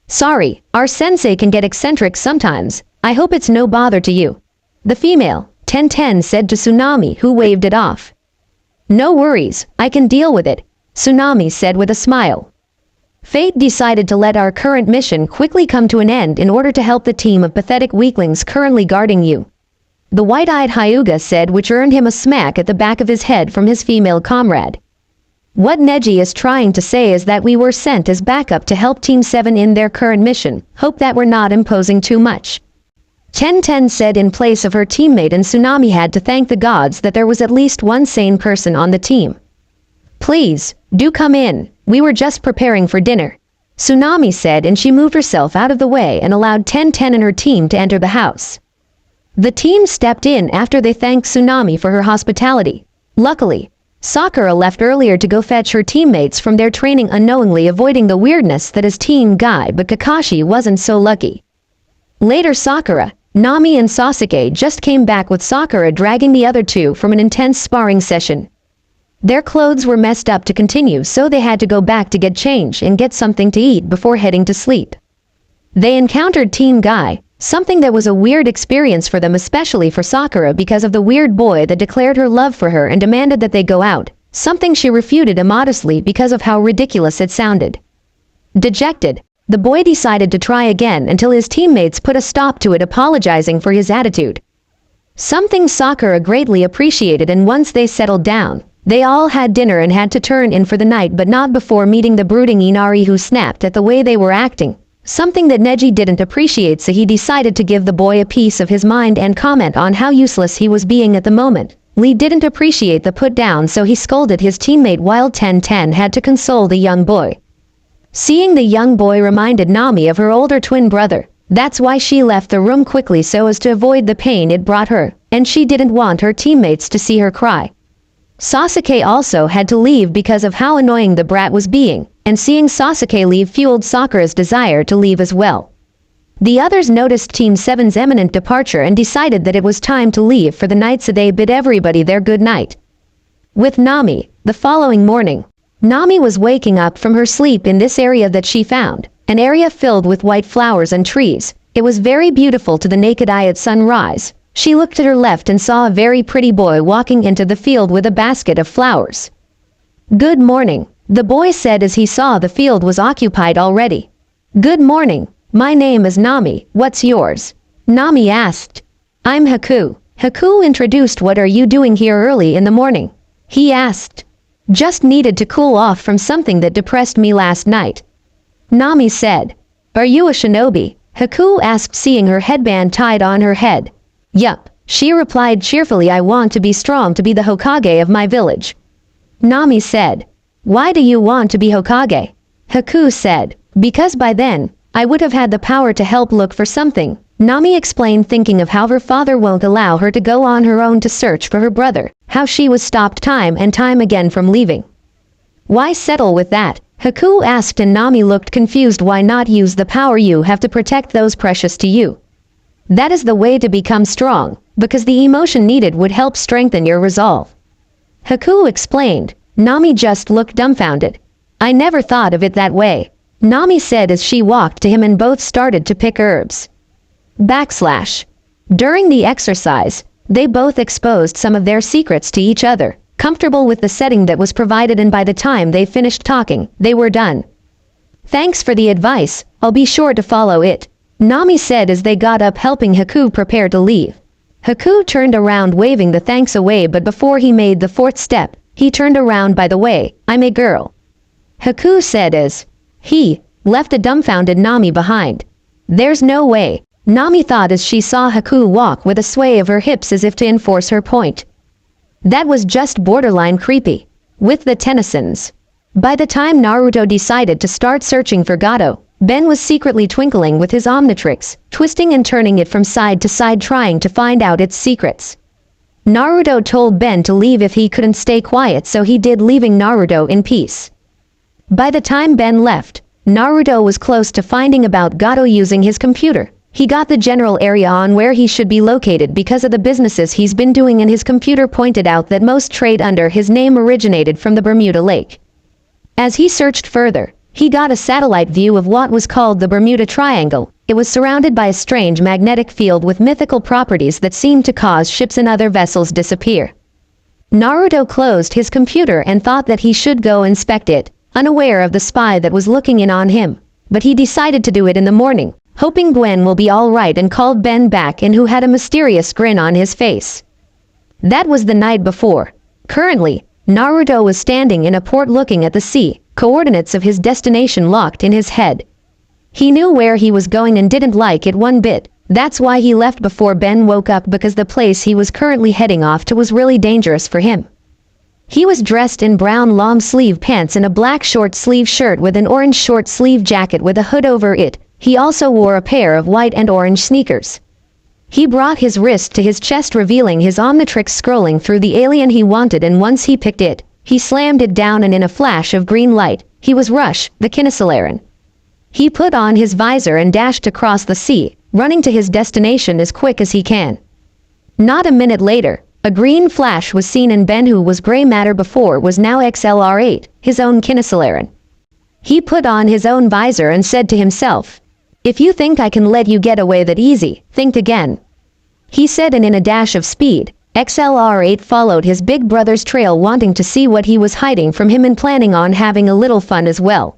"Sorry, our sensei can get eccentric sometimes. I hope it's no bother to you," the female, Ten said to Tsunami, who waved it off. "No worries, I can deal with it," Tsunami said with a smile. Fate decided to let our current mission quickly come to an end in order to help the team of pathetic weaklings currently guarding you, the white-eyed Hyuga said, which earned him a smack at the back of his head from his female comrade. "What Neji is trying to say is that we were sent as backup to help Team 7 in their current mission. Hope that we're not imposing too much," Ten said in place of her teammate, and Tsunami had to thank the gods that there was at least one sane person on the team. "Please, do come in, we were just preparing for dinner," Tsunami said, and she moved herself out of the way and allowed Ten and her team to enter the house. The team stepped in after they thanked Tsunami for her hospitality. Luckily, Sakura left earlier to go fetch her teammates from their training, unknowingly avoiding the weirdness that is Team Guy, but Kakashi wasn't so lucky. Later, Sakura, Nami and Sasuke just came back with Sakura dragging the other two from an intense sparring session. Their clothes were messed up to continue, so they had to go back to get changed and get something to eat before heading to sleep. They encountered Team Guy, something that was a weird experience for them, especially for Sakura because of the weird boy that declared her love for her and demanded that they go out, something she refuted immodestly because of how ridiculous it sounded. Dejected, the boy decided to try again until his teammates put a stop to it, apologizing for his attitude, something Sakura greatly appreciated, and once they settled down, they all had dinner and had to turn in for the night, but not before meeting the brooding Inari, who snapped at the way they were acting, something that Neji didn't appreciate, so he decided to give the boy a piece of his mind and comment on how useless he was being at the moment. Lee didn't appreciate the put down, so he scolded his teammate while Ten had to console the young boy. Seeing the young boy reminded Nami of her older twin brother. That's why she left the room quickly, so as to avoid the pain it brought her, and she didn't want her teammates to see her cry. Sasuke also had to leave because of how annoying the brat was being, and seeing Sasuke leave fueled Sakura's desire to leave as well. The others noticed Team 7's imminent departure and decided that it was time to leave for the night, so they bid everybody their good night. With Nami, the following morning, Nami was waking up from her sleep in this area that she found, an area filled with white flowers and trees. It was very beautiful to the naked eye at sunrise. She looked at her left and saw a very pretty boy walking into the field with a basket of flowers. "Good morning," the boy said as he saw the field was occupied already. "Good morning, my name is Nami, what's yours?" Nami asked. "I'm Haku." Haku introduced. "What are you doing here early in the morning?" he asked. "Just needed to cool off from something that depressed me last night," Nami said. "Are you a shinobi?" Haku asked, seeing her headband tied on her head. "Yup," she replied cheerfully. "I want to be strong to be the Hokage of my village," Nami said. "Why do you want to be Hokage?" Haku said. "Because by then, I would have had the power to help look for something," Nami explained, thinking of how her father won't allow her to go on her own to search for her brother, how she was stopped time and time again from leaving. "Why settle with that?" Haku asked, and Nami looked confused. "Why not use the power you have to protect those precious to you? That is the way to become strong, because the emotion needed would help strengthen your resolve," Haku explained. Nami just looked dumbfounded. "I never thought of it that way," Nami said as she walked to him and both started to pick herbs. During the exercise, they both exposed some of their secrets to each other, comfortable with the setting that was provided, and by the time they finished talking, they were done. "Thanks for the advice, I'll be sure to follow it," Nami said as they got up, helping Haku prepare to leave. Haku turned around, waving the thanks away, but before he made the fourth step, he turned around. "By the way, I'm a girl," Haku said as he left a dumbfounded Nami behind. "There's no way," Nami thought as she saw Haku walk with a sway of her hips as if to enforce her point. That was just borderline creepy. With the Tennysons. By the time Naruto decided to start searching for Gato, Ben was secretly twinkling with his Omnitrix, twisting and turning it from side to side, trying to find out its secrets. Naruto told Ben to leave if he couldn't stay quiet, so he did, leaving Naruto in peace. By the time Ben left, Naruto was close to finding about Gato using his computer. He got the general area on where he should be located because of the businesses he's been doing, and his computer pointed out that most trade under his name originated from the Bermuda Lake. As he searched further, he got a satellite view of what was called the Bermuda Triangle. It was surrounded by a strange magnetic field with mythical properties that seemed to cause ships and other vessels disappear. Naruto closed his computer and thought that he should go inspect it, unaware of the spy that was looking in on him. But he decided to do it in the morning, hoping Gwen will be all right, and called Ben back in, who had a mysterious grin on his face. That was the night before. Currently, Naruto was standing in a port looking at the sea, coordinates of his destination locked in his head. He knew where he was going and didn't like it one bit. That's why he left before Ben woke up, because the place he was currently heading off to was really dangerous for him. He was dressed in brown long-sleeve pants and a black short-sleeve shirt with an orange short-sleeve jacket with a hood over it. He also wore a pair of white and orange sneakers. He brought his wrist to his chest, revealing his Omnitrix scrolling through the alien he wanted, and once he picked it, he slammed it down, and in a flash of green light, he was Rush, the Kinesilaran. He put on his visor and dashed across the sea, running to his destination as quick as he can. Not a minute later, a green flash was seen, and Ben, who was gray matter before, was now XLR8, his own Kinesilaran. He put on his own visor and said to himself, "If you think I can let you get away that easy, think again," he said, and in a dash of speed, XLR8 followed his big brother's trail, wanting to see what he was hiding from him and planning on having a little fun as well.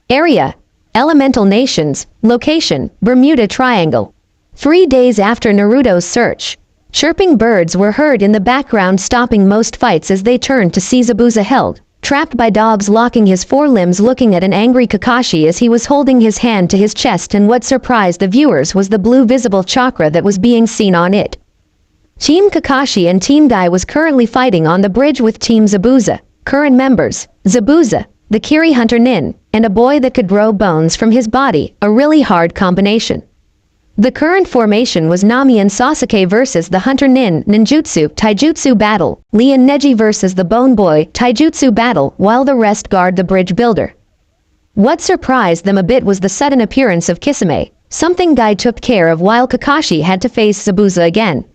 Area: Elemental Nations. Location: Bermuda Triangle. 3 days after Naruto's search, chirping birds were heard in the background, stopping most fights as they turned to see Zabuza held, trapped by dogs, locking his forelimbs, looking at an angry Kakashi as he was holding his hand to his chest, and what surprised the viewers was the blue visible chakra that was being seen on it. Team Kakashi and Team Guy was currently fighting on the bridge with Team Zabuza. Current members: Zabuza, the Kiri Hunter Nin, and a boy that could grow bones from his body, a really hard combination. The current formation was Nami and Sasuke versus the Hunter Nin Ninjutsu Taijutsu battle, Lee and Neji versus the Bone Boy Taijutsu battle, while the rest guard the bridge builder. What surprised them a bit was the sudden appearance of Kisame, something Guy took care of while Kakashi had to face Zabuza again.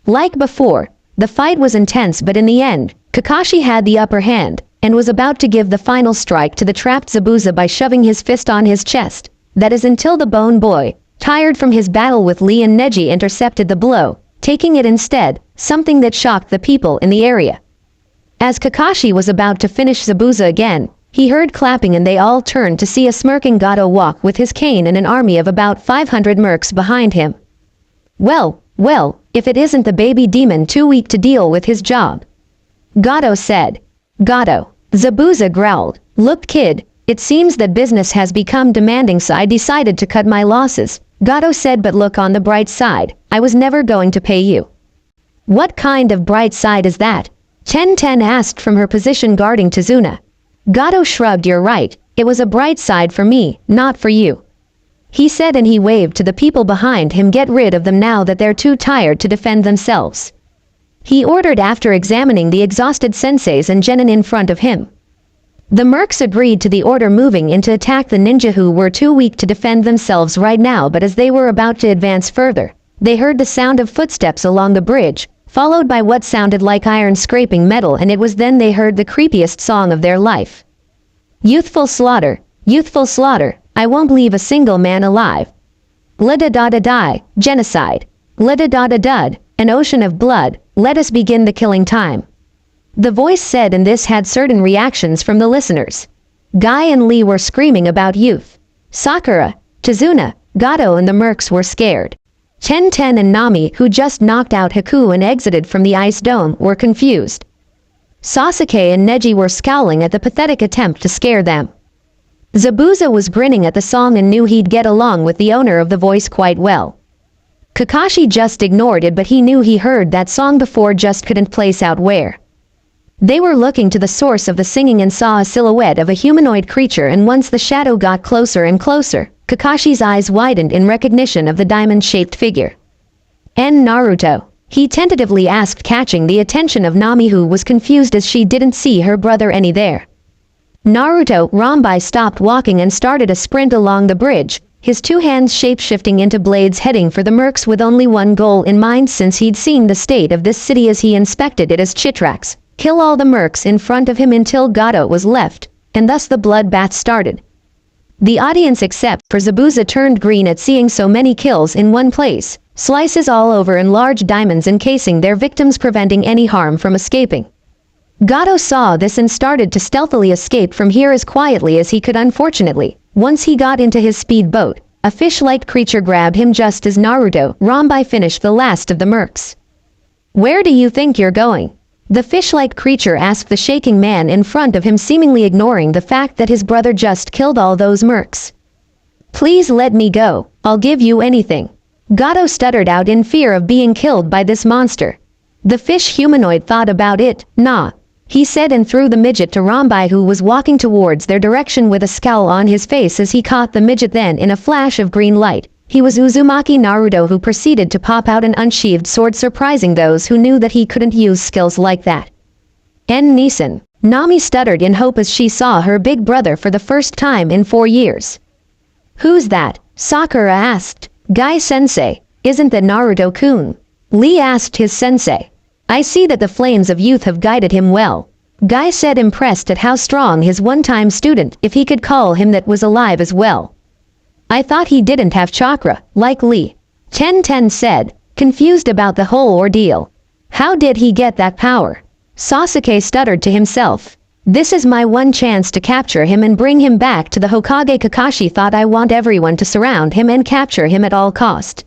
Like before, the fight was intense, but in the end, Kakashi had the upper hand, and was about to give the final strike to the trapped Zabuza by shoving his fist on his chest. That is until the Bone Boy, tired from his battle with Lee and Neji, intercepted the blow, taking it instead, something that shocked the people in the area. As Kakashi was about to finish Zabuza again, he heard clapping and they all turned to see a smirking Gato walk with his cane and an army of about 500 mercs behind him. Well, if it isn't the baby demon too weak to deal with his job. Gato said. Gato. Zabuza growled. Look kid, it seems that business has become demanding so I decided to cut my losses. Gato said but look on the bright side, I was never going to pay you. What kind of bright side is that? Ten asked from her position guarding Tazuna. Gato shrugged you're right, it was a bright side for me, not for you. He said and he waved to the people behind him get rid of them now that they're too tired to defend themselves. He ordered after examining the exhausted senseis and genin in front of him. The mercs agreed to the order moving in to attack the ninja who were too weak to defend themselves right now but as they were about to advance further, they heard the sound of footsteps along the bridge, followed by what sounded like iron scraping metal and it was then they heard the creepiest song of their life. Youthful slaughter, I won't leave a single man alive. Gla-da-da-da-die, genocide. Gla-da-da-da-dud, an ocean of blood, let us begin the killing time. The voice said and this had certain reactions from the listeners. Guy and Lee were screaming about youth. Sakura, Tazuna, Gato and the mercs were scared. Ten and Nami, who just knocked out Haku and exited from the ice dome, were confused. Sasuke and Neji were scowling at the pathetic attempt to scare them. Zabuza was grinning at the song and knew he'd get along with the owner of the voice quite well. Kakashi just ignored it but he knew he heard that song before just couldn't place out where. They were looking to the source of the singing and saw a silhouette of a humanoid creature and once the shadow got closer and closer, Kakashi's eyes widened in recognition of the diamond-shaped figure. Naruto, he tentatively asked catching the attention of Nami who was confused as she didn't see her brother any there. Naruto Rambai stopped walking and started a sprint along the bridge, his two hands shape-shifting into blades heading for the mercs with only one goal in mind since he'd seen the state of this city as he inspected it as Chitrax, kill all the mercs in front of him until Gato was left, and thus the bloodbath started. The audience except for Zabuza turned green at seeing so many kills in one place, slices all over and large diamonds encasing their victims preventing any harm from escaping. Gato saw this and started to stealthily escape from here as quietly as he could. Unfortunately, once he got into his speedboat, a fish-like creature grabbed him just as Naruto Rambai finished the last of the mercs. Where do you think you're going? The fish-like creature asked the shaking man in front of him seemingly ignoring the fact that his brother just killed all those mercs. Please let me go, I'll give you anything. Gato stuttered out in fear of being killed by this monster. The fish humanoid thought about it, nah. He said and threw the midget to Rambai who was walking towards their direction with a scowl on his face as he caught the midget then in a flash of green light. He was Uzumaki Naruto who proceeded to pop out an unsheathed sword surprising those who knew that he couldn't use skills like that. Tennyson. Nami stuttered in hope as she saw her big brother for the first time in 4 years. Who's that? Sakura asked. Guy-sensei, isn't that Naruto-kun? Lee asked his sensei. I see that the flames of youth have guided him well. Guy said impressed at how strong his one-time student, if he could call him that, was alive as well. I thought he didn't have chakra, like Lee. Ten said, confused about the whole ordeal. How did he get that power? Sasuke stuttered to himself. This is my one chance to capture him and bring him back to the Hokage. Kakashi thought I want everyone to surround him and capture him at all cost.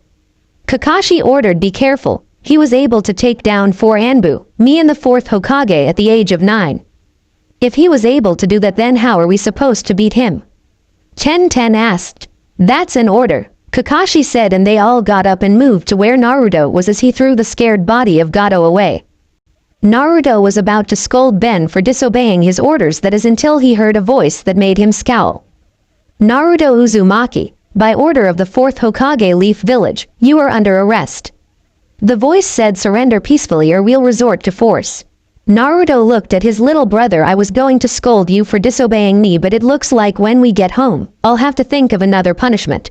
Kakashi ordered be careful. He was able to take down 4 Anbu, me and the 4th Hokage at the age of 9. If he was able to do that then how are we supposed to beat him? Ten asked. That's an order, Kakashi said and they all got up and moved to where Naruto was as he threw the scared body of Gato away. Naruto was about to scold Ben for disobeying his orders that is until he heard a voice that made him scowl. Naruto Uzumaki, by order of the 4th Hokage Leaf Village, you are under arrest. The voice said surrender peacefully or we'll resort to force. Naruto looked at his little brother. I was going to scold you for disobeying me but it looks like when we get home, I'll have to think of another punishment.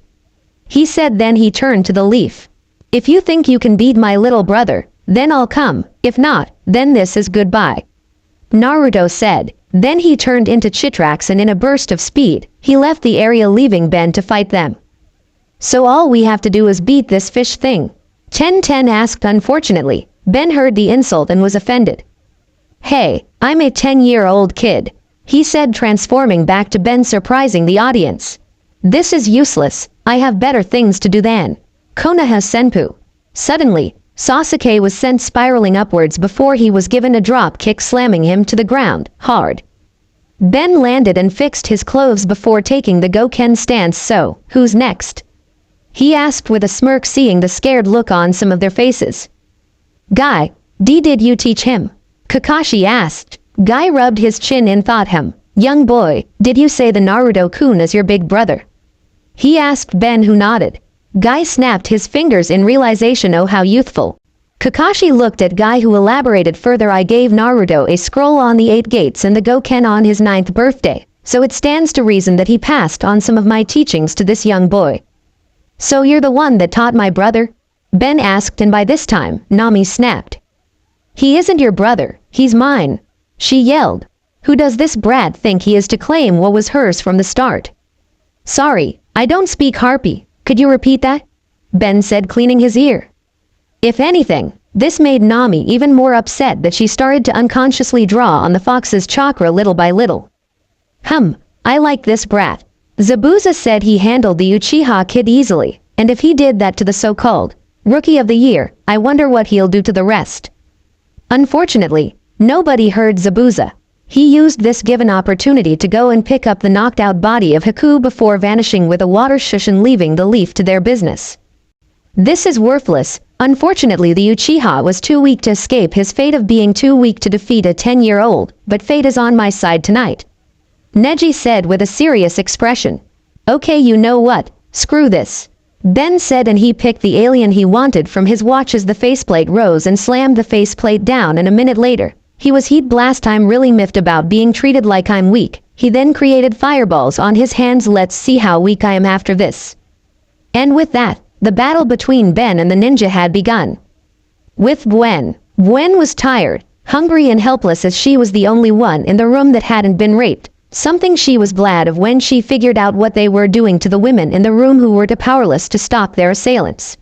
He said then he turned to the Leaf. If you think you can beat my little brother, then I'll come, if not, then this is goodbye. Naruto said, then he turned into Chitrax and in a burst of speed, he left the area leaving Ben to fight them. So all we have to do is beat this fish thing. 1010 asked. Unfortunately, Ben heard the insult and was offended. Hey, I'm a 10-year-old kid, he said, transforming back to Ben, surprising the audience. This is useless, I have better things to do than Konoha Senpu. Suddenly, Sasuke was sent spiraling upwards before he was given a drop kick, slamming him to the ground hard. Ben landed and fixed his clothes before taking the Goken stance. So, who's next? He asked with a smirk, seeing the scared look on some of their faces. Guy, did you teach him? Kakashi asked. Guy rubbed his chin and thought him. Young boy, did you say the Naruto-kun is your big brother? He asked Ben, who nodded. Guy snapped his fingers in realization. Oh, how youthful. Kakashi looked at Guy, who elaborated further. I gave Naruto a scroll on the 8 gates and the Goken on his 9th birthday, so it stands to reason that he passed on some of my teachings to this young boy. So you're the one that taught my brother? Ben asked, and by this time, Nami snapped. He isn't your brother, he's mine, she yelled. Who does this brat think he is to claim what was hers from the start? Sorry, I don't speak Harpy, could you repeat that? Ben said, cleaning his ear. If anything, this made Nami even more upset that she started to unconsciously draw on the fox's chakra little by little. I like this brat. Zabuza said he handled the Uchiha kid easily, and if he did that to the so-called Rookie of the Year, I wonder what he'll do to the rest. Unfortunately, nobody heard Zabuza. He used this given opportunity to go and pick up the knocked-out body of Haku before vanishing with a water shush and leaving the leaf to their business. This is worthless. Unfortunately, the Uchiha was too weak to escape his fate of being too weak to defeat a 10-year-old, but fate is on my side tonight, Neji said with a serious expression. Okay, you know what, screw this, Ben said, and he picked the alien he wanted from his watch as the faceplate rose and slammed the faceplate down, and a minute later, he was heat blast. I'm really miffed about being treated like I'm weak. He then created fireballs on his hands. Let's see how weak I am after this. And with that, the battle between Ben and the ninja had begun. With Gwen. Gwen was tired, hungry and helpless, as she was the only one in the room that hadn't been raped. Something she was glad of when she figured out what they were doing to the women in the room, who were too powerless to stop their assailants.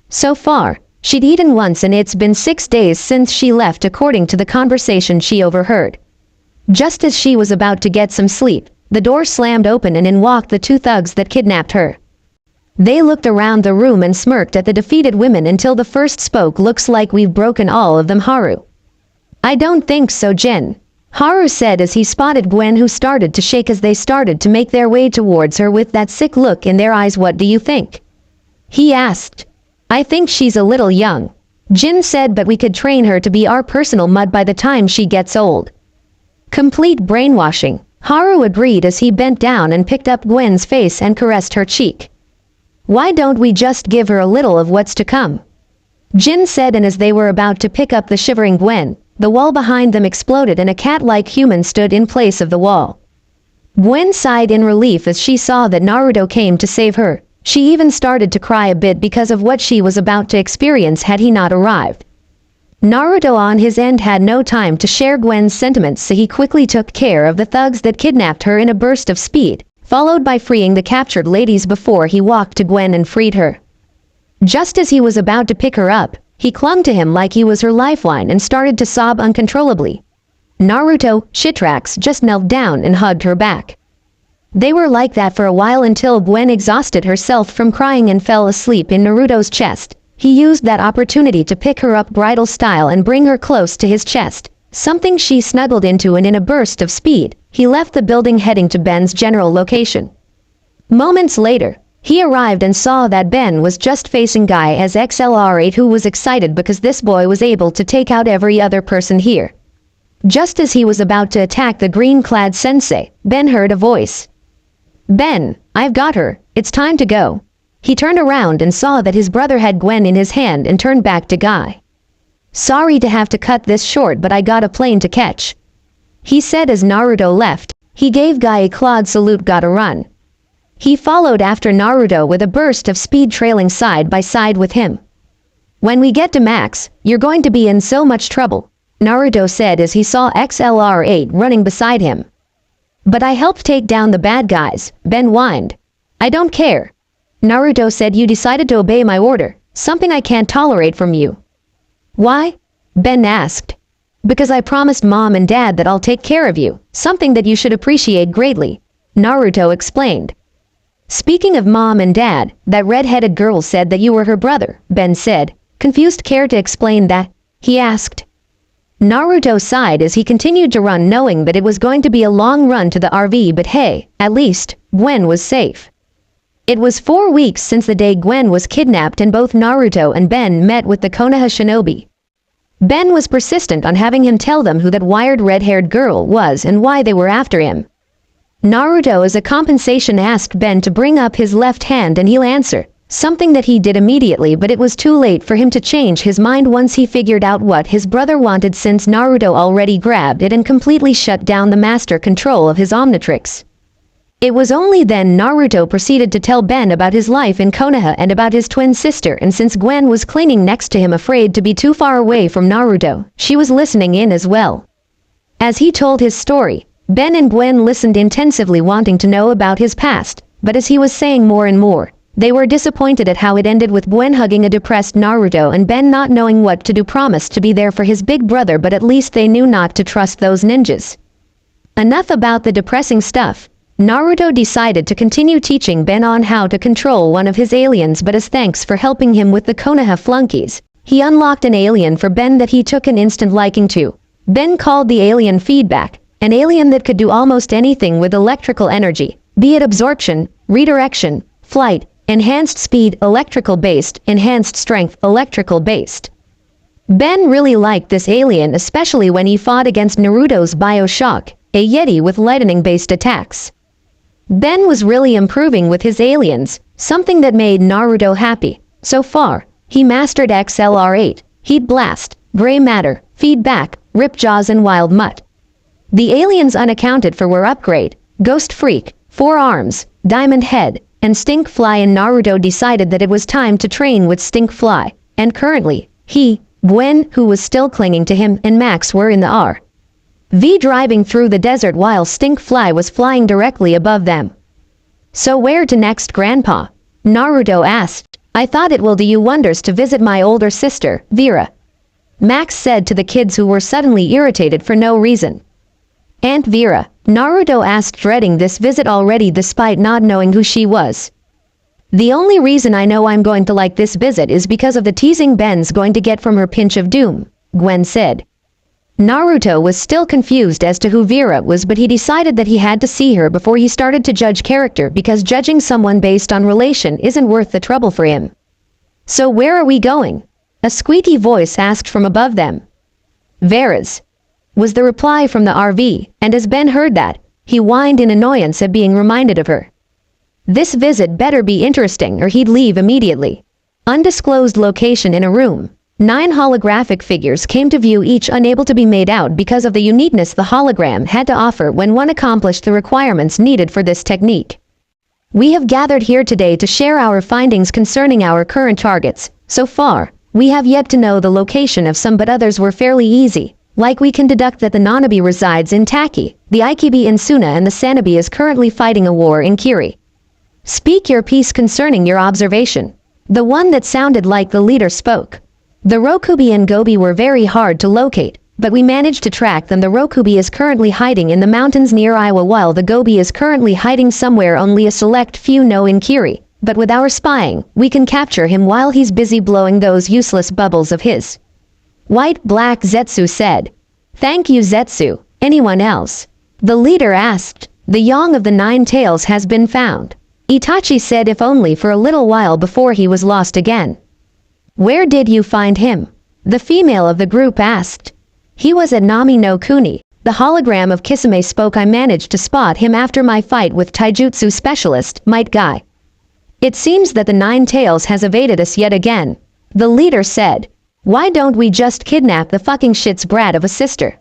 So far, she'd eaten once, and it's been 6 days since she left, according to the conversation she overheard. Just as she was about to get some sleep, the door slammed open and in walked the 2 thugs that kidnapped her. They looked around the room and smirked at the defeated women until the first spoke. Looks like we've broken all of them, Haru. I don't think so, Jin, Haru said as he spotted Gwen, who started to shake as they started to make their way towards her with that sick look in their eyes. What do you think? He asked. I think she's a little young, Jin said, but we could train her to be our personal mud by the time she gets old. Complete brainwashing, Haru agreed as he bent down and picked up Gwen's face and caressed her cheek. Why don't we just give her a little of what's to come? Jin said, and as they were about to pick up the shivering Gwen, the wall behind them exploded and a cat-like human stood in place of the wall. Gwen sighed in relief as she saw that Naruto came to save her. She even started to cry a bit because of what she was about to experience had he not arrived. Naruto on his end had no time to share Gwen's sentiments, so he quickly took care of the thugs that kidnapped her in a burst of speed, followed by freeing the captured ladies before he walked to Gwen and freed her. Just as he was about to pick her up, he clung to him like he was her lifeline and started to sob uncontrollably. Naruto, Shitrax, just knelt down and hugged her back. They were like that for a while until Gwen exhausted herself from crying and fell asleep in Naruto's chest. He used that opportunity to pick her up bridal style and bring her close to his chest, something she snuggled into, and in a burst of speed, he left the building heading to Ben's general location. Moments later, he arrived and saw that Ben was just facing Guy as XLR8, who was excited because this boy was able to take out every other person here. Just as he was about to attack the green-clad sensei, Ben heard a voice. Ben, I've got her, it's time to go. He turned around and saw that his brother had Gwen in his hand and turned back to Guy. Sorry to have to cut this short, but I got a plane to catch, he said as Naruto left. He gave Guy a clawed salute. Gotta run. He followed after Naruto with a burst of speed, trailing side by side with him. When we get to Max, you're going to be in so much trouble, Naruto said as he saw XLR8 running beside him. But I helped take down the bad guys, Ben whined. I don't care, Naruto said. You decided to obey my order, something I can't tolerate from you." "Why?" Ben asked. "Because I promised Mom and Dad that I'll take care of you, something that you should appreciate greatly," Naruto explained. "Speaking of Mom and Dad, that red-headed girl said that you were her brother," Ben said, confused. "Care to explain that?" he asked. Naruto sighed as he continued to run, knowing that it was going to be a long run to the RV, but hey, at least, Gwen was safe. It was 4 weeks since the day Gwen was kidnapped, and both Naruto and Ben met with the Konoha shinobi. Ben was persistent on having him tell them who that wired red-haired girl was and why they were after him. Naruto, as a compensation, asked Ben to bring up his left hand and he'll answer, something that he did immediately, but it was too late for him to change his mind once he figured out what his brother wanted, since Naruto already grabbed it and completely shut down the master control of his Omnitrix. It was only then Naruto proceeded to tell Ben about his life in Konoha and about his twin sister, and since Gwen was clinging next to him, afraid to be too far away from Naruto, she was listening in as well. As he told his story, Ben and Gwen listened intensively, wanting to know about his past, but as he was saying more and more, they were disappointed at how it ended, with Gwen hugging a depressed Naruto and Ben not knowing what to do, promised to be there for his big brother, but at least they knew not to trust those ninjas. Enough about the depressing stuff. Naruto decided to continue teaching Ben on how to control one of his aliens, but as thanks for helping him with the Konoha flunkies, he unlocked an alien for Ben that he took an instant liking to. Ben called the alien Feedback, an alien that could do almost anything with electrical energy, be it absorption, redirection, flight, enhanced speed, electrical based, enhanced strength, electrical based. Ben really liked this alien, especially when he fought against Naruto's Bioshock, a Yeti with lightning based attacks. Ben was really improving with his aliens, something that made Naruto happy. So far, he mastered XLR8, Heat Blast, Gray Matter, Feedback, Rip Jaws and Wild Mutt. The aliens unaccounted for were Upgrade, Ghost Freak, Four Arms, Diamond Head, and Stink Fly, and Naruto decided that it was time to train with Stink Fly, and currently, he, Gwen, who was still clinging to him, and Max were in the RV driving through the desert while Stink Fly was flying directly above them. "So where to next, Grandpa?" Naruto asked. "I thought it will do you wonders to visit my older sister, Vera," Max said to the kids, who were suddenly irritated for no reason. "Aunt Vera?" Naruto asked, dreading this visit already despite not knowing who she was. "The only reason I know I'm going to like this visit is because of the teasing Ben's going to get from her pinch of doom," Gwen said. Naruto was still confused as to who Vera was, but he decided that he had to see her before he started to judge character, because judging someone based on relation isn't worth the trouble for him. "So where are we going?" a squeaky voice asked from above them. "Vera's," was the reply from the RV, and as Ben heard that, he whined in annoyance at being reminded of her. This visit better be interesting or he'd leave immediately. Undisclosed location in a room. 9 holographic figures came to view, each unable to be made out because of the uniqueness the hologram had to offer when one accomplished the requirements needed for this technique. "We have gathered here today to share our findings concerning our current targets. So far, we have yet to know the location of some, but others were fairly easy. Like we can deduct that the Nanabi resides in Taki, the Ikibi in Suna, and the Sanabi is currently fighting a war in Kiri. Speak your piece concerning your observation." The one that sounded like the leader spoke. "The Rokubi and Gobi were very hard to locate, but we managed to track them. The Rokubi is currently hiding in the mountains near Iowa, while the Gobi is currently hiding somewhere only a select few know in Kiri, but with our spying, we can capture him while he's busy blowing those useless bubbles of his." White Black Zetsu said. "Thank you, Zetsu. Anyone else?" the leader asked. "The Yang of the 9 Tails has been found," Itachi said, if only for a little while before he was lost again. "Where did you find him?" the female of the group asked. "He was at Nami no Kuni, the hologram of Kisame spoke. I managed to spot him after my fight with Taijutsu specialist, Might Guy. It seems that the 9 Tails has evaded us yet again," the leader said. "Why don't we just kidnap the fucking shit's brat of a sister?"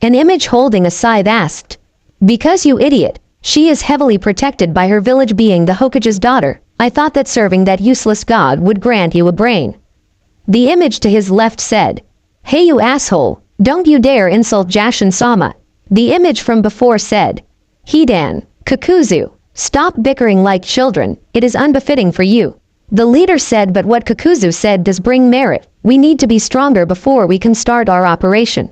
An image holding a scythe asked. "Because, you idiot, she is heavily protected by her village, being the Hokage's daughter. I thought that serving that useless god would grant you a brain," the image to his left said. "Hey you asshole, don't you dare insult Jashin-sama," the image from before said. "Hidan, Kakuzu, stop bickering like children, it is unbefitting for you," The leader said, but what Kakuzu said does bring merit. We need to be stronger before we can start our operation.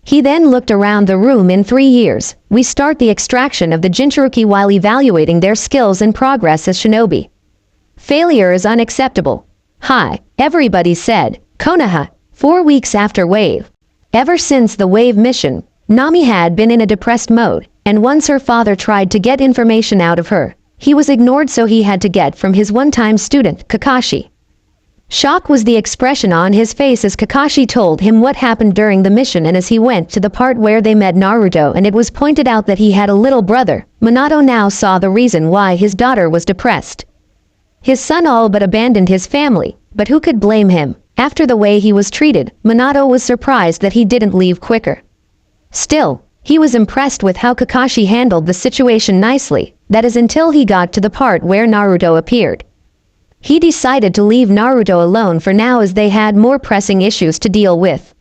He then looked around the room. In 3 years, we start the extraction of the Jinchuruki while evaluating their skills and progress as shinobi. Failure is unacceptable. Hi, everybody said. Konoha, 4 weeks after Wave. Ever since the Wave mission, Nami had been in a depressed mode, and once her father tried to get information out of her, he was ignored, so he had to get from his one-time student, Kakashi. Shock was the expression on his face as Kakashi told him what happened during the mission, and as he went to the part where they met Naruto and it was pointed out that he had a little brother, Minato now saw the reason why his daughter was depressed. His son all but abandoned his family, but who could blame him? After the way he was treated, Minato was surprised that he didn't leave quicker. Still, he was impressed with how Kakashi handled the situation nicely, that is until he got to the part where Naruto appeared. He decided to leave Naruto alone for now as they had more pressing issues to deal with.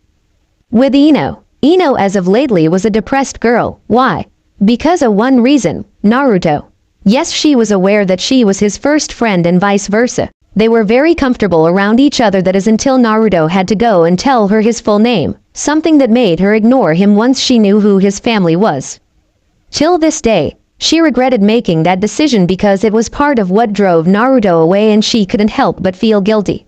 With Ino. Ino as of lately was a depressed girl. Why? Because of one reason, Naruto. Yes, she was aware that she was his first friend and vice versa. They were very comfortable around each other, that is until Naruto had to go and tell her his full name, something that made her ignore him once she knew who his family was. Till this day, she regretted making that decision because it was part of what drove Naruto away and she couldn't help but feel guilty.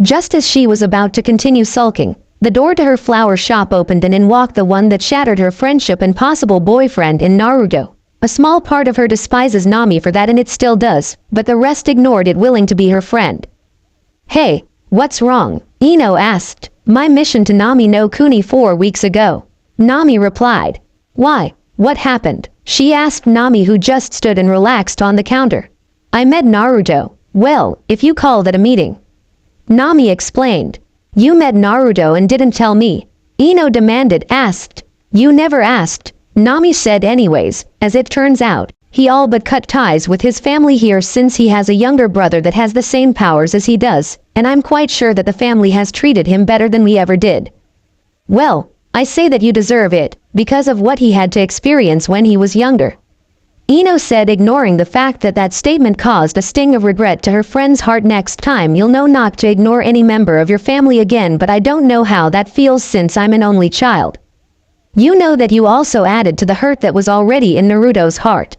Just as she was about to continue sulking, the door to her flower shop opened and in walked the one that shattered her friendship and possible boyfriend in Naruto. A small part of her despises Nami for that, and it still does, but the rest ignored it, willing to be her friend. Hey, what's wrong? Ino asked. My mission to Nami no Kuni 4 weeks ago. Nami replied. Why? What happened? She asked Nami, who just stood and relaxed on the counter. I met Naruto. Well, if you call that a meeting. Nami explained. You met Naruto and didn't tell me. Ino demanded. Asked. You never asked. Nami said anyways. As it turns out, he all but cut ties with his family here since he has a younger brother that has the same powers as he does, and I'm quite sure that the family has treated him better than we ever did. Well, I say that you deserve it, because of what he had to experience when he was younger. Ino said, ignoring the fact that that statement caused a sting of regret to her friend's heart. Next time you'll know not to ignore any member of your family again, but I don't know how that feels since I'm an only child. You know that you also added to the hurt that was already in Naruto's heart.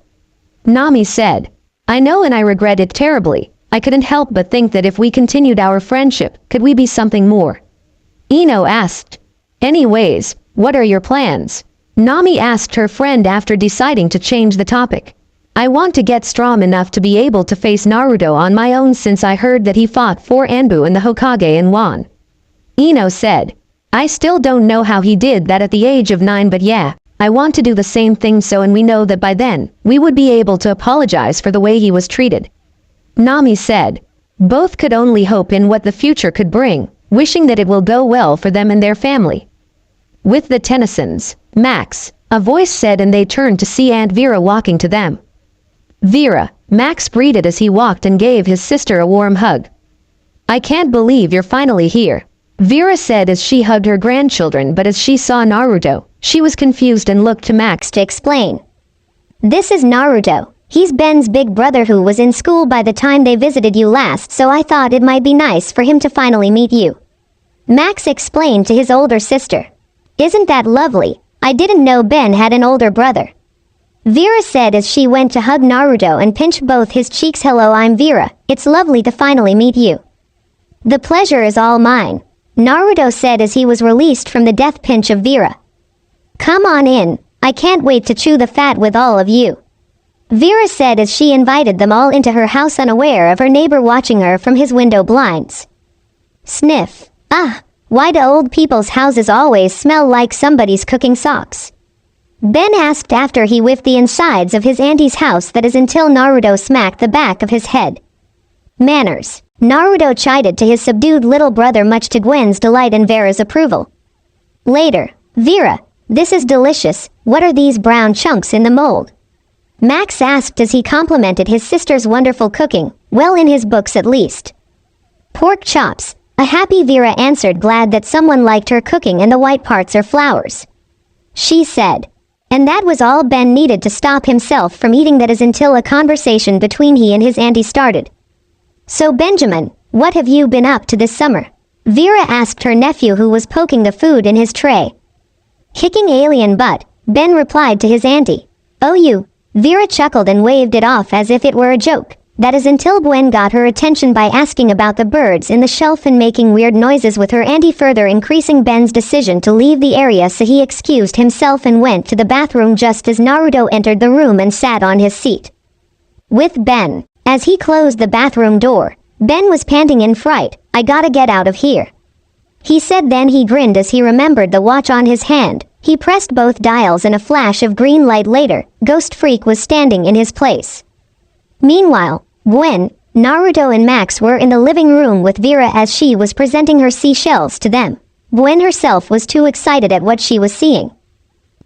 Nami said. I know, and I regret it terribly. I couldn't help but think that if we continued our friendship, could we be something more? Ino asked. Anyways, what are your plans? Nami asked her friend after deciding to change the topic. I want to get strong enough to be able to face Naruto on my own, since I heard that he fought for Anbu and the Hokage and won. Ino said. I still don't know how he did that at the age of 9, but yeah, I want to do the same thing, and we know that by then, we would be able to apologize for the way he was treated. Nami said. Both could only hope in what the future could bring, wishing that it will go well for them and their family. With the Tennysons, Max, a voice said, and they turned to see Aunt Vera walking to them. Vera, Max greeted as he walked and gave his sister a warm hug. I can't believe you're finally here, Vera said as she hugged her grandchildren, but as she saw Naruto, she was confused and looked to Max to explain. This is Naruto. He's Ben's big brother who was in school by the time they visited you last, so I thought it might be nice for him to finally meet you. Max explained to his older sister. Isn't that lovely? I didn't know Ben had an older brother. Vera said as she went to hug Naruto and pinch both his cheeks. Hello, I'm Vera. It's lovely to finally meet you. The pleasure is all mine, Naruto said as he was released from the death pinch of Vera. Come on in, I can't wait to chew the fat with all of you, Vera said as she invited them all into her house, unaware of her neighbor watching her from his window blinds. Sniff. Ah, why do old people's houses always smell like somebody's cooking socks? Ben asked after he whiffed the insides of his auntie's house, that is until Naruto smacked the back of his head. Manners, Naruto chided to his subdued little brother, much to Gwen's delight and Vera's approval. Later, Vera, this is delicious. What are these brown chunks in the mold? Max asked as he complimented his sister's wonderful cooking, well, in his books at least. Pork chops, a happy Vera answered, glad that someone liked her cooking, and the white parts are flowers, she said. And that was all Ben needed to stop himself from eating, that is until a conversation between he and his auntie started. So Benjamin, what have you been up to this summer? Vera asked her nephew who was poking the food in his tray. Kicking alien butt, Ben replied to his auntie. Oh you. Vera chuckled and waved it off as if it were a joke. That is until Gwen got her attention by asking about the birds in the shelf and making weird noises with her auntie, further increasing Ben's decision to leave the area, so he excused himself and went to the bathroom just as Naruto entered the room and sat on his seat. With Ben. As he closed the bathroom door, Ben was panting in fright. I gotta get out of here, he said. Then he grinned as he remembered the watch on his hand. He pressed both dials and a flash of green light later, Ghost Freak was standing in his place. Meanwhile, Gwen, Naruto and Max were in the living room with Vera as she was presenting her seashells to them. Gwen herself was too excited at what she was seeing.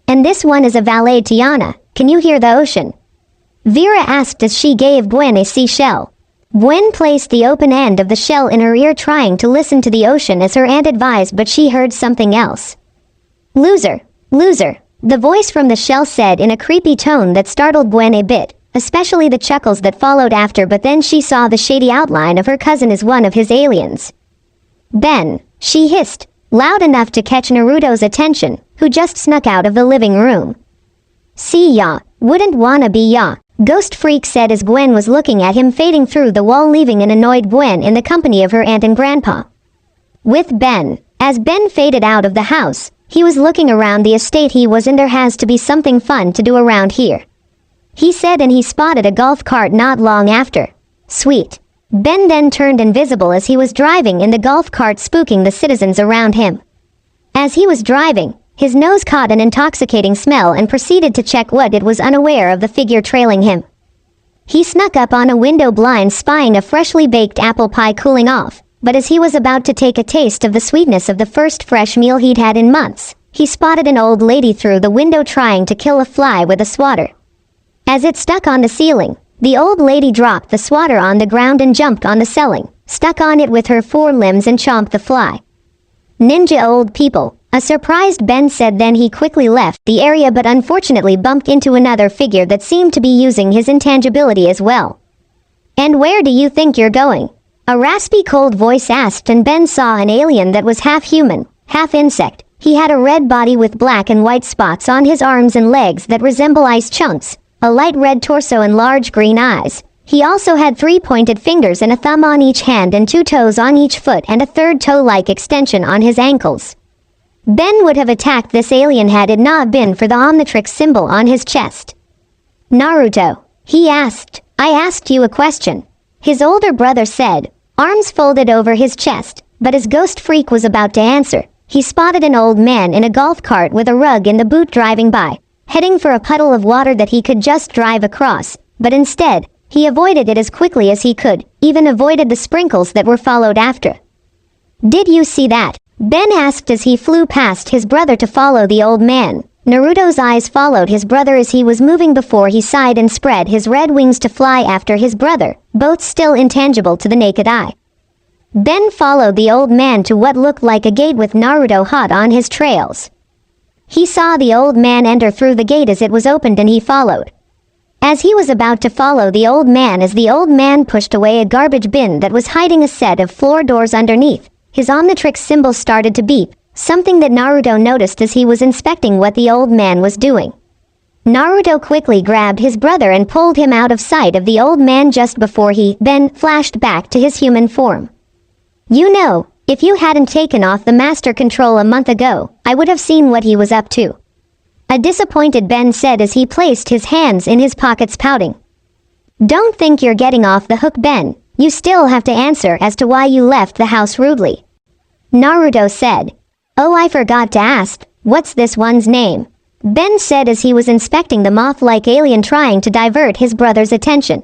And this one is a valet, Tiana. Can you hear the ocean? Vera asked as she gave Gwen a seashell. Gwen placed the open end of the shell in her ear, trying to listen to the ocean as her aunt advised, but she heard something else. Loser, loser, the voice from the shell said in a creepy tone that startled Gwen a bit, especially the chuckles that followed after, but then she saw the shady outline of her cousin as one of his aliens. Ben, she hissed, loud enough to catch Naruto's attention, who just snuck out of the living room. See ya, wouldn't wanna be ya, Ghost Freak said as Gwen was looking at him fading through the wall, leaving an annoyed Gwen in the company of her aunt and grandpa. With Ben. As Ben faded out of the house, he was looking around the estate he was in. There has to be something fun to do around here, he said, and he spotted a golf cart not long after. Sweet. Ben then turned invisible as he was driving in the golf cart, spooking the citizens around him. As he was driving, his nose caught an intoxicating smell and proceeded to check what it was, unaware of the figure trailing him. He snuck up on a window blind, spying a freshly baked apple pie cooling off, but as he was about to take a taste of the sweetness of the first fresh meal he'd had in months, he spotted an old lady through the window trying to kill a fly with a swatter. As it stuck on the ceiling, the old lady dropped the swatter on the ground and jumped on the ceiling, stuck on it with her forelimbs and chomped the fly. Ninja old people, a surprised Ben said. Then he quickly left the area, but unfortunately bumped into another figure that seemed to be using his intangibility as well. And where do you think you're going? A raspy cold voice asked, and Ben saw an alien that was half human, half insect. He had a red body with black and white spots on his arms and legs that resemble ice chunks, a light red torso and large green eyes. He also had 3 pointed fingers and a thumb on each hand and 2 toes on each foot and a third toe-like extension on his ankles. Ben would have attacked this alien had it not been for the Omnitrix symbol on his chest. Naruto, he asked. I asked you a question, his older brother said, arms folded over his chest, but as Ghost Freak was about to answer, he spotted an old man in a golf cart with a rug in the boot driving by, heading for a puddle of water that he could just drive across, but instead, he avoided it as quickly as he could, even avoided the sprinkles that were followed after. Did you see that? Ben asked as he flew past his brother to follow the old man. Naruto's eyes followed his brother as he was moving before he sighed and spread his red wings to fly after his brother, both still intangible to the naked eye. Ben followed the old man to what looked like a gate with Naruto hot on his trails. He saw the old man enter through the gate as it was opened, and he followed. As he was about to follow the old man pushed away a garbage bin that was hiding a set of floor doors underneath. His Omnitrix symbol started to beep, something that Naruto noticed as he was inspecting what the old man was doing. Naruto quickly grabbed his brother and pulled him out of sight of the old man just before Ben flashed back to his human form. You know, if you hadn't taken off the master control a month ago, I would have seen what he was up to, a disappointed Ben said as he placed his hands in his pockets, pouting. Don't think you're getting off the hook, Ben. You still have to answer as to why you left the house rudely, Naruto said. Oh, I forgot to ask, what's this one's name? Ben said as he was inspecting the moth-like alien trying to divert his brother's attention.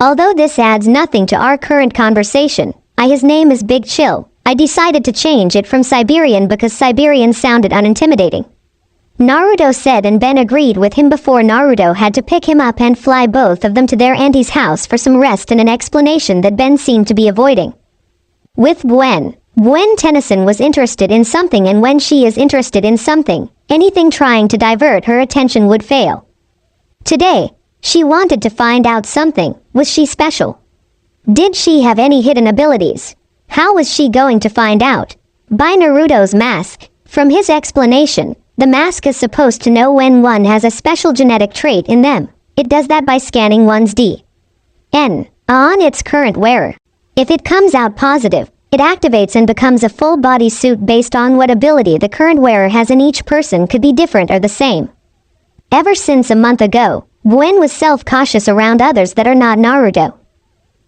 Although this adds nothing to our current conversation, his name is Big Chill. I decided to change it from Siberian because Siberian sounded unintimidating, Naruto said, and Ben agreed with him before Naruto had to pick him up and fly both of them to their auntie's house for some rest and an explanation that Ben seemed to be avoiding. With Gwen Tennyson was interested in something, and when she is interested in something, anything trying to divert her attention would fail. Today, she wanted to find out something. Was she special? Did she have any hidden abilities? How was she going to find out? By Naruto's mask. From his explanation, the mask is supposed to know when one has a special genetic trait in them. It does that by scanning one's DNA on its current wearer. If it comes out positive, it activates and becomes a full-body suit based on what ability the current wearer has, and each person could be different or the same. Ever since a month ago, Gwen was self-cautious around others that are not Naruto.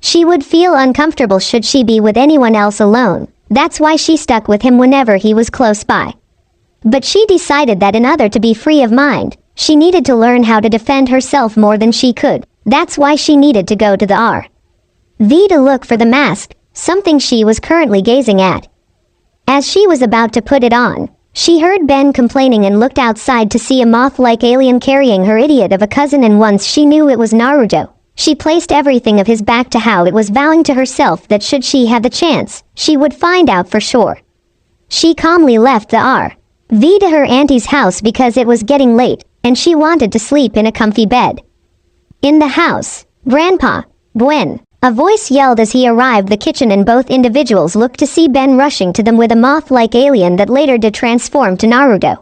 She would feel uncomfortable should she be with anyone else alone. That's why she stuck with him whenever he was close by. But she decided that in order to be free of mind, she needed to learn how to defend herself more than she could. That's why she needed to go to the RV to look for the mask, something she was currently gazing at. As she was about to put it on, she heard Ben complaining and looked outside to see a moth-like alien carrying her idiot of a cousin, and once she knew it was Naruto, she placed everything of his back to how it was, vowing to herself that should she have the chance, she would find out for sure. She calmly left the RV to her auntie's house because it was getting late, and she wanted to sleep in a comfy bed. In the house, Grandpa, Gwen, a voice yelled as he arrived the kitchen, and both individuals looked to see Ben rushing to them with a moth-like alien that later did transform to Naruto.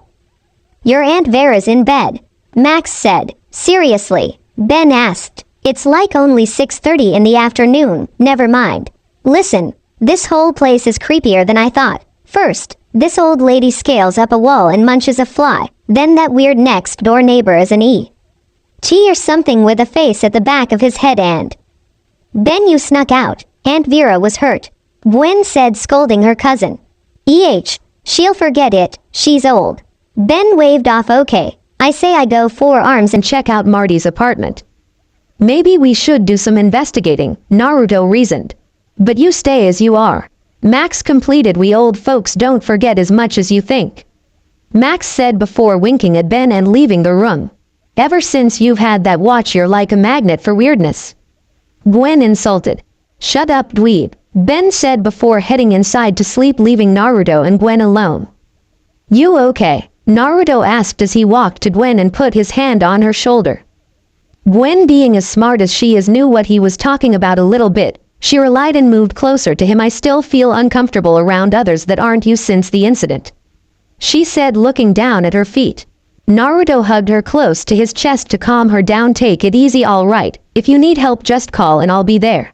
"Your Aunt Vera's in bed," Max said. "Seriously?" Ben asked. "It's like only 6:30 in the afternoon." "Never mind. Listen, this whole place is creepier than I thought. First, this old lady scales up a wall and munches a fly. Then that weird next-door neighbor is an E.T. or something with a face at the back of his head, and Ben, you snuck out. Aunt Vera was hurt," Gwen said, scolding her cousin. She'll forget it, she's old." Ben waved off. "Okay, I say I go 4 arms And check out Marty's apartment. Maybe we should do some investigating, Naruto reasoned. But you stay as you are. Max completed. We old folks don't forget as much as you think, Max said before winking at Ben and leaving the room. "Ever since you've had that watch, you're like a magnet for weirdness," Gwen insulted. "Shut up, dweeb," Ben said before heading inside to sleep, leaving Naruto and Gwen alone. "You okay?" Naruto asked as he walked to Gwen and put his hand on her shoulder. Gwen, being as smart as she is, knew what he was talking about a little bit. She relied and moved closer to him. "I still feel uncomfortable around others that aren't you since the incident," she said, looking down at her feet. Naruto hugged her close to his chest to calm her down. "Take it easy, all right. If you need help, just call and I'll be there,"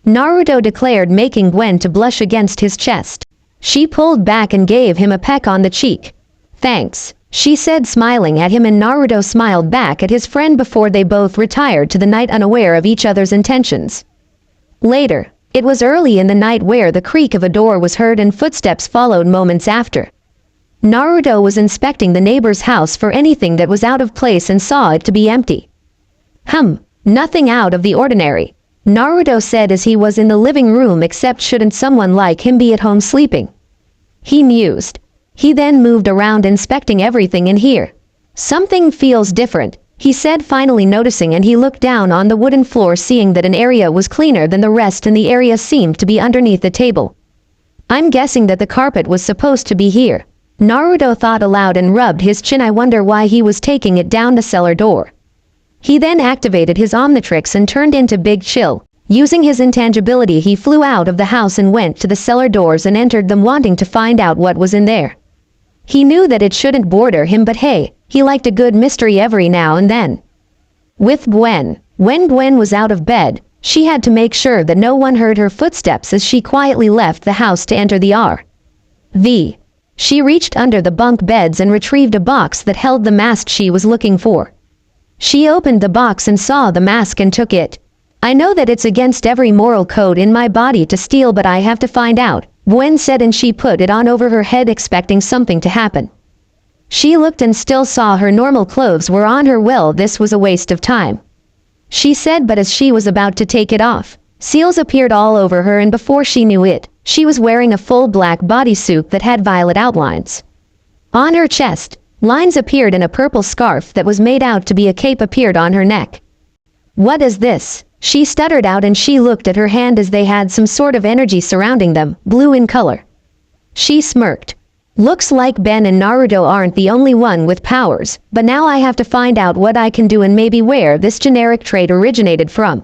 Naruto declared, making Gwen to blush against his chest. She pulled back and gave him a peck on the cheek. "Thanks," she said, smiling at him, and Naruto smiled back at his friend before they both retired to the night, unaware of each other's intentions. Later, it was early in the night where the creak of a door was heard and footsteps followed moments after. Naruto was inspecting the neighbor's house for anything that was out of place and saw it to be empty. Nothing out of the ordinary," Naruto said as he was in the living room, "except shouldn't someone like him be at home sleeping?" he mused. He then moved around inspecting everything in here. "Something feels different," he said, finally noticing, and he looked down on the wooden floor, seeing that an area was cleaner than the rest and the area seemed to be underneath the table. "I'm guessing that the carpet was supposed to be here," Naruto thought aloud and rubbed his chin. "I wonder why he was taking it down the cellar door." He then activated his Omnitrix and turned into Big Chill. Using his intangibility, he flew out of the house and went to the cellar doors and entered them, wanting to find out what was in there. He knew that it shouldn't bother him, but hey, he liked a good mystery every now and then. With Gwen, when Gwen was out of bed, she had to make sure that no one heard her footsteps as she quietly left the house to enter the RV. She reached under the bunk beds and retrieved a box that held the mask she was looking for. She opened the box and saw the mask and took it. "I know that it's against every moral code in my body to steal, but I have to find out," Gwen said, and she put it on over her head, expecting something to happen. She looked and still saw her normal clothes were on her. "Well, this was a waste of time," she said, but as she was about to take it off, seals appeared all over her, and before she knew it, she was wearing a full black bodysuit that had violet outlines. On her chest, lines appeared, and a purple scarf that was made out to be a cape appeared on her neck. "What is this?" she stuttered out, and she looked at her hand as they had some sort of energy surrounding them, blue in color. She smirked. "Looks like Ben and Naruto aren't the only one with powers, but now I have to find out what I can do and maybe where this generic trait originated from."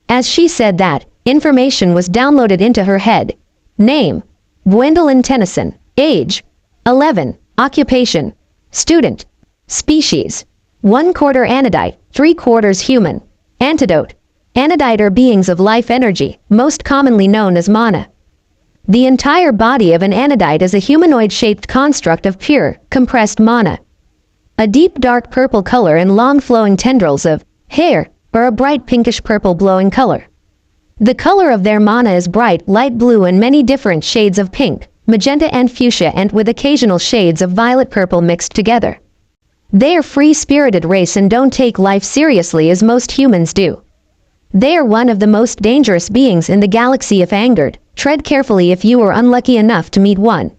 As she said that, Information was downloaded into her head. Name: Gwendolyn Tennyson. Age: 11. Occupation: student. Species: 1/4 anodite, 3/4 human. Antidote: anodite are beings of life energy, most commonly known as mana. The entire body of an anodite is a humanoid-shaped construct of pure, compressed mana. A deep dark purple color and long flowing tendrils of hair, or a bright pinkish purple glowing color. The color of their mana is bright light blue and many different shades of pink, magenta and fuchsia, and with occasional shades of violet purple mixed together. They are free-spirited race and don't take life seriously as most humans do. They are one of the most dangerous beings in the galaxy. If angered, tread carefully if you are unlucky enough to meet one.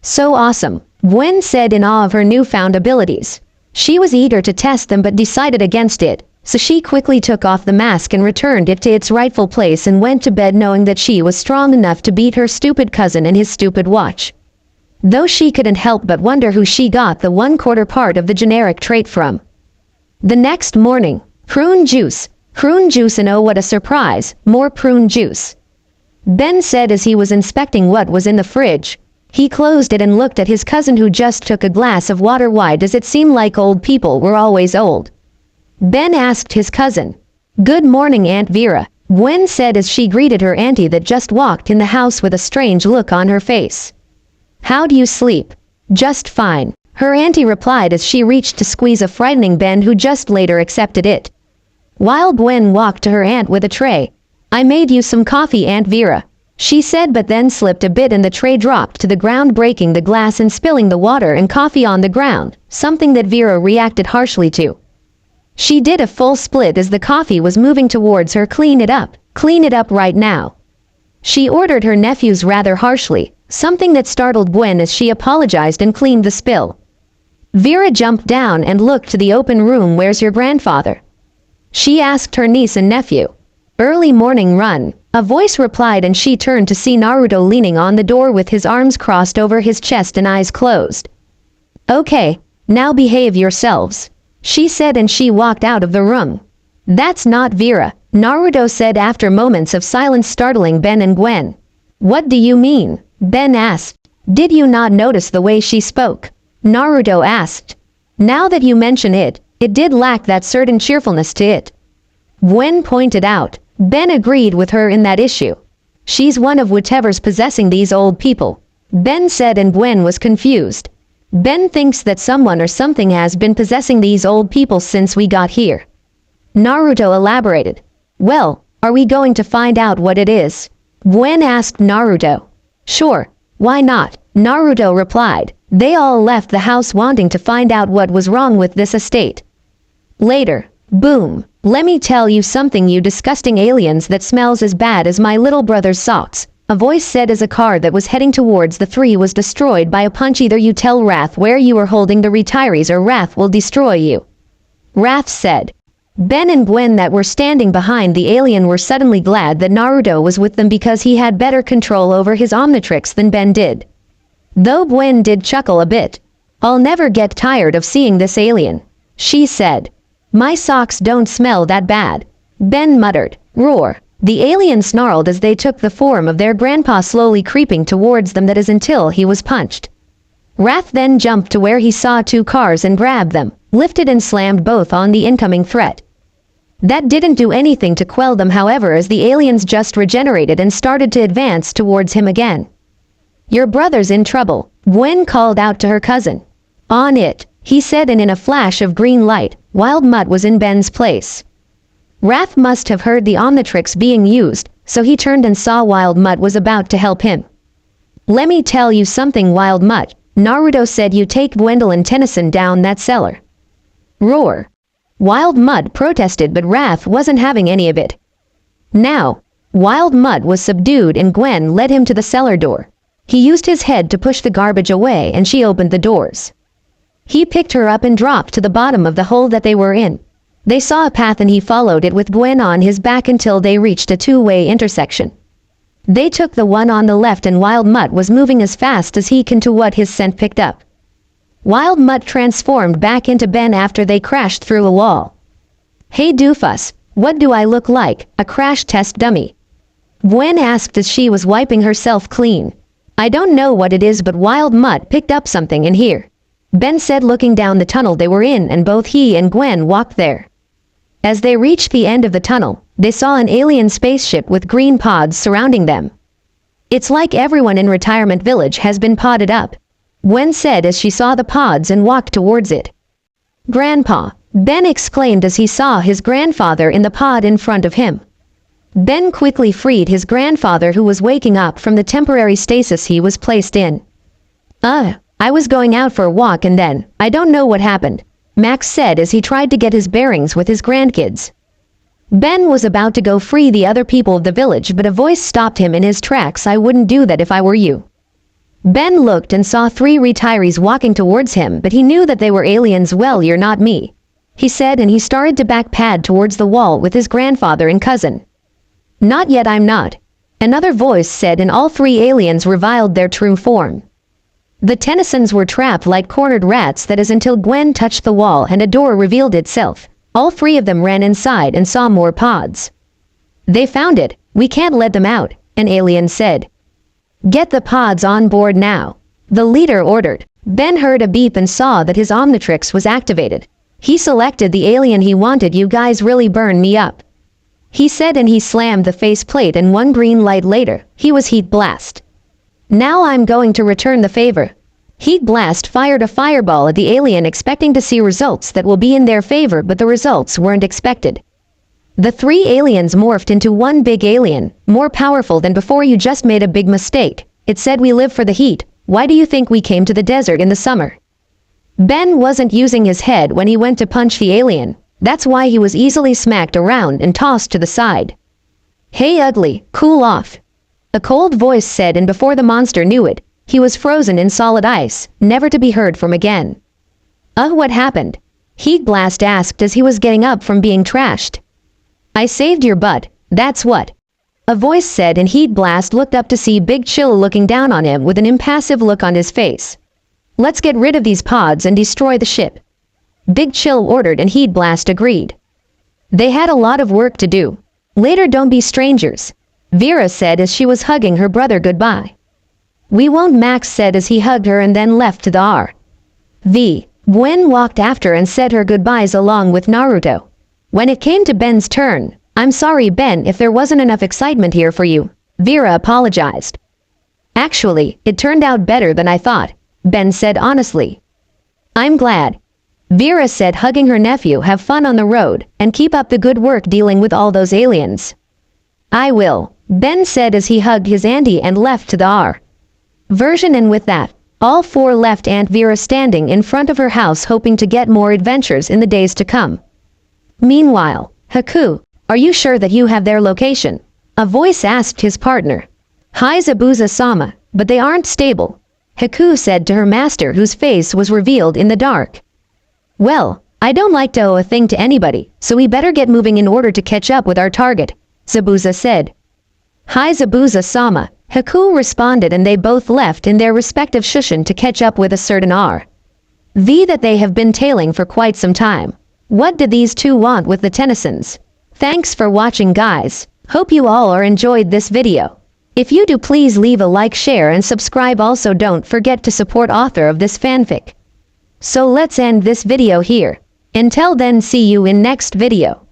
So awesome, Gwen said in awe of her newfound abilities. She was eager to test them but decided against it, so she quickly took off the mask and returned it to its rightful place and went to bed knowing that she was strong enough to beat her stupid cousin and his stupid watch. Though she couldn't help but wonder who she got the 1/4 part of the generic trait from. The next morning, prune juice, and oh what a surprise, more prune juice. Ben said as he was inspecting what was in the fridge. He closed it and looked at his cousin who just took a glass of water. Why does it seem like old people were always old? Ben asked his cousin. Good morning, Aunt Vera, Gwen said as she greeted her auntie that just walked in the house with a strange look on her face. How do you sleep? Just fine, her auntie replied as she reached to squeeze a frightening Ben who just later accepted it. While Gwen walked to her aunt with a tray. I made you some coffee, Aunt Vera, she said, but then slipped a bit and the tray dropped to the ground, breaking the glass and spilling the water and coffee on the ground, something that Vera reacted harshly to. She did a full split as the coffee was moving towards her. Clean it up right now. She ordered her nephews rather harshly, something that startled Gwen as she apologized and cleaned the spill. Vera jumped down and looked to the open room. Where's your grandfather? She asked her niece and nephew. Early morning run, a voice replied, and she turned to see Naruto leaning on the door with his arms crossed over his chest and eyes closed. Okay, now behave yourselves, she said, and she walked out of the room. That's not Vera, Naruto said after moments of silence, startling Ben and Gwen. What do you mean? Ben asked. Did you not notice the way she spoke? Naruto asked. Now that you mention it, it did lack that certain cheerfulness to it. Gwen pointed out. Ben agreed with her in that issue. She's one of whatever's possessing these old people, Ben said, and Gwen was confused. Ben thinks that someone or something has been possessing these old people since we got here. Naruto elaborated. Well, are we going to find out what it is? Gwen asked Naruto. Sure, why not? Naruto replied. They all left the house wanting to find out what was wrong with this estate. Later, boom. Let me tell you something, you disgusting aliens, that smells as bad as my little brother's socks, a voice said as a car that was heading towards the three was destroyed by a punch. Either you tell Wrath where you are holding the retirees or Wrath will destroy you. Wrath said. Ben and Gwen that were standing behind the alien were suddenly glad that Naruto was with them because he had better control over his Omnitrix than Ben did. Though Gwen did chuckle a bit. I'll never get tired of seeing this alien, she said. My socks don't smell that bad, Ben muttered. Roar. The alien snarled as they took the form of their grandpa, slowly creeping towards them, that is until he was punched. Wrath then jumped to where he saw two cars and grabbed them, lifted and slammed both on the incoming threat. That didn't do anything to quell them, however, as the aliens just regenerated and started to advance towards him again. Your brother's in trouble, Gwen called out to her cousin. On it, he said, and in a flash of green light, Wild Mutt was in Ben's place. Wrath must have heard the Omnitrix being used, so he turned and saw Wild Mutt was about to help him. Let me tell you something, Wild Mutt, Naruto said, you take Gwendolyn Tennyson down that cellar. Roar. Wild Mutt protested, but Wrath wasn't having any of it. Now, Wild Mutt was subdued and Gwen led him to the cellar door. He used his head to push the garbage away and she opened the doors. He picked her up and dropped to the bottom of the hole that they were in. They saw a path and he followed it with Gwen on his back until they reached a two-way intersection. They took the one on the left and Wild Mutt was moving as fast as he can to what his scent picked up. Wild Mutt transformed back into Ben after they crashed through a wall. Hey doofus, what do I look like, a crash test dummy? Gwen asked as she was wiping herself clean. I don't know what it is, but Wild Mutt picked up something in here. Ben said, looking down the tunnel they were in, and both he and Gwen walked there. As they reached the end of the tunnel, they saw an alien spaceship with green pods surrounding them. It's like everyone in Retirement Village has been podded up, Gwen said as she saw the pods and walked towards it. Grandpa, Ben exclaimed as he saw his grandfather in the pod in front of him. Ben quickly freed his grandfather, who was waking up from the temporary stasis he was placed in. I was going out for a walk and then, I don't know what happened, Max said as he tried to get his bearings with his grandkids. Ben was about to go free the other people of the village, but a voice stopped him in his tracks. I wouldn't do that if I were you. Ben looked and saw 3 retirees walking towards him, but he knew that they were aliens. Well, you're not me, he said, and he started to backpad towards the wall with his grandfather and cousin. Not yet, I'm not, another voice said, and all 3 aliens revealed their true form. The Tennysons were trapped like cornered rats, that is, until Gwen touched the wall and a door revealed itself. All 3 of them ran inside and saw more pods. They found it. We can't let them out, an alien said. Get the pods on board now, the leader ordered. Ben heard a beep and saw that his Omnitrix was activated. He selected the alien he wanted. You guys really burn me up, he said, and he slammed the faceplate, and 1 green light later, he was Heat Blast. Now I'm going to return the favor. Heat Blast fired a fireball at the alien, expecting to see results that will be in their favor, but the results weren't expected. The 3 aliens morphed into 1 big alien, more powerful than before. You just made a big mistake, it said. We live for the heat. Why do you think we came to the desert in the summer? Ben wasn't using his head when he went to punch the alien. That's why he was easily smacked around and tossed to the side. Hey ugly, cool off, a cold voice said, and before the monster knew it, he was frozen in solid ice, never to be heard from again. What happened? Heat Blast asked as he was getting up from being trashed. I saved your butt, that's what, a voice said, and Heat Blast looked up to see Big Chill looking down on him with an impassive look on his face. Let's get rid of these pods and destroy the ship, Big Chill ordered, and Heat Blast agreed. They had a lot of work to do. Later, don't be strangers, Vera said as she was hugging her brother goodbye. We won't, Max said as he hugged her and then left to the R.V. Gwen walked after and said her goodbyes along with Naruto. When it came to Ben's turn, I'm sorry, Ben, if there wasn't enough excitement here for you, Vera apologized. Actually, it turned out better than I thought, Ben said honestly. I'm glad, Vera said, hugging her nephew. Have fun on the road, and keep up the good work dealing with all those aliens. I will, Ben said as he hugged his auntie and left to the R.Version, and with that, all 4 left Aunt Vera standing in front of her house, hoping to get more adventures in the days to come. Meanwhile, Haku, are you sure that you have their location? A voice asked his partner. Hi Zabuza-sama, but they aren't stable, Haku said to her master, whose face was revealed in the dark. Well, I don't like to owe a thing to anybody, so we better get moving in order to catch up with our target, Zabuza said. Hi Zabuza-sama, Haku responded, and they both left in their respective shushin to catch up with a certain R.V. that they have been tailing for quite some time. What did these 2 want with the Tennysons? Thanks for watching, guys. Hope you all are enjoyed this video. If you do, please leave a like, share and subscribe. Also, don't forget to support author of this fanfic. So let's end this video here. Until then, see you in next video.